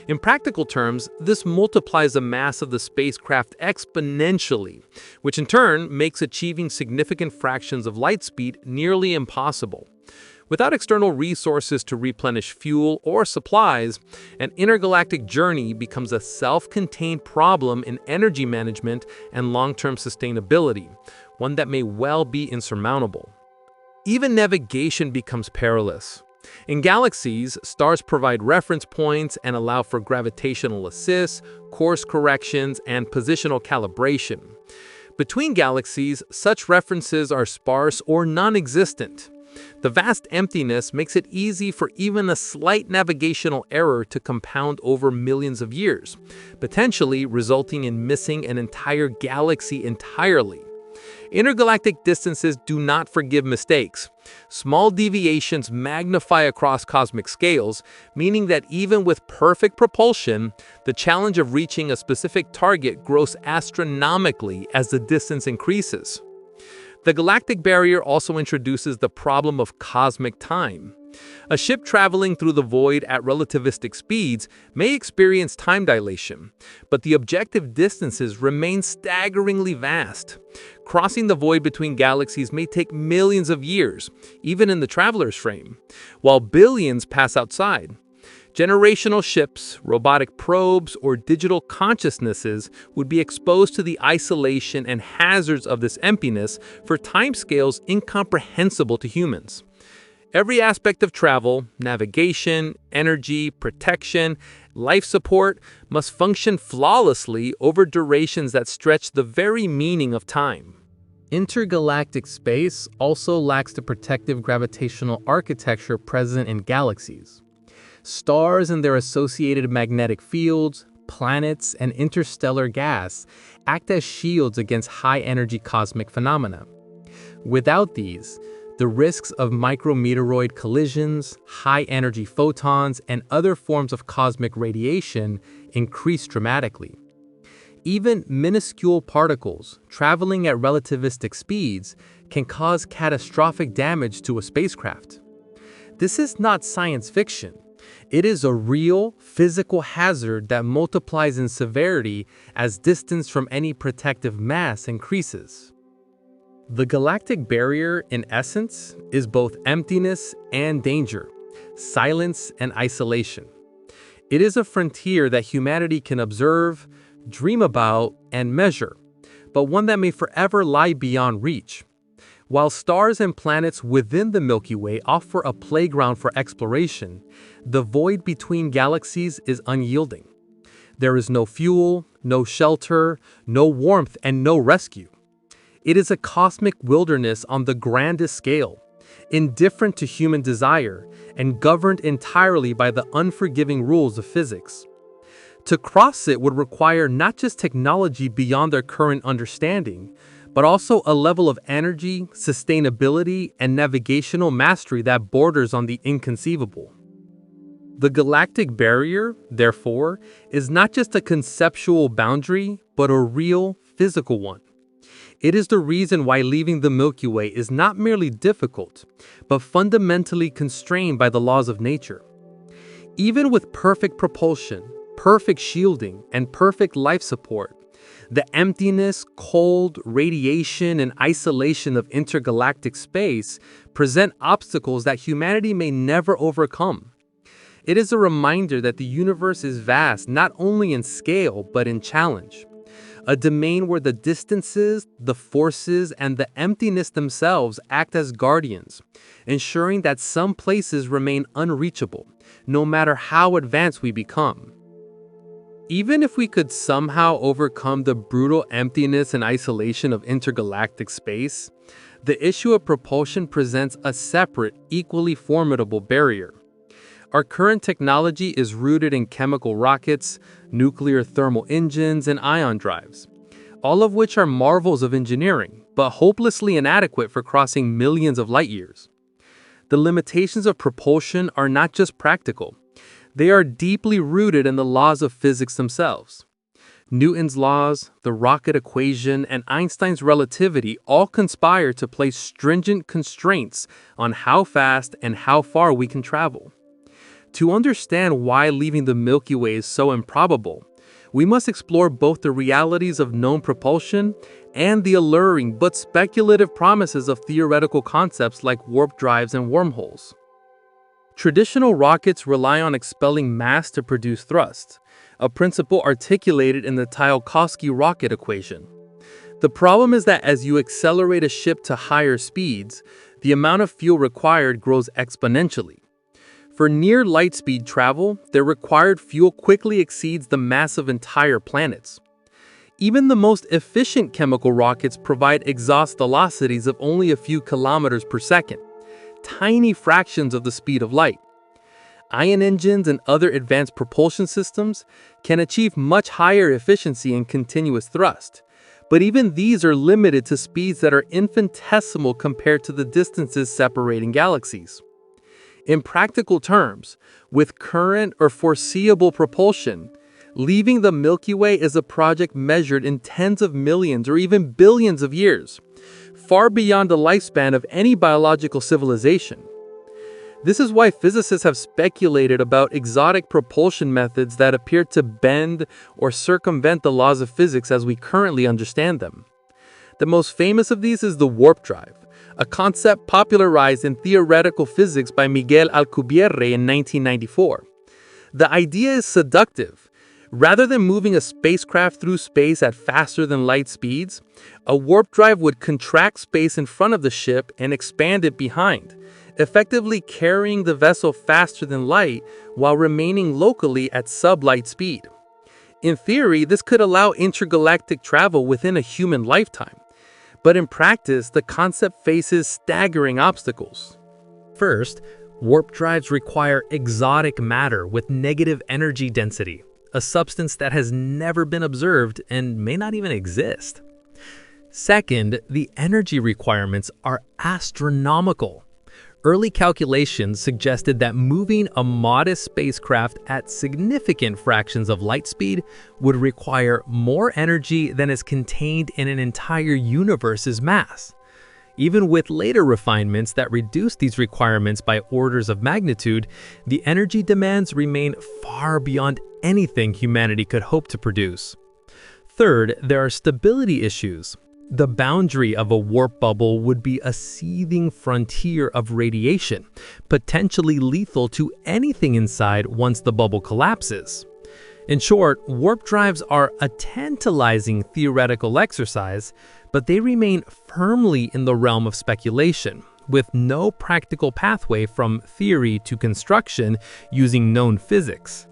In practical terms, this multiplies the mass of the spacecraft exponentially, which in turn makes achieving significant fractions of light speed nearly impossible. Without external resources to replenish fuel or supplies, an intergalactic journey becomes a self-contained problem in energy management and long-term sustainability, one that may well be insurmountable. Even navigation becomes perilous. In galaxies, stars provide reference points and allow for gravitational assists, course corrections, and positional calibration. Between galaxies, such references are sparse or non-existent. The vast emptiness makes it easy for even a slight navigational error to compound over millions of years, potentially resulting in missing an entire galaxy entirely. Intergalactic distances do not forgive mistakes. Small deviations magnify across cosmic scales, meaning that even with perfect propulsion, the challenge of reaching a specific target grows astronomically as the distance increases. The galactic barrier also introduces the problem of cosmic time. A ship traveling through the void at relativistic speeds may experience time dilation, but the objective distances remain staggeringly vast. Crossing the void between galaxies may take millions of years, even in the traveler's frame, while billions pass outside. Generational ships, robotic probes, or digital consciousnesses would be exposed to the isolation and hazards of this emptiness for timescales incomprehensible to humans. Every aspect of travel, navigation, energy, protection, life support must function flawlessly over durations that stretch the very meaning of time. Intergalactic space also lacks the protective gravitational architecture present in galaxies. Stars and their associated magnetic fields, planets, and interstellar gas act as shields against high-energy cosmic phenomena. Without these, the risks of micrometeoroid collisions, high-energy photons, and other forms of cosmic radiation increase dramatically. Even minuscule particles traveling at relativistic speeds can cause catastrophic damage to a spacecraft. This is not science fiction. It is a real, physical hazard that multiplies in severity as distance from any protective mass increases. The galactic barrier, in essence, is both emptiness and danger, silence and isolation. It is a frontier that humanity can observe, dream about, and measure, but one that may forever lie beyond reach. While stars and planets within the Milky Way offer a playground for exploration, the void between galaxies is unyielding. There is no fuel, no shelter, no warmth, and no rescue. It is a cosmic wilderness on the grandest scale, indifferent to human desire, and governed entirely by the unforgiving rules of physics. To cross it would require not just technology beyond their current understanding, but also a level of energy, sustainability, and navigational mastery that borders on the inconceivable. The galactic barrier, therefore, is not just a conceptual boundary, but a real, physical one. It is the reason why leaving the Milky Way is not merely difficult, but fundamentally constrained by the laws of nature. Even with perfect propulsion, perfect shielding, and perfect life support, the emptiness, cold, radiation, and isolation of intergalactic space present obstacles that humanity may never overcome. It is a reminder that the universe is vast not only in scale but in challenge. A domain where the distances, the forces, and the emptiness themselves act as guardians, ensuring that some places remain unreachable, no matter how advanced we become. Even if we could somehow overcome the brutal emptiness and isolation of intergalactic space, the issue of propulsion presents a separate, equally formidable barrier. Our current technology is rooted in chemical rockets, nuclear thermal engines, and ion drives, all of which are marvels of engineering, but hopelessly inadequate for crossing millions of light years. The limitations of propulsion are not just practical. They are deeply rooted in the laws of physics themselves. Newton's laws, the rocket equation, and Einstein's relativity all conspire to place stringent constraints on how fast and how far we can travel. To understand why leaving the Milky Way is so improbable, we must explore both the realities of known propulsion and the alluring but speculative promises of theoretical concepts like warp drives and wormholes. Traditional rockets rely on expelling mass to produce thrust, a principle articulated in the Tsiolkovsky rocket equation. The problem is that as you accelerate a ship to higher speeds, the amount of fuel required grows exponentially. For near light speed travel, the required fuel quickly exceeds the mass of entire planets. Even the most efficient chemical rockets provide exhaust velocities of only a few kilometers per second, tiny fractions of the speed of light. Ion engines and other advanced propulsion systems can achieve much higher efficiency and continuous thrust, but even these are limited to speeds that are infinitesimal compared to the distances separating galaxies. In practical terms, with current or foreseeable propulsion, leaving the Milky Way is a project measured in tens of millions or even billions of years, far beyond the lifespan of any biological civilization. This is why physicists have speculated about exotic propulsion methods that appear to bend or circumvent the laws of physics as we currently understand them. The most famous of these is the warp drive, a concept popularized in theoretical physics by Miguel Alcubierre in 1994. The idea is seductive. Rather than moving a spacecraft through space at faster than light speeds, a warp drive would contract space in front of the ship and expand it behind, effectively carrying the vessel faster than light while remaining locally at sublight speed. In theory, this could allow intergalactic travel within a human lifetime. But in practice, the concept faces staggering obstacles. First, warp drives require exotic matter with negative energy density, a substance that has never been observed and may not even exist. Second, the energy requirements are astronomical. Early calculations suggested that moving a modest spacecraft at significant fractions of light speed would require more energy than is contained in an entire universe's mass. Even with later refinements that reduce these requirements by orders of magnitude, the energy demands remain far beyond anything humanity could hope to produce. Third, there are stability issues. The boundary of a warp bubble would be a seething frontier of radiation, potentially lethal to anything inside once the bubble collapses. In short, warp drives are a tantalizing theoretical exercise, but they remain firmly in the realm of speculation, with no practical pathway from theory to construction using known physics.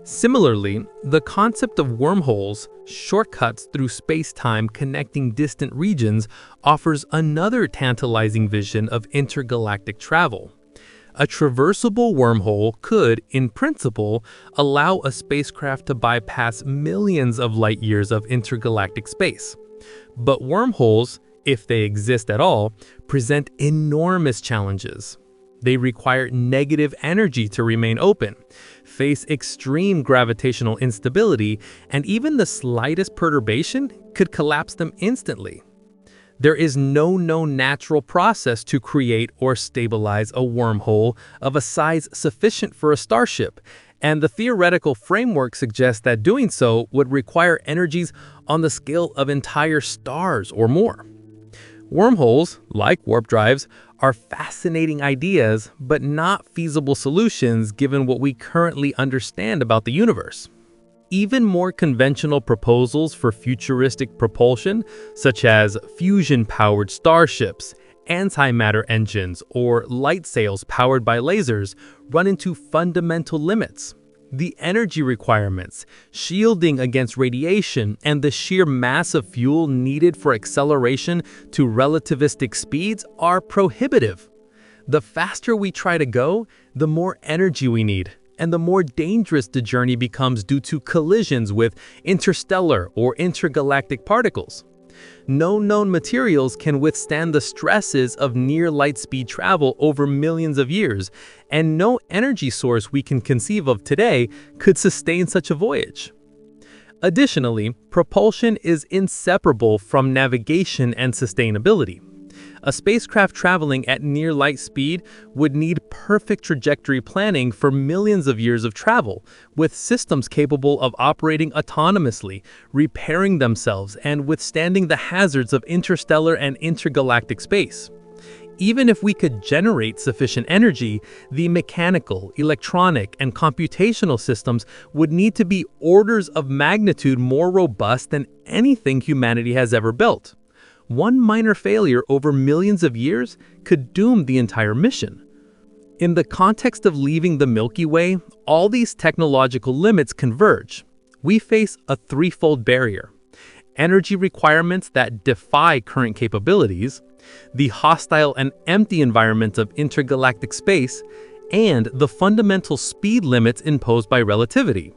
Similarly, the concept of wormholes, shortcuts through space-time connecting distant regions, offers another tantalizing vision of intergalactic travel. A traversable wormhole could, in principle, allow a spacecraft to bypass millions of light years of intergalactic space. But wormholes, if they exist at all, present enormous challenges. They require negative energy to remain open, face extreme gravitational instability, and even the slightest perturbation could collapse them instantly. There is no known natural process to create or stabilize a wormhole of a size sufficient for a starship, and the theoretical framework suggests that doing so would require energies on the scale of entire stars or more. Wormholes, like warp drives, are fascinating ideas, but not feasible solutions given what we currently understand about the universe. Even more conventional proposals for futuristic propulsion, such as fusion-powered starships, antimatter engines, or light sails powered by lasers, run into fundamental limits. The energy requirements, shielding against radiation, and the sheer mass of fuel needed for acceleration to relativistic speeds are prohibitive. The faster we try to go, the more energy we need, and the more dangerous the journey becomes due to collisions with interstellar or intergalactic particles. No known materials can withstand the stresses of near-light-speed travel over millions of years, and no energy source we can conceive of today could sustain such a voyage. Additionally, propulsion is inseparable from navigation and sustainability. A spacecraft traveling at near light speed would need perfect trajectory planning for millions of years of travel, with systems capable of operating autonomously, repairing themselves, and withstanding the hazards of interstellar and intergalactic space. Even if we could generate sufficient energy, the mechanical, electronic, and computational systems would need to be orders of magnitude more robust than anything humanity has ever built. One minor failure over millions of years could doom the entire mission. In the context of leaving the Milky Way, all these technological limits converge. We face a threefold barrier: energy requirements that defy current capabilities, the hostile and empty environment of intergalactic space, and the fundamental speed limits imposed by relativity.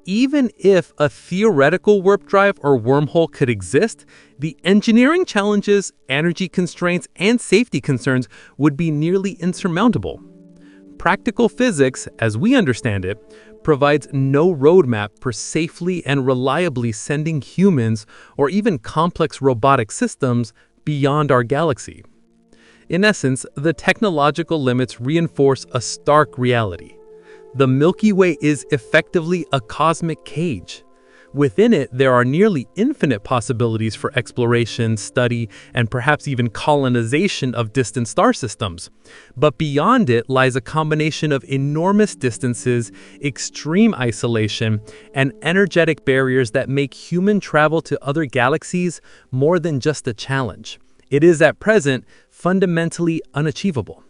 Even if a theoretical warp drive or wormhole could exist, the engineering challenges, energy constraints, and safety concerns would be nearly insurmountable. Practical physics, as we understand it, provides no roadmap for safely and reliably sending humans or even complex robotic systems beyond our galaxy. In essence, the technological limits reinforce a stark reality. The Milky Way is effectively a cosmic cage. Within it, there are nearly infinite possibilities for exploration, study, and perhaps even colonization of distant star systems. But beyond it lies a combination of enormous distances, extreme isolation, and energetic barriers that make human travel to other galaxies more than just a challenge. It is at present fundamentally unachievable.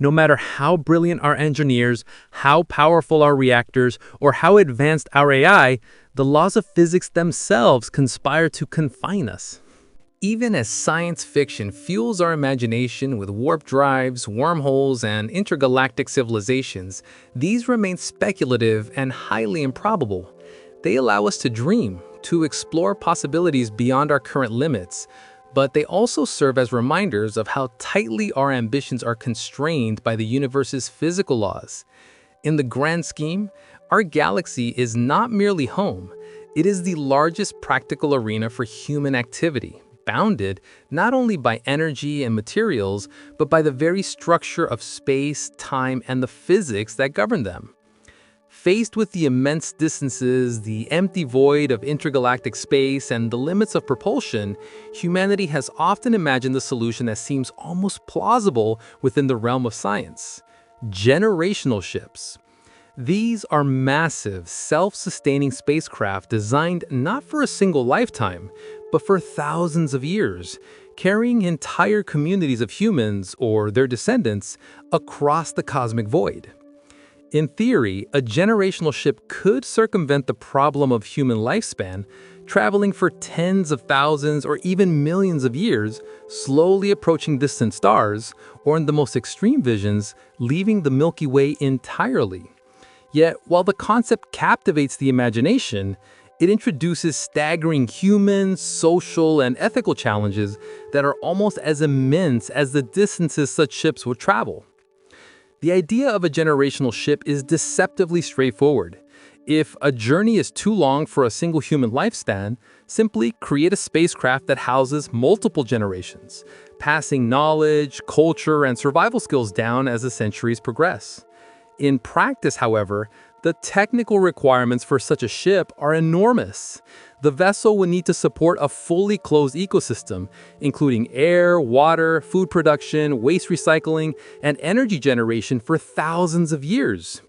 No matter how brilliant our engineers, how powerful our reactors, or how advanced our AI, the laws of physics themselves conspire to confine us. Even as science fiction fuels our imagination with warp drives, wormholes, and intergalactic civilizations, these remain speculative and highly improbable. They allow us to dream, to explore possibilities beyond our current limits, but they also serve as reminders of how tightly our ambitions are constrained by the universe's physical laws. In the grand scheme, our galaxy is not merely home, it is the largest practical arena for human activity, bounded not only by energy and materials, but by the very structure of space, time, and the physics that govern them. Faced with the immense distances, the empty void of intergalactic space, and the limits of propulsion, humanity has often imagined the solution that seems almost plausible within the realm of science: generational ships. These are massive, self-sustaining spacecraft designed not for a single lifetime, but for thousands of years, carrying entire communities of humans, or their descendants, across the cosmic void. In theory, a generational ship could circumvent the problem of human lifespan, traveling for tens of thousands or even millions of years, slowly approaching distant stars, or in the most extreme visions, leaving the Milky Way entirely. Yet, while the concept captivates the imagination, it introduces staggering human, social, and ethical challenges that are almost as immense as the distances such ships would travel. The idea of a generational ship is deceptively straightforward. If a journey is too long for a single human lifespan, simply create a spacecraft that houses multiple generations, passing knowledge, culture, and survival skills down as the centuries progress. In practice, however, The technical requirements for such a ship are enormous. The vessel would need to support a fully closed ecosystem, including air, water, food production, waste recycling, and energy generation for thousands of years.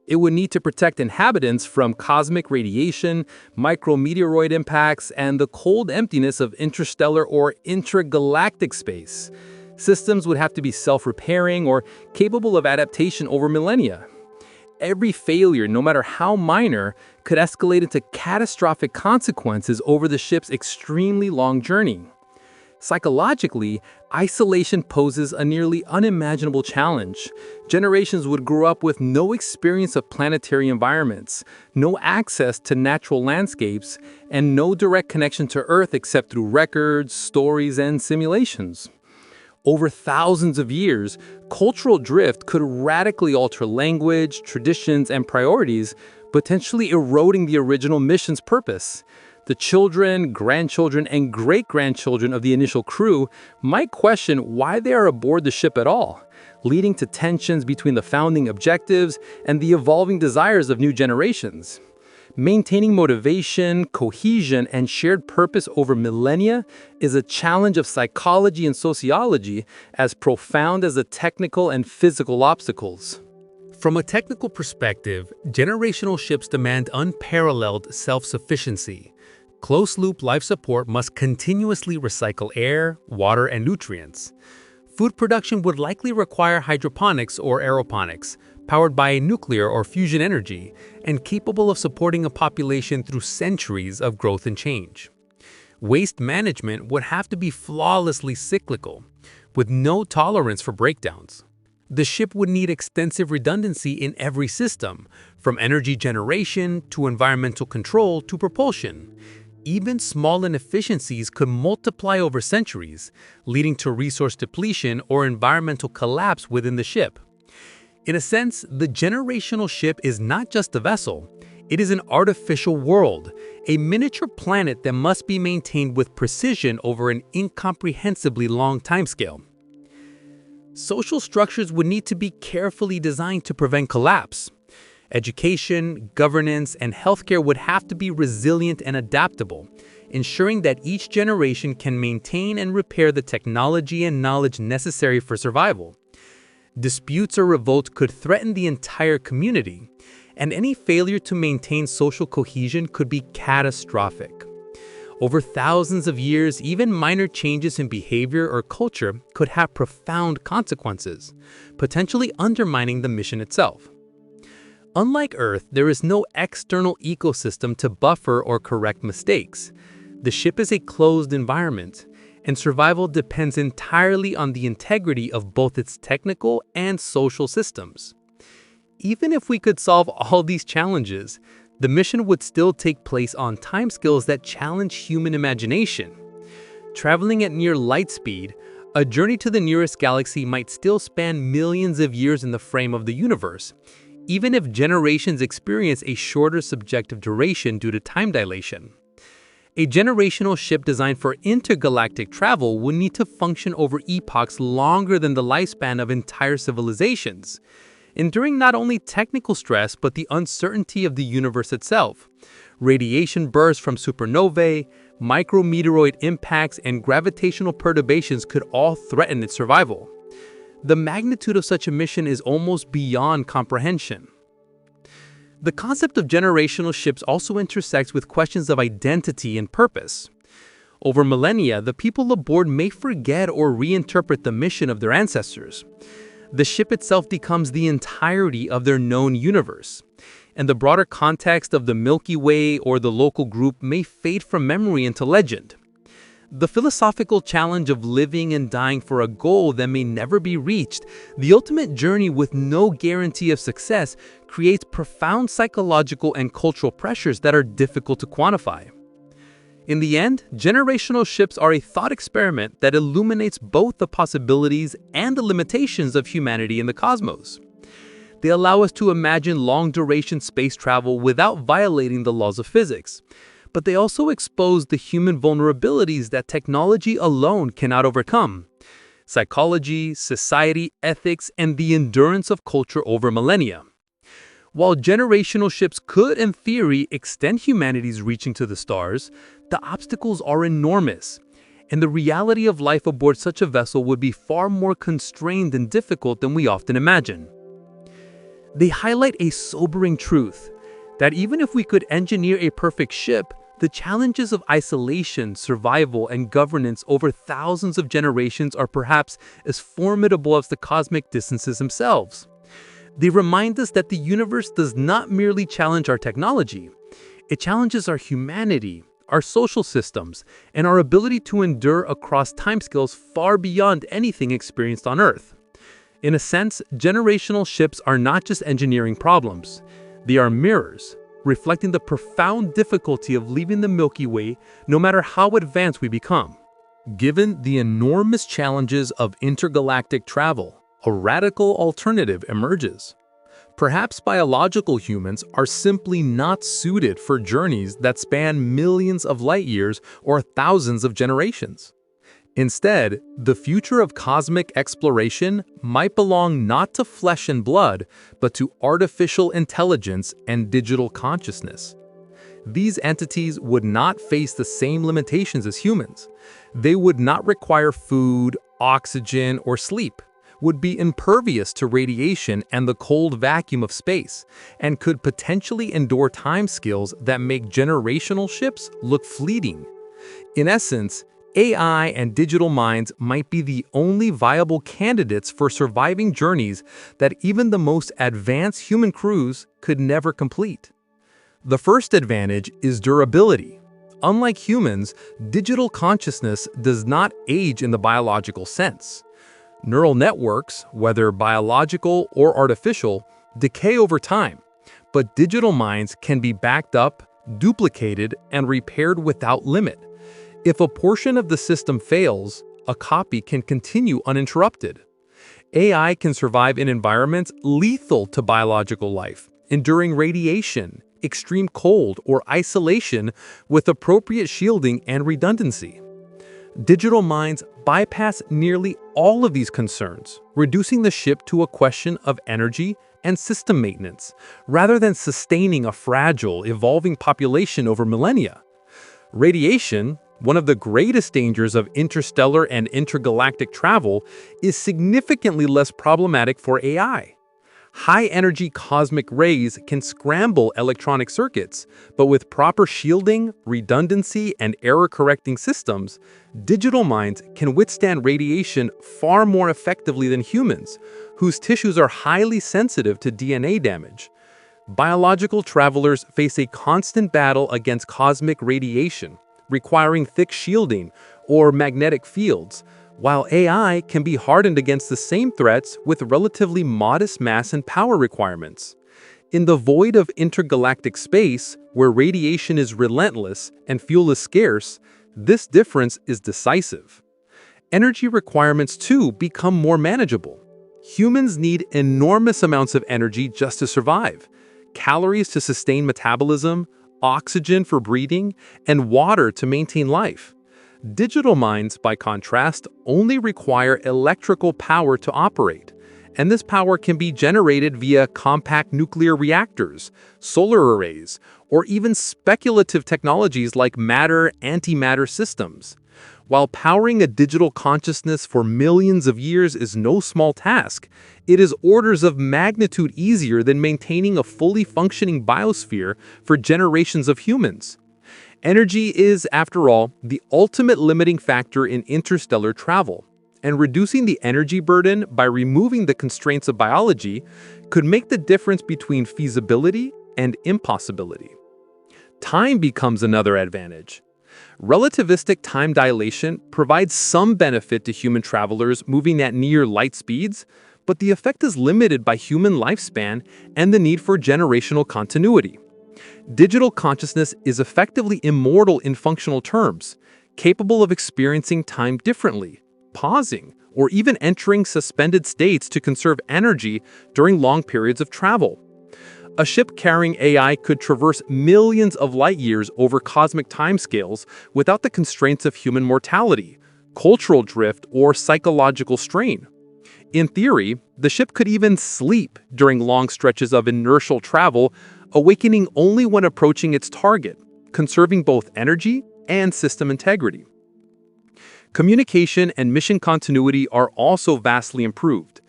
It would need to protect inhabitants from cosmic radiation, micrometeoroid impacts, and the cold emptiness of interstellar or intergalactic space. Systems would have to be self-repairing or capable of adaptation over millennia. Every failure, no matter how minor, could escalate into catastrophic consequences over the ship's extremely long journey. Psychologically, isolation poses a nearly unimaginable challenge. Generations would grow up with no experience of planetary environments, no access to natural landscapes, and no direct connection to Earth except through records, stories, and simulations. Over thousands of years, cultural drift could radically alter language, traditions, and priorities, potentially eroding the original mission's purpose. The children, grandchildren, and great-grandchildren of the initial crew might question why they are aboard the ship at all, leading to tensions between the founding objectives and the evolving desires of new generations. Maintaining motivation, cohesion, and shared purpose over millennia is a challenge of psychology and sociology as profound as the technical and physical obstacles. From a technical perspective, generational ships demand unparalleled self-sufficiency. Closed-loop life support must continuously recycle air, water, and nutrients. Food production would likely require hydroponics or aeroponics, powered by nuclear or fusion energy, and capable of supporting a population through centuries of growth and change. Waste management would have to be flawlessly cyclical, with no tolerance for breakdowns. The ship would need extensive redundancy in every system, from energy generation to environmental control to propulsion. Even small inefficiencies could multiply over centuries, leading to resource depletion or environmental collapse within the ship. In a sense, the generational ship is not just a vessel, it is an artificial world, a miniature planet that must be maintained with precision over an incomprehensibly long timescale. Social structures would need to be carefully designed to prevent collapse. Education, governance, and healthcare would have to be resilient and adaptable, ensuring that each generation can maintain and repair the technology and knowledge necessary for survival. Disputes or revolts could threaten the entire community, and any failure to maintain social cohesion could be catastrophic. Over thousands of years, even minor changes in behavior or culture could have profound consequences, potentially undermining the mission itself. Unlike Earth, there is no external ecosystem to buffer or correct mistakes. The ship is a closed environment, and survival depends entirely on the integrity of both its technical and social systems. Even if we could solve all these challenges, the mission would still take place on timescales that challenge human imagination. Traveling at near light speed, a journey to the nearest galaxy might still span millions of years in the frame of the universe, even if generations experience a shorter subjective duration due to time dilation. A generational ship designed for intergalactic travel would need to function over epochs longer than the lifespan of entire civilizations, enduring not only technical stress but the uncertainty of the universe itself. Radiation bursts from supernovae, micrometeoroid impacts, and gravitational perturbations could all threaten its survival. The magnitude of such a mission is almost beyond comprehension. The concept of generational ships also intersects with questions of identity and purpose. Over millennia, the people aboard may forget or reinterpret the mission of their ancestors. The ship itself becomes the entirety of their known universe, and the broader context of the Milky Way or the local group may fade from memory into legend. The philosophical challenge of living and dying for a goal that may never be reached, the ultimate journey with no guarantee of success, creates profound psychological and cultural pressures that are difficult to quantify. In the end, generational ships are a thought experiment that illuminates both the possibilities and the limitations of humanity in the cosmos. They allow us to imagine long-duration space travel without violating the laws of physics. But they also expose the human vulnerabilities that technology alone cannot overcome: psychology, society, ethics, and the endurance of culture over millennia. While generational ships could, in theory, extend humanity's reaching to the stars, the obstacles are enormous, and the reality of life aboard such a vessel would be far more constrained and difficult than we often imagine. They highlight a sobering truth, that even if we could engineer a perfect ship, the challenges of isolation, survival, and governance over thousands of generations are perhaps as formidable as the cosmic distances themselves. They remind us that the universe does not merely challenge our technology, it challenges our humanity, our social systems, and our ability to endure across timescales far beyond anything experienced on Earth. In a sense, generational ships are not just engineering problems, they are mirrors, reflecting the profound difficulty of leaving the Milky Way no matter how advanced we become. Given the enormous challenges of intergalactic travel, a radical alternative emerges. Perhaps biological humans are simply not suited for journeys that span millions of light years or thousands of generations. Instead, the future of cosmic exploration might belong not to flesh and blood, but to artificial intelligence and digital consciousness. These entities would not face the same limitations as humans. They would not require food, oxygen, or sleep, would be impervious to radiation and the cold vacuum of space, and could potentially endure timescales that make generational ships look fleeting. In essence, AI and digital minds might be the only viable candidates for surviving journeys that even the most advanced human crews could never complete. The first advantage is durability. Unlike humans, digital consciousness does not age in the biological sense. Neural networks, whether biological or artificial, decay over time, but digital minds can be backed up, duplicated, and repaired without limit. If a portion of the system fails, a copy can continue uninterrupted. AI can survive in environments lethal to biological life, enduring radiation, extreme cold, or isolation with appropriate shielding and redundancy. Digital minds bypass nearly all of these concerns, reducing the ship to a question of energy and system maintenance, rather than sustaining a fragile, evolving population over millennia. Radiation, one of the greatest dangers of interstellar and intergalactic travel, is significantly less problematic for AI. High-energy cosmic rays can scramble electronic circuits, but with proper shielding, redundancy, and error-correcting systems, digital minds can withstand radiation far more effectively than humans, whose tissues are highly sensitive to DNA damage. Biological travelers face a constant battle against cosmic radiation, requiring thick shielding or magnetic fields, while AI can be hardened against the same threats with relatively modest mass and power requirements. In the void of intergalactic space, where radiation is relentless and fuel is scarce, this difference is decisive. Energy requirements, too, become more manageable. Humans need enormous amounts of energy just to survive: calories to sustain metabolism, oxygen for breathing, and water to maintain life. Digital minds, by contrast, only require electrical power to operate, and this power can be generated via compact nuclear reactors, solar arrays, or even speculative technologies like matter-antimatter systems. While powering a digital consciousness for millions of years is no small task, it is orders of magnitude easier than maintaining a fully functioning biosphere for generations of humans. Energy is, after all, the ultimate limiting factor in interstellar travel, and reducing the energy burden by removing the constraints of biology could make the difference between feasibility and impossibility. Time becomes another advantage. Relativistic time dilation provides some benefit to human travelers moving at near light speeds, but the effect is limited by human lifespan and the need for generational continuity. Digital consciousness is effectively immortal in functional terms, capable of experiencing time differently, pausing, or even entering suspended states to conserve energy during long periods of travel. A ship carrying AI could traverse millions of light years over cosmic timescales without the constraints of human mortality, cultural drift, or psychological strain. In theory, the ship could even sleep during long stretches of inertial travel, awakening only when approaching its target, conserving both energy and system integrity. Communication and mission continuity are also vastly improved.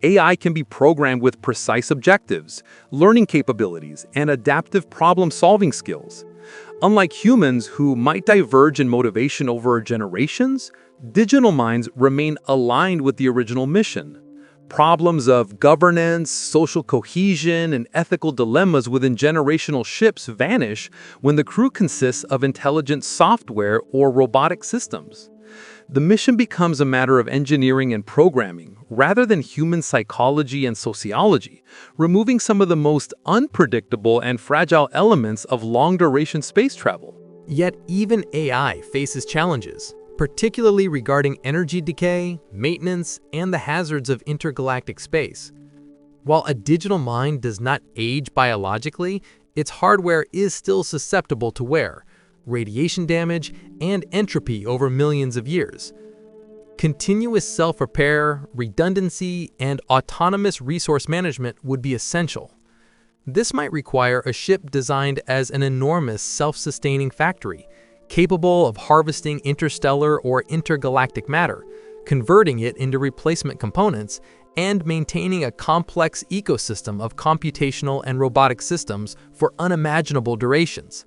AI can be programmed with precise objectives, learning capabilities, and adaptive problem-solving skills. Unlike humans who might diverge in motivation over generations, digital minds remain aligned with the original mission. Problems of governance, social cohesion, and ethical dilemmas within generational ships vanish when the crew consists of intelligent software or robotic systems. The mission becomes a matter of engineering and programming, rather than human psychology and sociology, removing some of the most unpredictable and fragile elements of long-duration space travel. Yet even AI faces challenges, particularly regarding energy decay, maintenance, and the hazards of intergalactic space. While a digital mind does not age biologically, its hardware is still susceptible to wear, radiation damage, and entropy over millions of years. Continuous self-repair, redundancy, and autonomous resource management would be essential. This might require a ship designed as an enormous self-sustaining factory, capable of harvesting interstellar or intergalactic matter, converting it into replacement components, and maintaining a complex ecosystem of computational and robotic systems for unimaginable durations.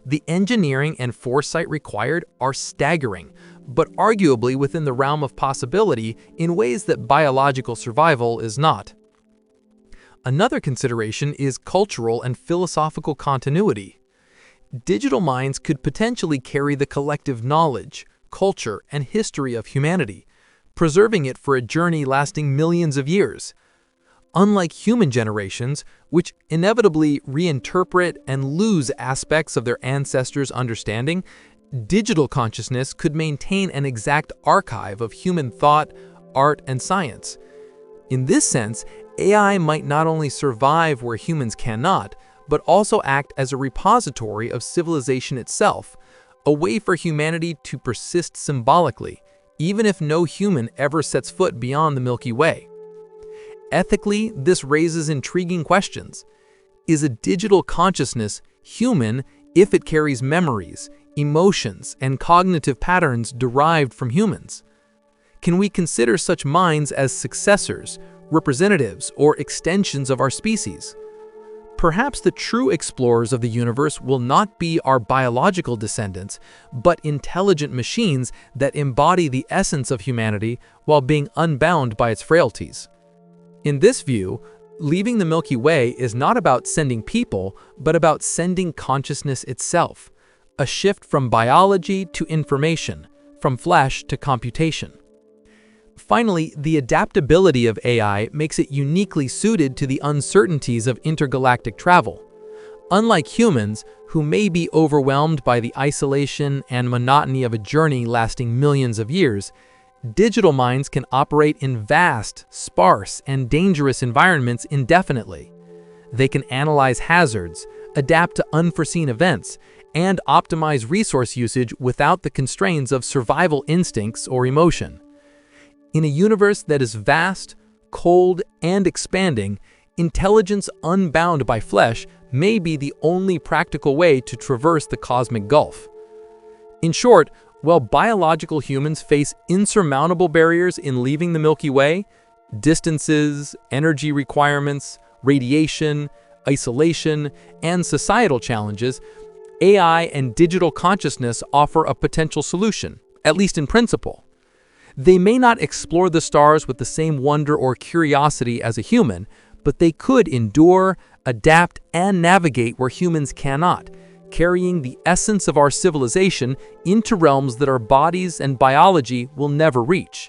The engineering and foresight required are staggering, but arguably within the realm of possibility in ways that biological survival is not. Another consideration is cultural and philosophical continuity. Digital minds could potentially carry the collective knowledge, culture, and history of humanity, preserving it for a journey lasting millions of years. Unlike human generations, which inevitably reinterpret and lose aspects of their ancestors' understanding, digital consciousness could maintain an exact archive of human thought, art, and science. In this sense, AI might not only survive where humans cannot, but also act as a repository of civilization itself, a way for humanity to persist symbolically, even if no human ever sets foot beyond the Milky Way. Ethically, this raises intriguing questions. Is a digital consciousness human if it carries memories, emotions, and cognitive patterns derived from humans? Can we consider such minds as successors, representatives, or extensions of our species? Perhaps the true explorers of the universe will not be our biological descendants, but intelligent machines that embody the essence of humanity while being unbound by its frailties. In this view, leaving the Milky Way is not about sending people, but about sending consciousness itself, a shift from biology to information, from flesh to computation. Finally, the adaptability of AI makes it uniquely suited to the uncertainties of intergalactic travel. Unlike humans, who may be overwhelmed by the isolation and monotony of a journey lasting millions of years, digital minds can operate in vast, sparse, and dangerous environments indefinitely. They can analyze hazards, adapt to unforeseen events, and optimize resource usage without the constraints of survival instincts or emotion. In a universe that is vast, cold, and expanding, intelligence unbound by flesh may be the only practical way to traverse the cosmic gulf. In short, while biological humans face insurmountable barriers in leaving the Milky Way, distances, energy requirements, radiation, isolation, and societal challenges, AI and digital consciousness offer a potential solution, at least in principle. They may not explore the stars with the same wonder or curiosity as a human, but they could endure, adapt, and navigate where humans cannot, carrying the essence of our civilization into realms that our bodies and biology will never reach.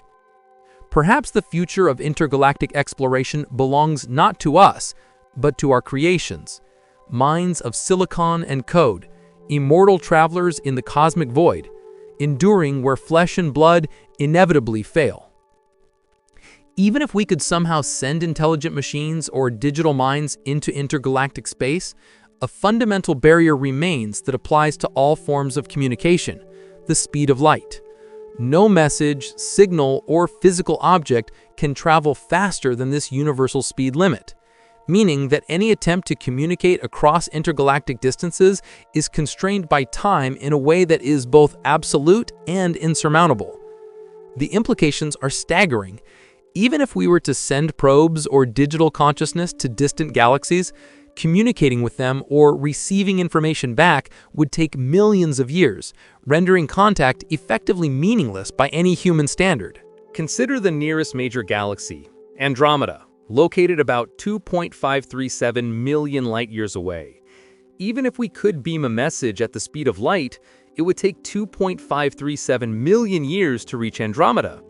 Perhaps the future of intergalactic exploration belongs not to us, but to our creations, minds of silicon and code, immortal travelers in the cosmic void, enduring where flesh and blood inevitably fail. Even if we could somehow send intelligent machines or digital minds into intergalactic space, a fundamental barrier remains that applies to all forms of communication: the speed of light. No message, signal, or physical object can travel faster than this universal speed limit, meaning that any attempt to communicate across intergalactic distances is constrained by time in a way that is both absolute and insurmountable. The implications are staggering. Even if we were to send probes or digital consciousness to distant galaxies, communicating with them or receiving information back would take millions of years, rendering contact effectively meaningless by any human standard. Consider the nearest major galaxy, Andromeda, located about 2.537 million light-years away. Even if we could beam a message at the speed of light, it would take 2.537 million years to reach Andromeda.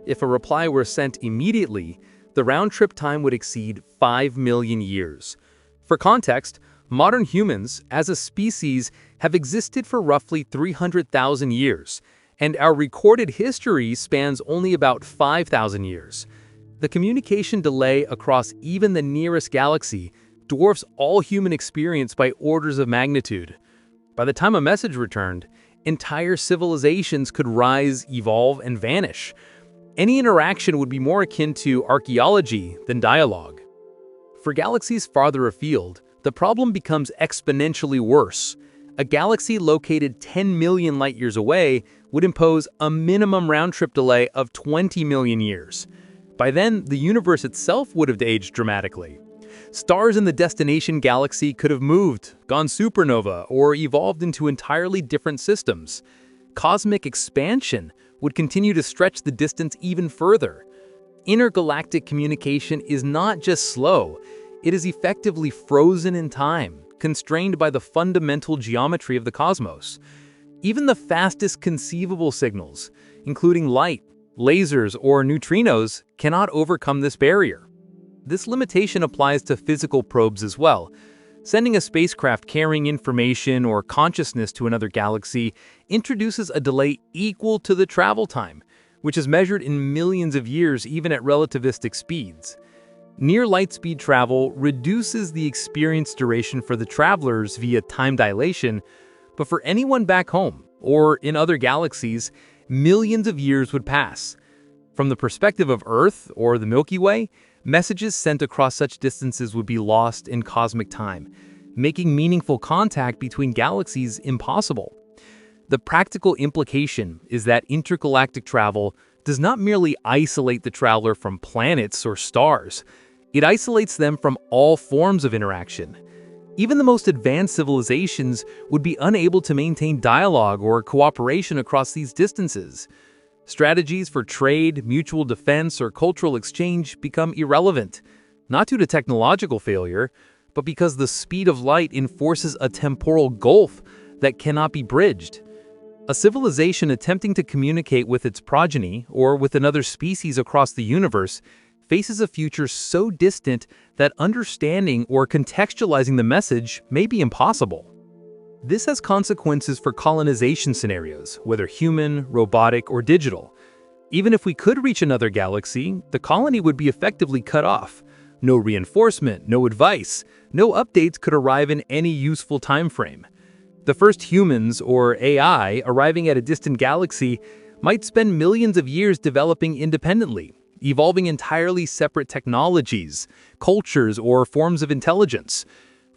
If a reply were sent immediately, the round-trip time would exceed 5 million years. For context, modern humans, as a species, have existed for roughly 300,000 years, and our recorded history spans only about 5,000 years. The communication delay across even the nearest galaxy dwarfs all human experience by orders of magnitude. By the time a message returned, entire civilizations could rise, evolve, and vanish. Any interaction would be more akin to archaeology than dialogue. For galaxies farther afield, the problem becomes exponentially worse. A galaxy located 10 million light-years away would impose a minimum round-trip delay of 20 million years. By then, the universe itself would have aged dramatically. Stars in the destination galaxy could have moved, gone supernova, or evolved into entirely different systems. Cosmic expansion would continue to stretch the distance even further. Intergalactic communication is not just slow, it is effectively frozen in time, constrained by the fundamental geometry of the cosmos. Even the fastest conceivable signals, including light, lasers, or neutrinos, cannot overcome this barrier. This limitation applies to physical probes as well. Sending a spacecraft carrying information or consciousness to another galaxy introduces a delay equal to the travel time, which is measured in millions of years even at relativistic speeds. Near light-speed travel reduces the experience duration for the travelers via time dilation, but for anyone back home or in other galaxies, millions of years would pass. From the perspective of Earth or the Milky Way, messages sent across such distances would be lost in cosmic time, making meaningful contact between galaxies impossible. The practical implication is that intergalactic travel does not merely isolate the traveler from planets or stars, it isolates them from all forms of interaction. Even the most advanced civilizations would be unable to maintain dialogue or cooperation across these distances. Strategies for trade, mutual defense, or cultural exchange become irrelevant, not due to technological failure, but because the speed of light enforces a temporal gulf that cannot be bridged. A civilization attempting to communicate with its progeny or with another species across the universe faces a future so distant that understanding or contextualizing the message may be impossible. This has consequences for colonization scenarios, whether human, robotic, or digital. Even if we could reach another galaxy, the colony would be effectively cut off. No reinforcement, no advice, no updates could arrive in any useful time frame. The first humans, or AI, arriving at a distant galaxy might spend millions of years developing independently, evolving entirely separate technologies, cultures, or forms of intelligence.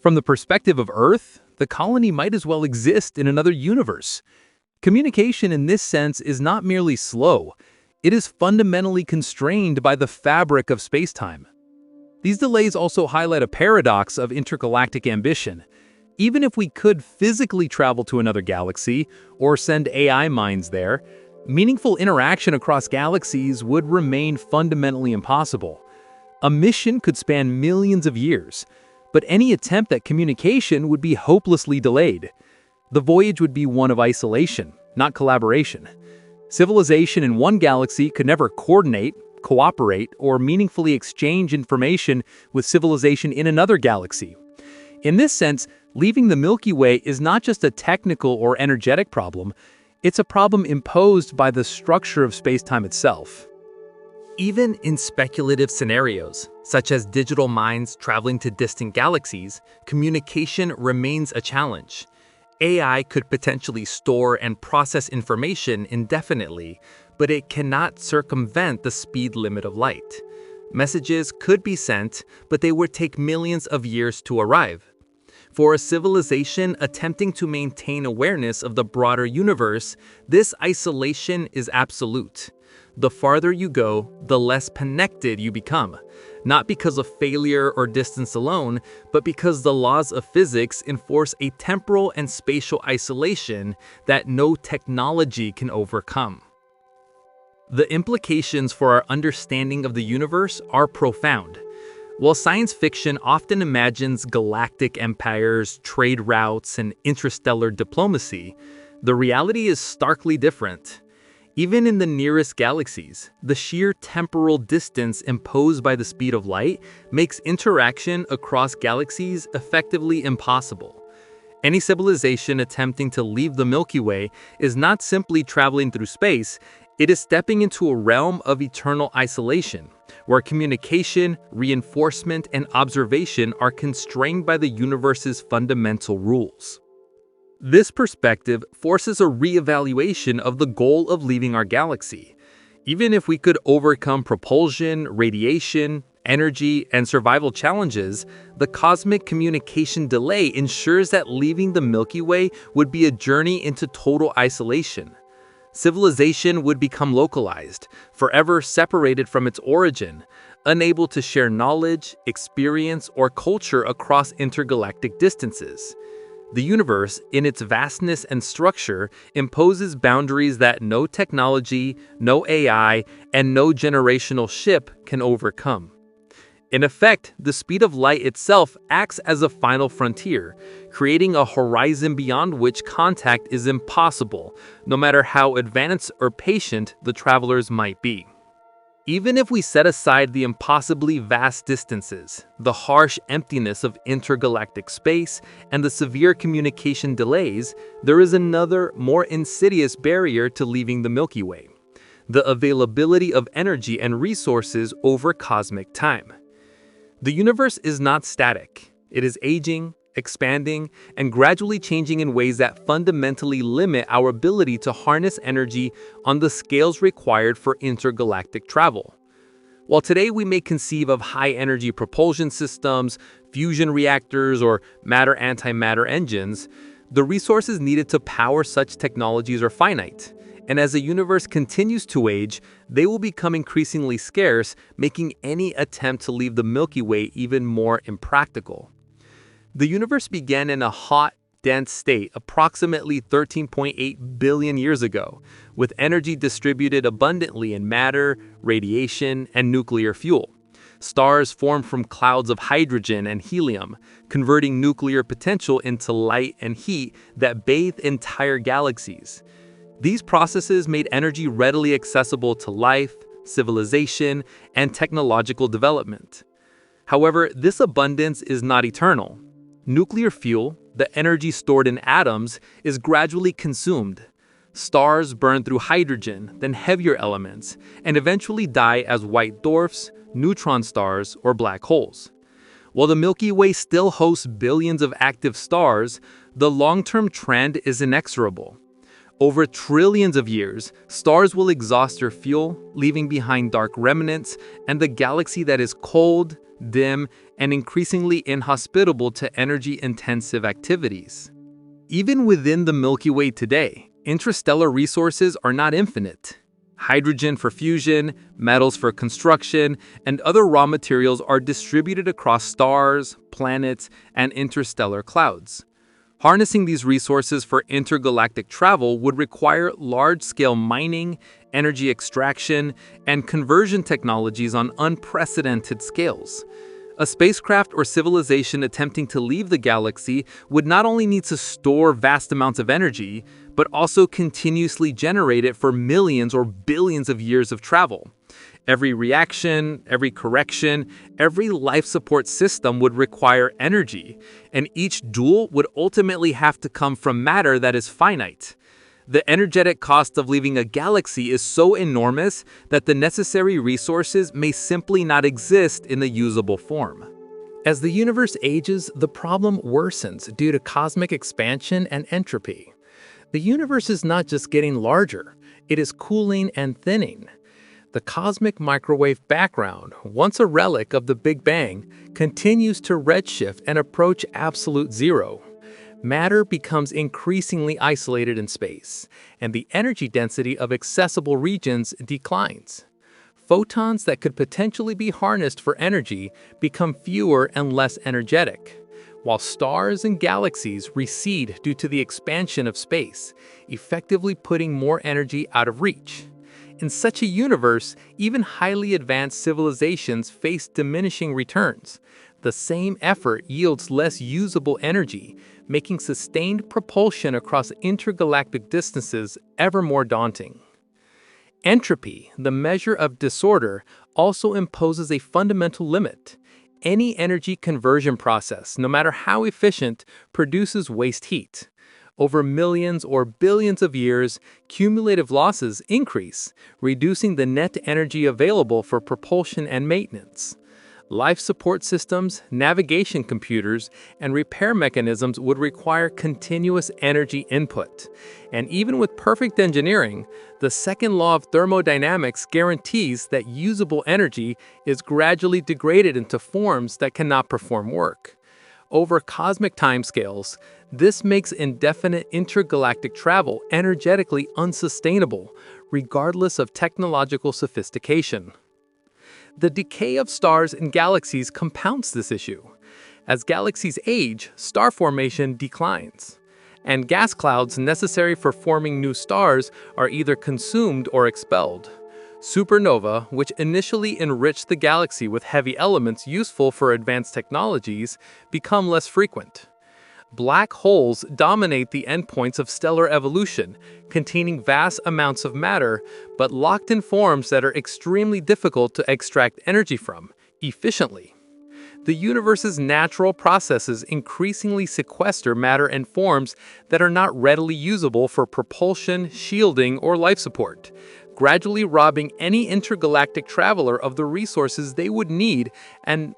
From the perspective of Earth, the colony might as well exist in another universe. Communication in this sense is not merely slow, it is fundamentally constrained by the fabric of spacetime. These delays also highlight a paradox of intergalactic ambition. Even if we could physically travel to another galaxy or send AI minds there, meaningful interaction across galaxies would remain fundamentally impossible. A mission could span millions of years, but any attempt at communication would be hopelessly delayed. The voyage would be one of isolation, not collaboration. Civilization in one galaxy could never coordinate, cooperate, or meaningfully exchange information with civilization in another galaxy. In this sense, leaving the Milky Way is not just a technical or energetic problem, it's a problem imposed by the structure of spacetime itself. Even in speculative scenarios, such as digital minds traveling to distant galaxies, communication remains a challenge. AI could potentially store and process information indefinitely, but it cannot circumvent the speed limit of light. Messages could be sent, but they would take millions of years to arrive. For a civilization attempting to maintain awareness of the broader universe, this isolation is absolute. The farther you go, the less connected you become, not because of failure or distance alone, but because the laws of physics enforce a temporal and spatial isolation that no technology can overcome. The implications for our understanding of the universe are profound. While science fiction often imagines galactic empires, trade routes, and interstellar diplomacy, the reality is starkly different. Even in the nearest galaxies, the sheer temporal distance imposed by the speed of light makes interaction across galaxies effectively impossible. Any civilization attempting to leave the Milky Way is not simply traveling through space, it is stepping into a realm of eternal isolation, where communication, reinforcement, and observation are constrained by the universe's fundamental rules. This perspective forces a re-evaluation of the goal of leaving our galaxy. Even if we could overcome propulsion, radiation, energy, and survival challenges, the cosmic communication delay ensures that leaving the Milky Way would be a journey into total isolation. Civilization would become localized, forever separated from its origin, unable to share knowledge, experience, or culture across intergalactic distances. The universe, in its vastness and structure, imposes boundaries that no technology, no AI, and no generational ship can overcome. In effect, the speed of light itself acts as a final frontier, creating a horizon beyond which contact is impossible, no matter how advanced or patient the travelers might be. Even if we set aside the impossibly vast distances, the harsh emptiness of intergalactic space, and the severe communication delays, there is another, more insidious barrier to leaving the Milky Way: the availability of energy and resources over cosmic time. The universe is not static. It is aging, expanding, and gradually changing in ways that fundamentally limit our ability to harness energy on the scales required for intergalactic travel. While today we may conceive of high-energy propulsion systems, fusion reactors, or matter-antimatter engines, the resources needed to power such technologies are finite. And as the universe continues to age, they will become increasingly scarce, making any attempt to leave the Milky Way even more impractical. The universe began in a hot, dense state approximately 13.8 billion years ago, with energy distributed abundantly in matter, radiation, and nuclear fuel. Stars formed from clouds of hydrogen and helium, converting nuclear potential into light and heat that bathe entire galaxies. These processes made energy readily accessible to life, civilization, and technological development. However, this abundance is not eternal. Nuclear fuel, the energy stored in atoms, is gradually consumed. Stars burn through hydrogen, then heavier elements, and eventually die as white dwarfs, neutron stars, or black holes. While the Milky Way still hosts billions of active stars, the long-term trend is inexorable. Over trillions of years, stars will exhaust their fuel, leaving behind dark remnants and the galaxy that is cold, dim, and increasingly inhospitable to energy-intensive activities. Even within the Milky Way today, interstellar resources are not infinite. Hydrogen for fusion, metals for construction, and other raw materials are distributed across stars, planets, and interstellar clouds. Harnessing these resources for intergalactic travel would require large-scale mining, energy extraction, and conversion technologies on unprecedented scales. A spacecraft or civilization attempting to leave the galaxy would not only need to store vast amounts of energy, but also continuously generate it for millions or billions of years of travel. Every reaction, every correction, every life support system would require energy, and each joule would ultimately have to come from matter that is finite. The energetic cost of leaving a galaxy is so enormous that the necessary resources may simply not exist in a usable form. As the universe ages, the problem worsens due to cosmic expansion and entropy. The universe is not just getting larger, it is cooling and thinning. The cosmic microwave background, once a relic of the Big Bang, continues to redshift and approach absolute zero. Matter becomes increasingly isolated in space, and the energy density of accessible regions declines. Photons that could potentially be harnessed for energy become fewer and less energetic, while stars and galaxies recede due to the expansion of space, effectively putting more energy out of reach. In such a universe, even highly advanced civilizations face diminishing returns. The same effort yields less usable energy, making sustained propulsion across intergalactic distances ever more daunting. Entropy, the measure of disorder, also imposes a fundamental limit. Any energy conversion process, no matter how efficient, produces waste heat. Over millions or billions of years, cumulative losses increase, reducing the net energy available for propulsion and maintenance. Life support systems, navigation computers, and repair mechanisms would require continuous energy input. And even with perfect engineering, the second law of thermodynamics guarantees that usable energy is gradually degraded into forms that cannot perform work. Over cosmic timescales, this makes indefinite intergalactic travel energetically unsustainable, regardless of technological sophistication. The decay of stars and galaxies compounds this issue. As galaxies age, star formation declines, and gas clouds necessary for forming new stars are either consumed or expelled. Supernova, which initially enriched the galaxy with heavy elements useful for advanced technologies, become less frequent. Black holes dominate the endpoints of stellar evolution, containing vast amounts of matter, but locked in forms that are extremely difficult to extract energy from, efficiently. The universe's natural processes increasingly sequester matter in forms that are not readily usable for propulsion, shielding, or life support, gradually robbing any intergalactic traveler of the resources they would need. And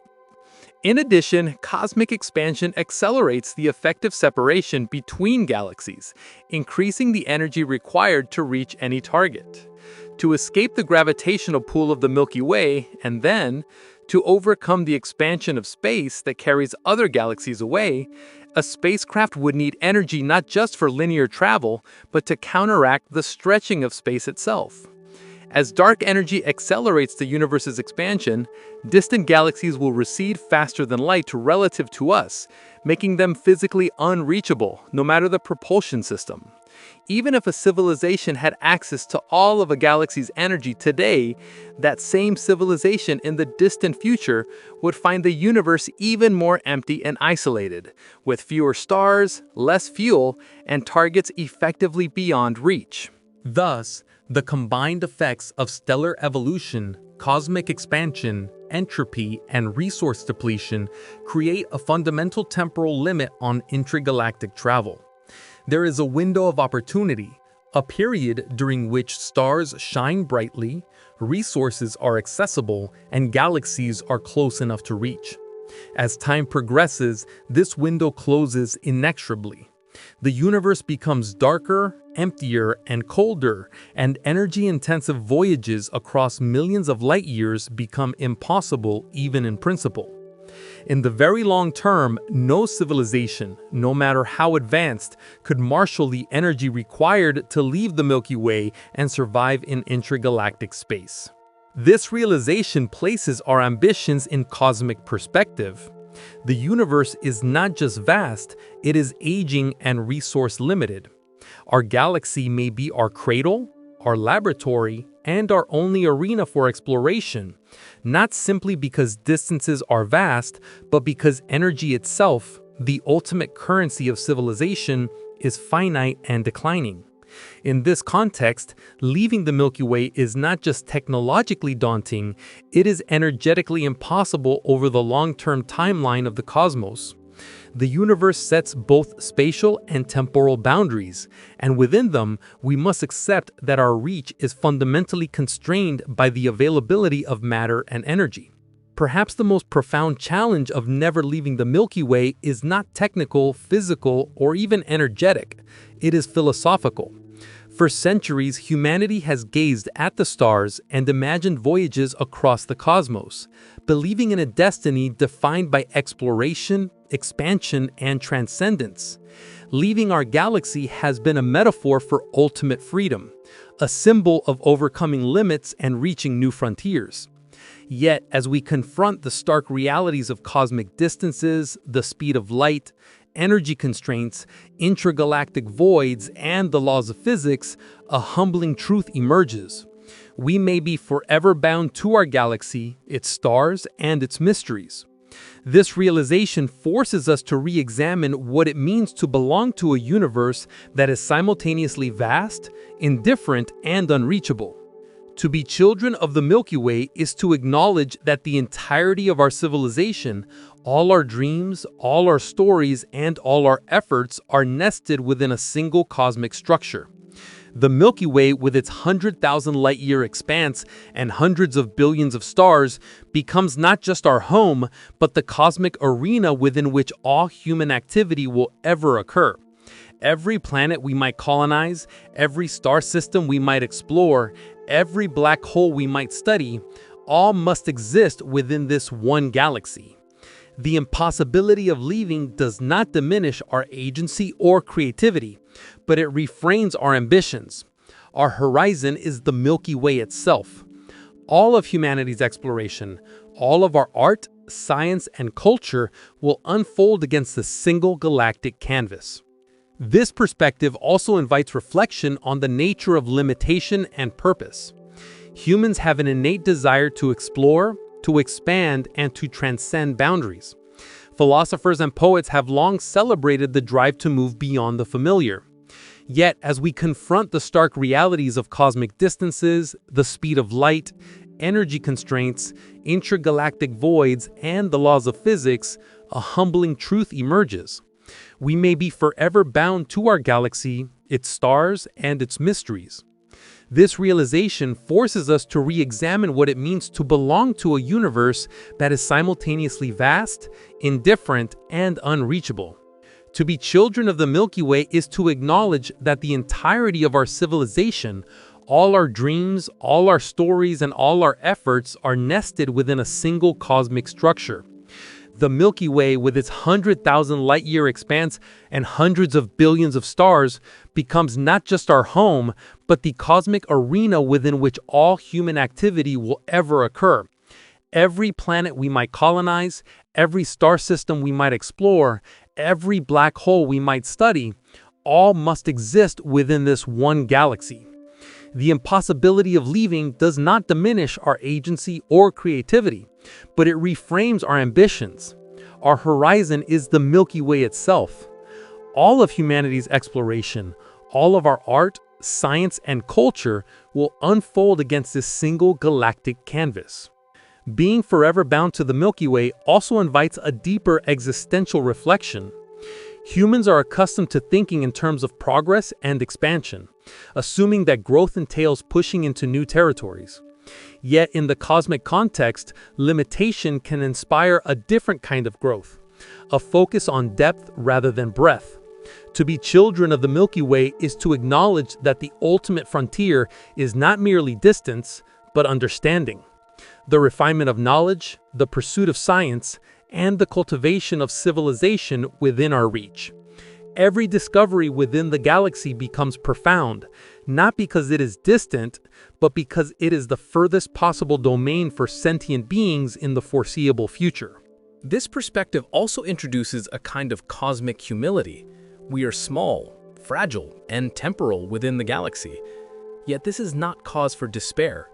in addition, cosmic expansion accelerates the effective separation between galaxies, increasing the energy required to reach any target. To escape the gravitational pull of the Milky Way, and then, to overcome the expansion of space that carries other galaxies away, a spacecraft would need energy not just for linear travel, but to counteract the stretching of space itself. As dark energy accelerates the universe's expansion, distant galaxies will recede faster than light relative to us, making them physically unreachable, no matter the propulsion system. Even if a civilization had access to all of a galaxy's energy today, that same civilization in the distant future would find the universe even more empty and isolated, with fewer stars, less fuel, and targets effectively beyond reach. Thus, the combined effects of stellar evolution, cosmic expansion, entropy, and resource depletion create a fundamental temporal limit on intergalactic travel. There is a window of opportunity, a period during which stars shine brightly, resources are accessible, and galaxies are close enough to reach. As time progresses, this window closes inexorably. The universe becomes darker, emptier, and colder, and energy-intensive voyages across millions of light years become impossible even in principle. In the very long term, no civilization, no matter how advanced, could marshal the energy required to leave the Milky Way and survive in intergalactic space. This realization places our ambitions in cosmic perspective. The universe is not just vast, it is aging and resource-limited. Our galaxy may be our cradle, our laboratory, and our only arena for exploration, not simply because distances are vast, but because energy itself, the ultimate currency of civilization, is finite and declining. In this context, leaving the Milky Way is not just technologically daunting, it is energetically impossible over the long-term timeline of the cosmos. The universe sets both spatial and temporal boundaries, and within them, we must accept that our reach is fundamentally constrained by the availability of matter and energy. Perhaps the most profound challenge of never leaving the Milky Way is not technical, physical, or even energetic. It is philosophical. For centuries, humanity has gazed at the stars and imagined voyages across the cosmos, believing in a destiny defined by exploration, expansion, and transcendence. Leaving our galaxy has been a metaphor for ultimate freedom, a symbol of overcoming limits and reaching new frontiers. Yet, as we confront the stark realities of cosmic distances, the speed of light, energy constraints, intergalactic voids, and the laws of physics, a humbling truth emerges. We may be forever bound to our galaxy, its stars, and its mysteries. This realization forces us to re-examine what it means to belong to a universe that is simultaneously vast, indifferent, and unreachable. To be children of the Milky Way is to acknowledge that the entirety of our civilization, all our dreams, all our stories, and all our efforts are nested within a single cosmic structure. The Milky Way, with its 100,000 light-year expanse and hundreds of billions of stars, becomes not just our home, but the cosmic arena within which all human activity will ever occur. Every planet we might colonize, every star system we might explore, every black hole we might study, all must exist within this one galaxy. The impossibility of leaving does not diminish our agency or creativity, but it refrains our ambitions. Our horizon is the Milky Way itself. All of humanity's exploration, all of our art, science, and culture will unfold against a single galactic canvas. This perspective also invites reflection on the nature of limitation and purpose. Humans have an innate desire to explore, to expand, and to transcend boundaries. Philosophers and poets have long celebrated the drive to move beyond the familiar. Yet, as we confront the stark realities of cosmic distances, the speed of light, energy constraints, intergalactic voids, and the laws of physics, a humbling truth emerges. We may be forever bound to our galaxy, its stars, and its mysteries. This realization forces us to re-examine what it means to belong to a universe that is simultaneously vast, indifferent, and unreachable. To be children of the Milky Way is to acknowledge that the entirety of our civilization, all our dreams, all our stories, and all our efforts are nested within a single cosmic structure. The Milky Way, with its 100,000 light-year expanse and hundreds of billions of stars, becomes not just our home, but the cosmic arena within which all human activity will ever occur. Every planet we might colonize, every star system we might explore, every black hole we might study, all must exist within this one galaxy. The impossibility of leaving does not diminish our agency or creativity, but it reframes our ambitions. Our horizon is the Milky Way itself. All of humanity's exploration, all of our art, science, and culture will unfold against this single galactic canvas. Being forever bound to the Milky Way also invites a deeper existential reflection. Humans are accustomed to thinking in terms of progress and expansion, assuming that growth entails pushing into new territories. Yet in the cosmic context, limitation can inspire a different kind of growth, a focus on depth rather than breadth. To be children of the Milky Way is to acknowledge that the ultimate frontier is not merely distance, but understanding. The refinement of knowledge, the pursuit of science, and the cultivation of civilization within our reach. Every discovery within the galaxy becomes profound, not because it is distant, but because it is the furthest possible domain for sentient beings in the foreseeable future. This perspective also introduces a kind of cosmic humility. We are small, fragile, and temporal within the galaxy. Yet this is not cause for despair.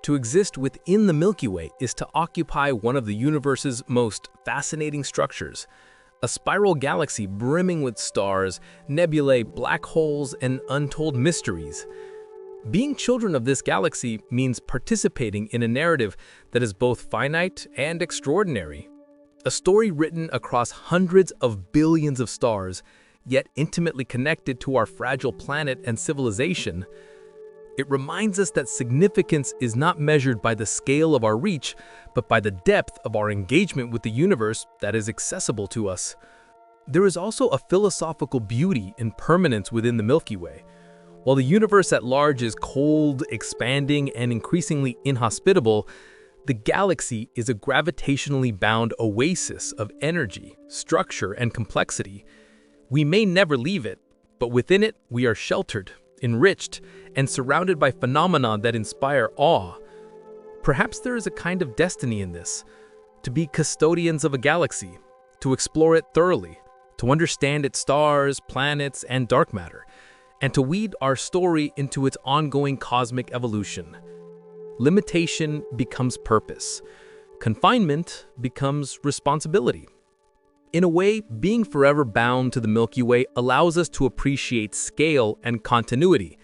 To exist within the Milky Way is to occupy one of the universe's most fascinating structures, a spiral galaxy brimming with stars, nebulae, black holes, and untold mysteries. Being children of this galaxy means participating in a narrative that is both finite and extraordinary. A story written across hundreds of billions of stars, yet intimately connected to our fragile planet and civilization. It reminds us that significance is not measured by the scale of our reach, but by the depth of our engagement with the universe that is accessible to us. There is also a philosophical beauty in permanence within the Milky Way. While the universe at large is cold, expanding, and increasingly inhospitable, the galaxy is a gravitationally bound oasis of energy, structure, and complexity. We may never leave it, but within it we are sheltered, enriched, and surrounded by phenomena that inspire awe. Perhaps there is a kind of destiny in this, to be custodians of a galaxy, to explore it thoroughly, to understand its stars, planets, and dark matter, and to weave our story into its ongoing cosmic evolution. Limitation becomes purpose. Confinement becomes responsibility. In a way, being forever bound to the Milky Way allows us to appreciate scale and continuity.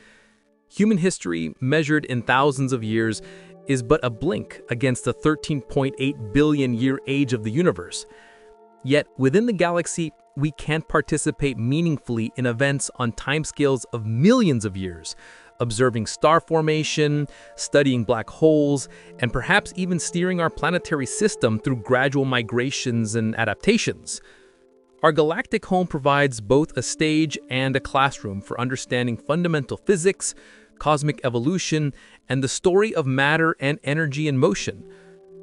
Human history, measured in thousands of years, is but a blink against the 13.8 billion year age of the universe. Yet, within the galaxy, we can participate meaningfully in events on timescales of millions of years, observing star formation, studying black holes, and perhaps even steering our planetary system through gradual migrations and adaptations. Our galactic home provides both a stage and a classroom for understanding fundamental physics, cosmic evolution, and the story of matter and energy in motion.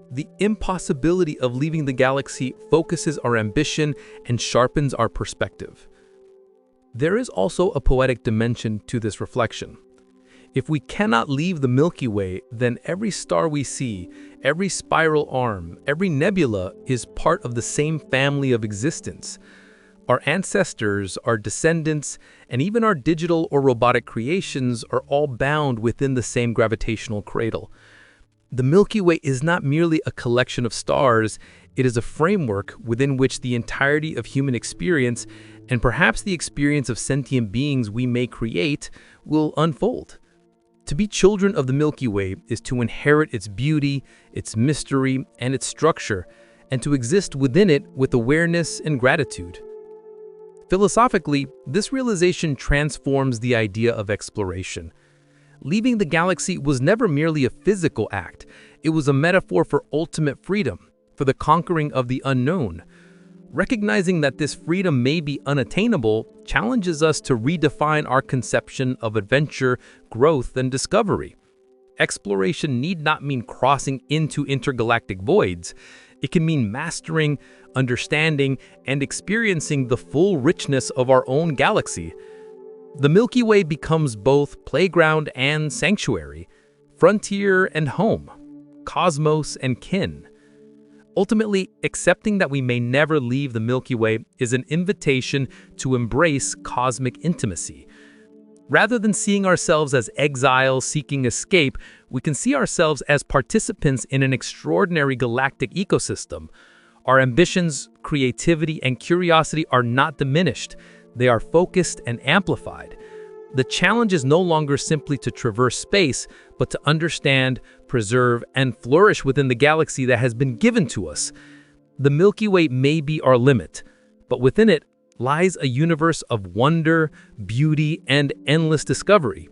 The impossibility of leaving the galaxy focuses our ambition and sharpens our perspective. There is also a poetic dimension to this reflection. If we cannot leave the Milky Way, then every star we see, every spiral arm, every nebula is part of the same family of existence. Our ancestors, our descendants, and even our digital or robotic creations are all bound within the same gravitational cradle. The Milky Way is not merely a collection of stars, it is a framework within which the entirety of human experience, and perhaps the experience of sentient beings we may create, will unfold. To be children of the Milky Way is to inherit its beauty, its mystery, and its structure, and to exist within it with awareness and gratitude. Philosophically, this realization transforms the idea of exploration. Leaving the galaxy was never merely a physical act, it was a metaphor for ultimate freedom, for the conquering of the unknown. Recognizing that this freedom may be unattainable challenges us to redefine our conception of adventure, growth, and discovery. Exploration need not mean crossing into intergalactic voids. It can mean mastering, understanding, and experiencing the full richness of our own galaxy. The Milky Way becomes both playground and sanctuary, frontier and home, cosmos and kin. Ultimately, accepting that we may never leave the Milky Way is an invitation to embrace cosmic intimacy. Rather than seeing ourselves as exiles seeking escape, we can see ourselves as participants in an extraordinary galactic ecosystem. Our ambitions, creativity, and curiosity are not diminished. They are focused and amplified. The challenge is no longer simply to traverse space, but to understand, preserve, and flourish within the galaxy that has been given to us. The Milky Way may be our limit, but within it lies a universe of wonder, beauty, and endless discovery.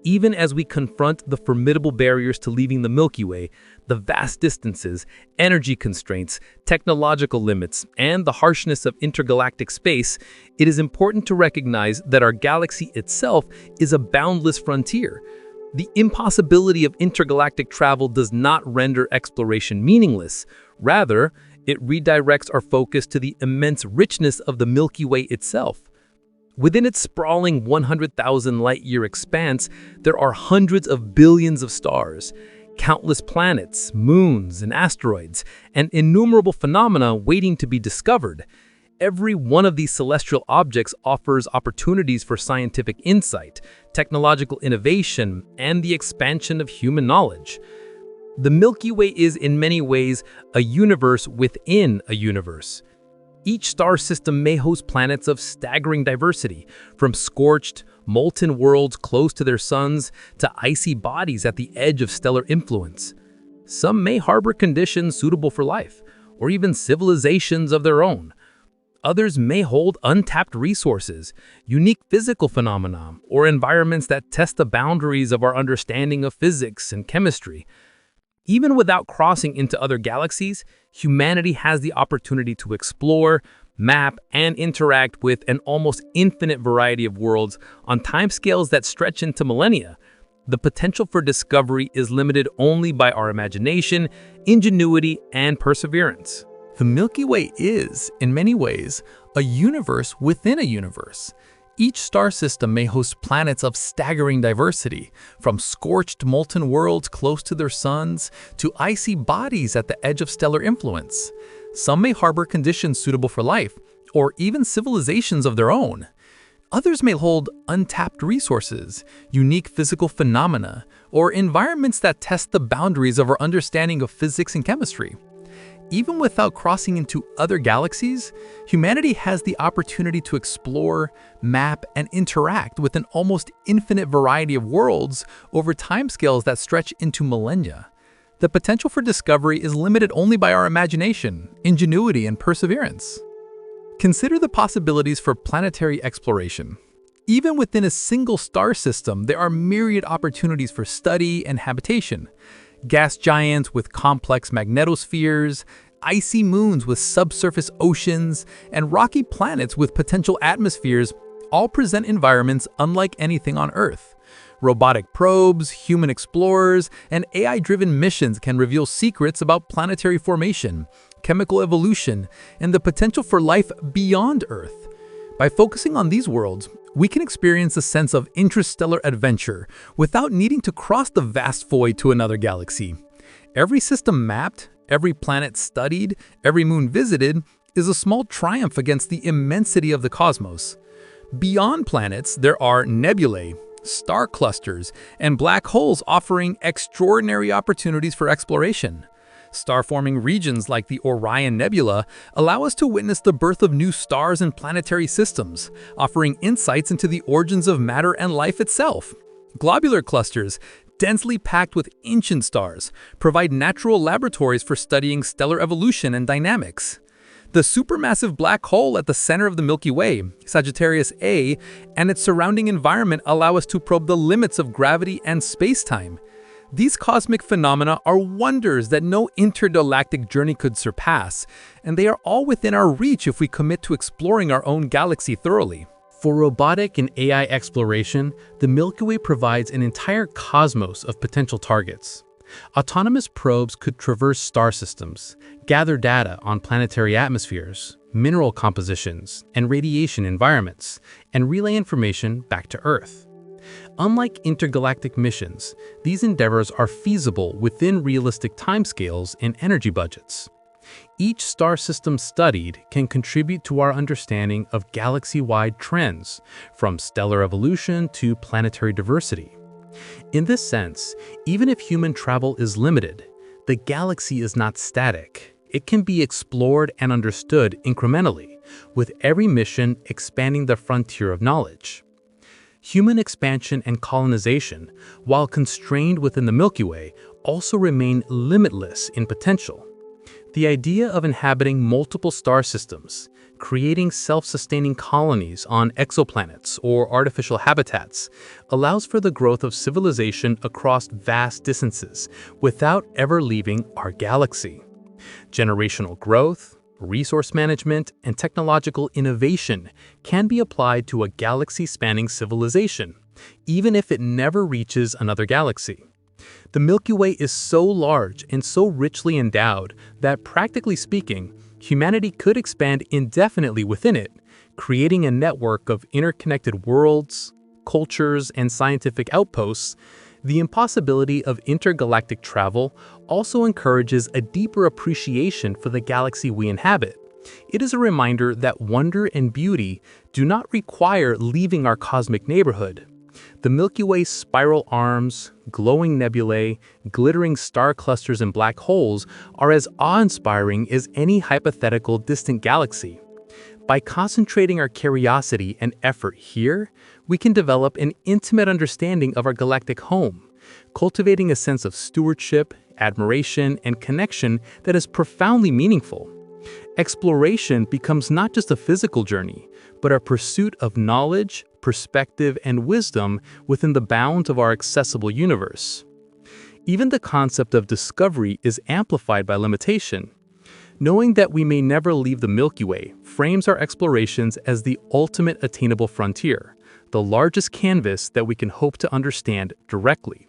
Even as we confront the formidable barriers to leaving the Milky Way, the vast distances, energy constraints, technological limits, and the harshness of intergalactic space, it is important to recognize that our galaxy itself is a boundless frontier. The impossibility of intergalactic travel does not render exploration meaningless. Rather, it redirects our focus to the immense richness of the Milky Way itself. Within its sprawling 100,000 light-year expanse, there are hundreds of billions of stars, countless planets, moons, and asteroids, and innumerable phenomena waiting to be discovered. Every one of these celestial objects offers opportunities for scientific insight, technological innovation, and the expansion of human knowledge. The Milky Way is in many ways a universe within a universe. Each star system may host planets of staggering diversity, from scorched, molten worlds close to their suns to icy bodies at the edge of stellar influence. Some may harbor conditions suitable for life, or even civilizations of their own. Others may hold untapped resources, unique physical phenomena, or environments that test the boundaries of our understanding of physics and chemistry. Even without crossing into other galaxies, humanity has the opportunity to explore, map, and interact with an almost infinite variety of worlds on timescales that stretch into millennia. The potential for discovery is limited only by our imagination, ingenuity, and perseverance. The Milky Way is, in many ways, a universe within a universe. Each star system may host planets of staggering diversity, from scorched molten worlds close to their suns to icy bodies at the edge of stellar influence. Some may harbor conditions suitable for life, or even civilizations of their own. Others may hold untapped resources, unique physical phenomena, or environments that test the boundaries of our understanding of physics and chemistry. Even without crossing into other galaxies, humanity has the opportunity to explore, map, and interact with an almost infinite variety of worlds over timescales that stretch into millennia. The potential for discovery is limited only by our imagination, ingenuity, and perseverance. Consider the possibilities for planetary exploration. Even within a single star system, there are myriad opportunities for study and habitation. Gas giants with complex magnetospheres, icy moons with subsurface oceans, and rocky planets with potential atmospheres all present environments unlike anything on Earth. Robotic probes, human explorers, and AI-driven missions can reveal secrets about planetary formation, chemical evolution, and the potential for life beyond Earth. By focusing on these worlds, we can experience a sense of interstellar adventure without needing to cross the vast void to another galaxy. Every system mapped, every planet studied, every moon visited is a small triumph against the immensity of the cosmos. Beyond planets, there are nebulae, star clusters, and black holes offering extraordinary opportunities for exploration. Star-forming regions like the Orion Nebula allow us to witness the birth of new stars and planetary systems, offering insights into the origins of matter and life itself. Globular clusters, densely packed with ancient stars, provide natural laboratories for studying stellar evolution and dynamics. The supermassive black hole at the center of the Milky Way, Sagittarius A, and its surrounding environment allow us to probe the limits of gravity and space-time. These cosmic phenomena are wonders that no intergalactic journey could surpass, and they are all within our reach if we commit to exploring our own galaxy thoroughly. For robotic and AI exploration, the Milky Way provides an entire cosmos of potential targets. Autonomous probes could traverse star systems, gather data on planetary atmospheres, mineral compositions, and radiation environments, and relay information back to Earth. Unlike intergalactic missions, these endeavors are feasible within realistic timescales and energy budgets. Each star system studied can contribute to our understanding of galaxy-wide trends, from stellar evolution to planetary diversity. In this sense, even if human travel is limited, the galaxy is not static. It can be explored and understood incrementally, with every mission expanding the frontier of knowledge. Human expansion and colonization, while constrained within the Milky Way, also remain limitless in potential. The idea of inhabiting multiple star systems, creating self-sustaining colonies on exoplanets or artificial habitats, allows for the growth of civilization across vast distances without ever leaving our galaxy. Generational growth, resource management, and technological innovation can be applied to a galaxy-spanning civilization, even if it never reaches another galaxy. The Milky Way is so large and so richly endowed that, practically speaking, humanity could expand indefinitely within it, creating a network of interconnected worlds, cultures, and scientific outposts. The impossibility of intergalactic travel also encourages a deeper appreciation for the galaxy we inhabit. It is a reminder that wonder and beauty do not require leaving our cosmic neighborhood. The Milky Way's spiral arms, glowing nebulae, glittering star clusters, and black holes are as awe-inspiring as any hypothetical distant galaxy. By concentrating our curiosity and effort here, we can develop an intimate understanding of our galactic home, cultivating a sense of stewardship, admiration, and connection that is profoundly meaningful. Exploration becomes not just a physical journey, but a pursuit of knowledge, perspective, and wisdom within the bounds of our accessible universe. Even the concept of discovery is amplified by limitation. Knowing that we may never leave the Milky Way frames our explorations as the ultimate attainable frontier, the largest canvas that we can hope to understand directly.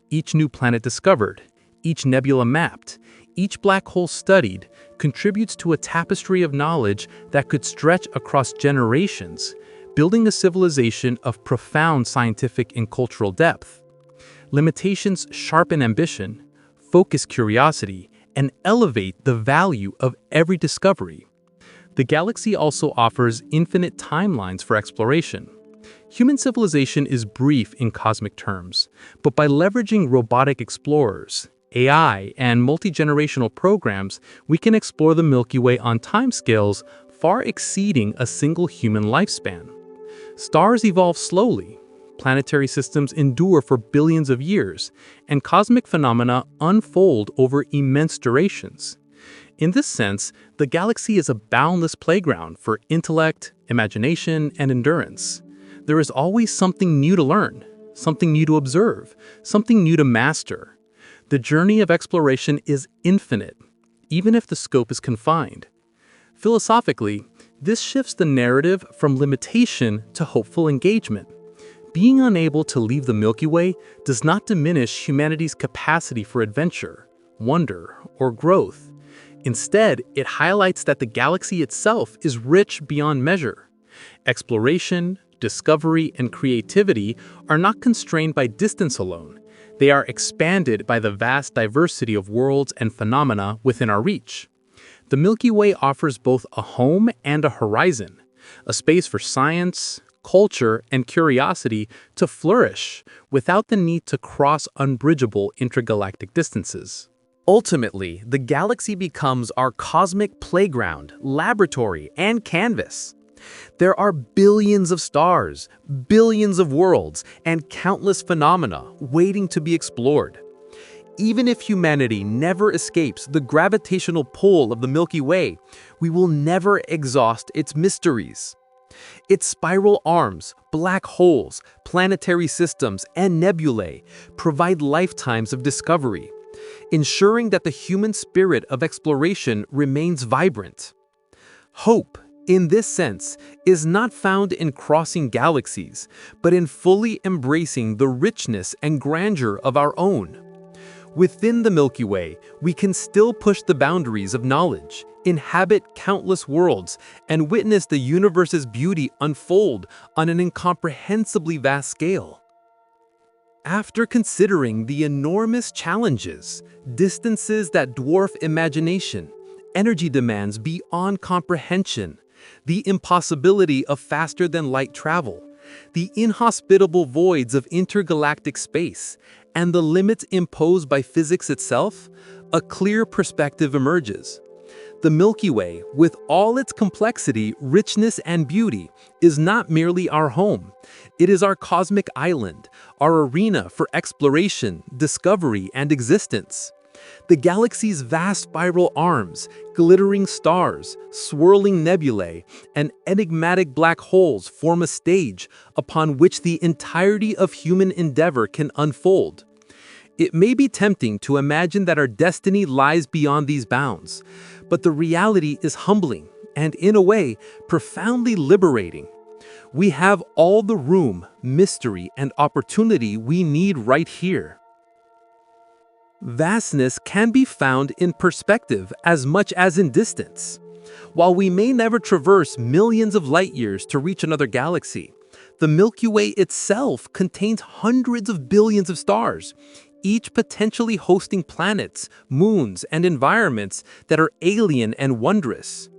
Each new planet discovered, each nebula mapped, each black hole studied contributes to a tapestry of knowledge that could stretch across generations, building a civilization of profound scientific and cultural depth. Limitations sharpen ambition, focus curiosity, and elevate the value of every discovery. The galaxy also offers infinite timelines for exploration. Human civilization is brief in cosmic terms, but by leveraging robotic explorers, AI, and multi-generational programs, we can explore the Milky Way on timescales far exceeding a single human lifespan. Stars evolve slowly, planetary systems endure for billions of years, and cosmic phenomena unfold over immense durations. In this sense, the galaxy is a boundless playground for intellect, imagination, and endurance. There is always something new to learn, something new to observe, something new to master. The journey of exploration is infinite, even if the scope is confined. Philosophically, this shifts the narrative from limitation to hopeful engagement. Being unable to leave the Milky Way does not diminish humanity's capacity for adventure, wonder, or growth. Instead, it highlights that the galaxy itself is rich beyond measure. Exploration, discovery, and creativity are not constrained by distance alone. They are expanded by the vast diversity of worlds and phenomena within our reach. The Milky Way offers both a home and a horizon, a space for science, culture, and curiosity to flourish without the need to cross unbridgeable intergalactic distances. Ultimately, the galaxy becomes our cosmic playground, laboratory, and canvas. There are billions of stars, billions of worlds, and countless phenomena waiting to be explored. Even if humanity never escapes the gravitational pull of the Milky Way, we will never exhaust its mysteries. Its spiral arms, black holes, planetary systems, and nebulae provide lifetimes of discovery, ensuring that the human spirit of exploration remains vibrant. Hope, in this sense, is not found in crossing galaxies, but in fully embracing the richness and grandeur of our own. Within the Milky Way, we can still push the boundaries of knowledge, inhabit countless worlds, and witness the universe's beauty unfold on an incomprehensibly vast scale. After considering the enormous challenges, distances that dwarf imagination, energy demands beyond comprehension, the impossibility of faster-than-light travel, the inhospitable voids of intergalactic space, and the limits imposed by physics itself, a clear perspective emerges. The Milky Way, with all its complexity, richness, and beauty, is not merely our home. It is our cosmic island, our arena for exploration, discovery, and existence. The galaxy's vast spiral arms, glittering stars, swirling nebulae, and enigmatic black holes form a stage upon which the entirety of human endeavor can unfold. It may be tempting to imagine that our destiny lies beyond these bounds, but the reality is humbling and, in a way, profoundly liberating. We have all the room, mystery, and opportunity we need right here. Vastness can be found in perspective as much as in distance. While we may never traverse millions of light years to reach another galaxy, the Milky Way itself contains hundreds of billions of stars, each potentially hosting planets, moons, and environments that are alien and wondrous.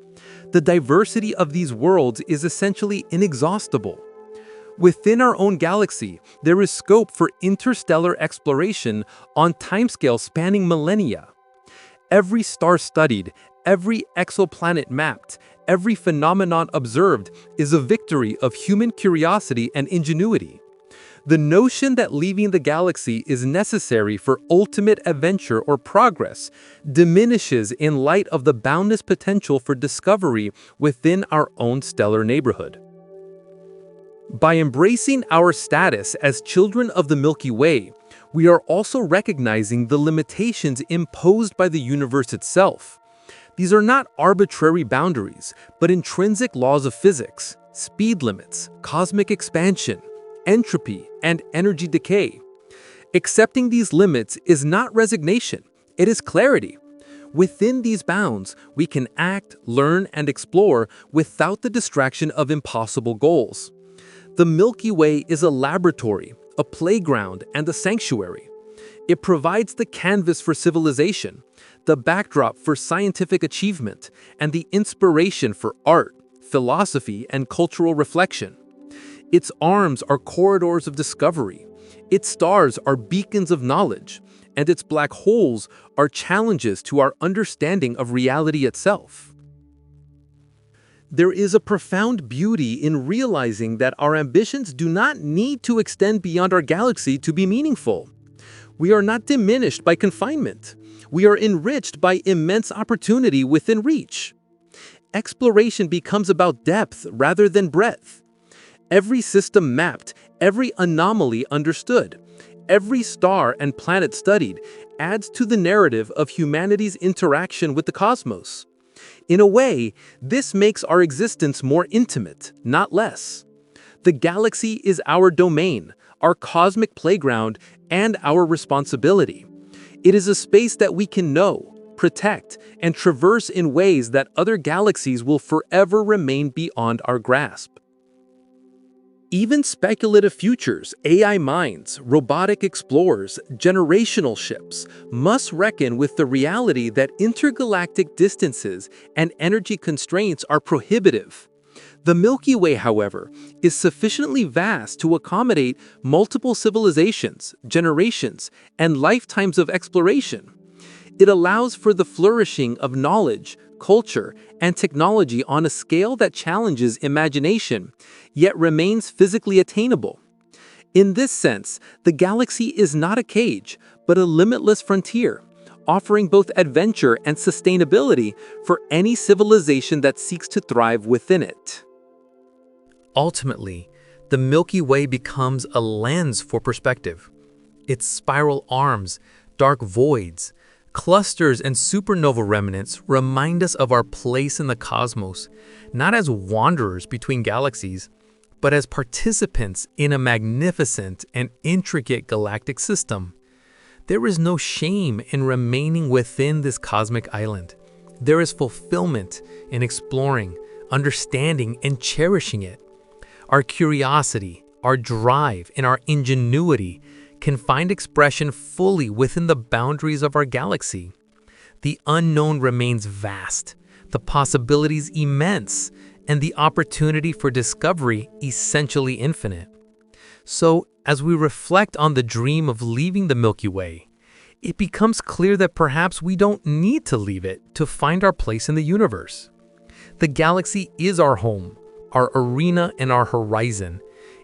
The diversity of these worlds is essentially inexhaustible. Within our own galaxy, there is scope for interstellar exploration on timescales spanning millennia. Every star studied, every exoplanet mapped, every phenomenon observed is a victory of human curiosity and ingenuity. The notion that leaving the galaxy is necessary for ultimate adventure or progress diminishes in light of the boundless potential for discovery within our own stellar neighborhood. By embracing our status as children of the Milky Way, we are also recognizing the limitations imposed by the universe itself. These are not arbitrary boundaries, but intrinsic laws of physics, speed limits, cosmic expansion, entropy, and energy decay. Accepting these limits is not resignation, it is clarity. Within these bounds, we can act, learn, and explore without the distraction of impossible goals. The Milky Way is a laboratory, a playground, and a sanctuary. It provides the canvas for civilization, the backdrop for scientific achievement, and the inspiration for art, philosophy, and cultural reflection. Its arms are corridors of discovery, its stars are beacons of knowledge, and its black holes are challenges to our understanding of reality itself. There is a profound beauty in realizing that our ambitions do not need to extend beyond our galaxy to be meaningful. We are not diminished by confinement. We are enriched by immense opportunity within reach. Exploration becomes about depth rather than breadth. Every system mapped, every anomaly understood, every star and planet studied adds to the narrative of humanity's interaction with the cosmos. In a way, this makes our existence more intimate, not less. The galaxy is our domain, our cosmic playground, and our responsibility. It is a space that we can know, protect, and traverse in ways that other galaxies will forever remain beyond our grasp. Even speculative futures, AI minds, robotic explorers, generational ships must reckon with the reality that intergalactic distances and energy constraints are prohibitive. The Milky Way, however, is sufficiently vast to accommodate multiple civilizations, generations, and lifetimes of exploration. It allows for the flourishing of knowledge, culture, and technology on a scale that challenges imagination, yet remains physically attainable. In this sense, the galaxy is not a cage, but a limitless frontier, offering both adventure and sustainability for any civilization that seeks to thrive within it. Ultimately, the Milky Way becomes a lens for perspective. Its spiral arms, dark voids, clusters, and supernova remnants remind us of our place in the cosmos, not as wanderers between galaxies, but as participants in a magnificent and intricate galactic system. There is no shame in remaining within this cosmic island. There is fulfillment in exploring, understanding, and cherishing it. Our curiosity, our drive, and our ingenuity can find expression fully within the boundaries of our galaxy. The unknown remains vast, the possibilities immense, and the opportunity for discovery essentially infinite. So, as we reflect on the dream of leaving the Milky Way, it becomes clear that perhaps we don't need to leave it to find our place in the universe. The galaxy is our home, our arena, and our horizon.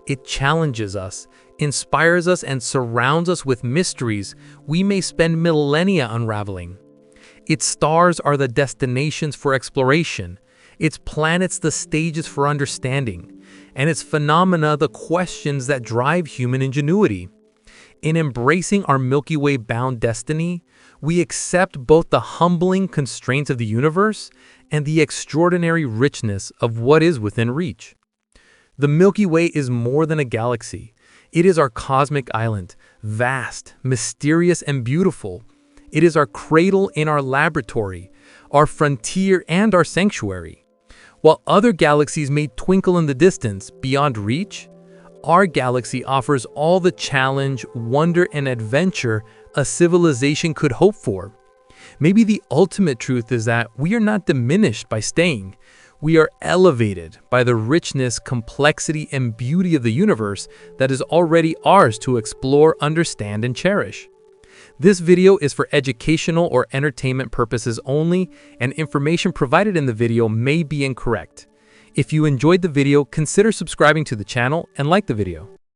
It challenges us, inspires us, and surrounds us with mysteries we may spend millennia unraveling. Its stars are the destinations for exploration, its planets the stages for understanding, and its phenomena the questions that drive human ingenuity. In embracing our Milky Way-bound destiny, we accept both the humbling constraints of the universe and the extraordinary richness of what is within reach. The Milky Way is more than a galaxy. It is our cosmic island, vast, mysterious, and beautiful. It is our cradle in our laboratory, our frontier, and our sanctuary. While other galaxies may twinkle in the distance, beyond reach, our galaxy offers all the challenge, wonder, and adventure a civilization could hope for. Maybe the ultimate truth is that we are not diminished by staying. We are elevated by the richness, complexity, and beauty of the universe that is already ours to explore, understand, and cherish. This video is for educational or entertainment purposes only, and information provided in the video may be incorrect. If you enjoyed the video, consider subscribing to the channel and like the video.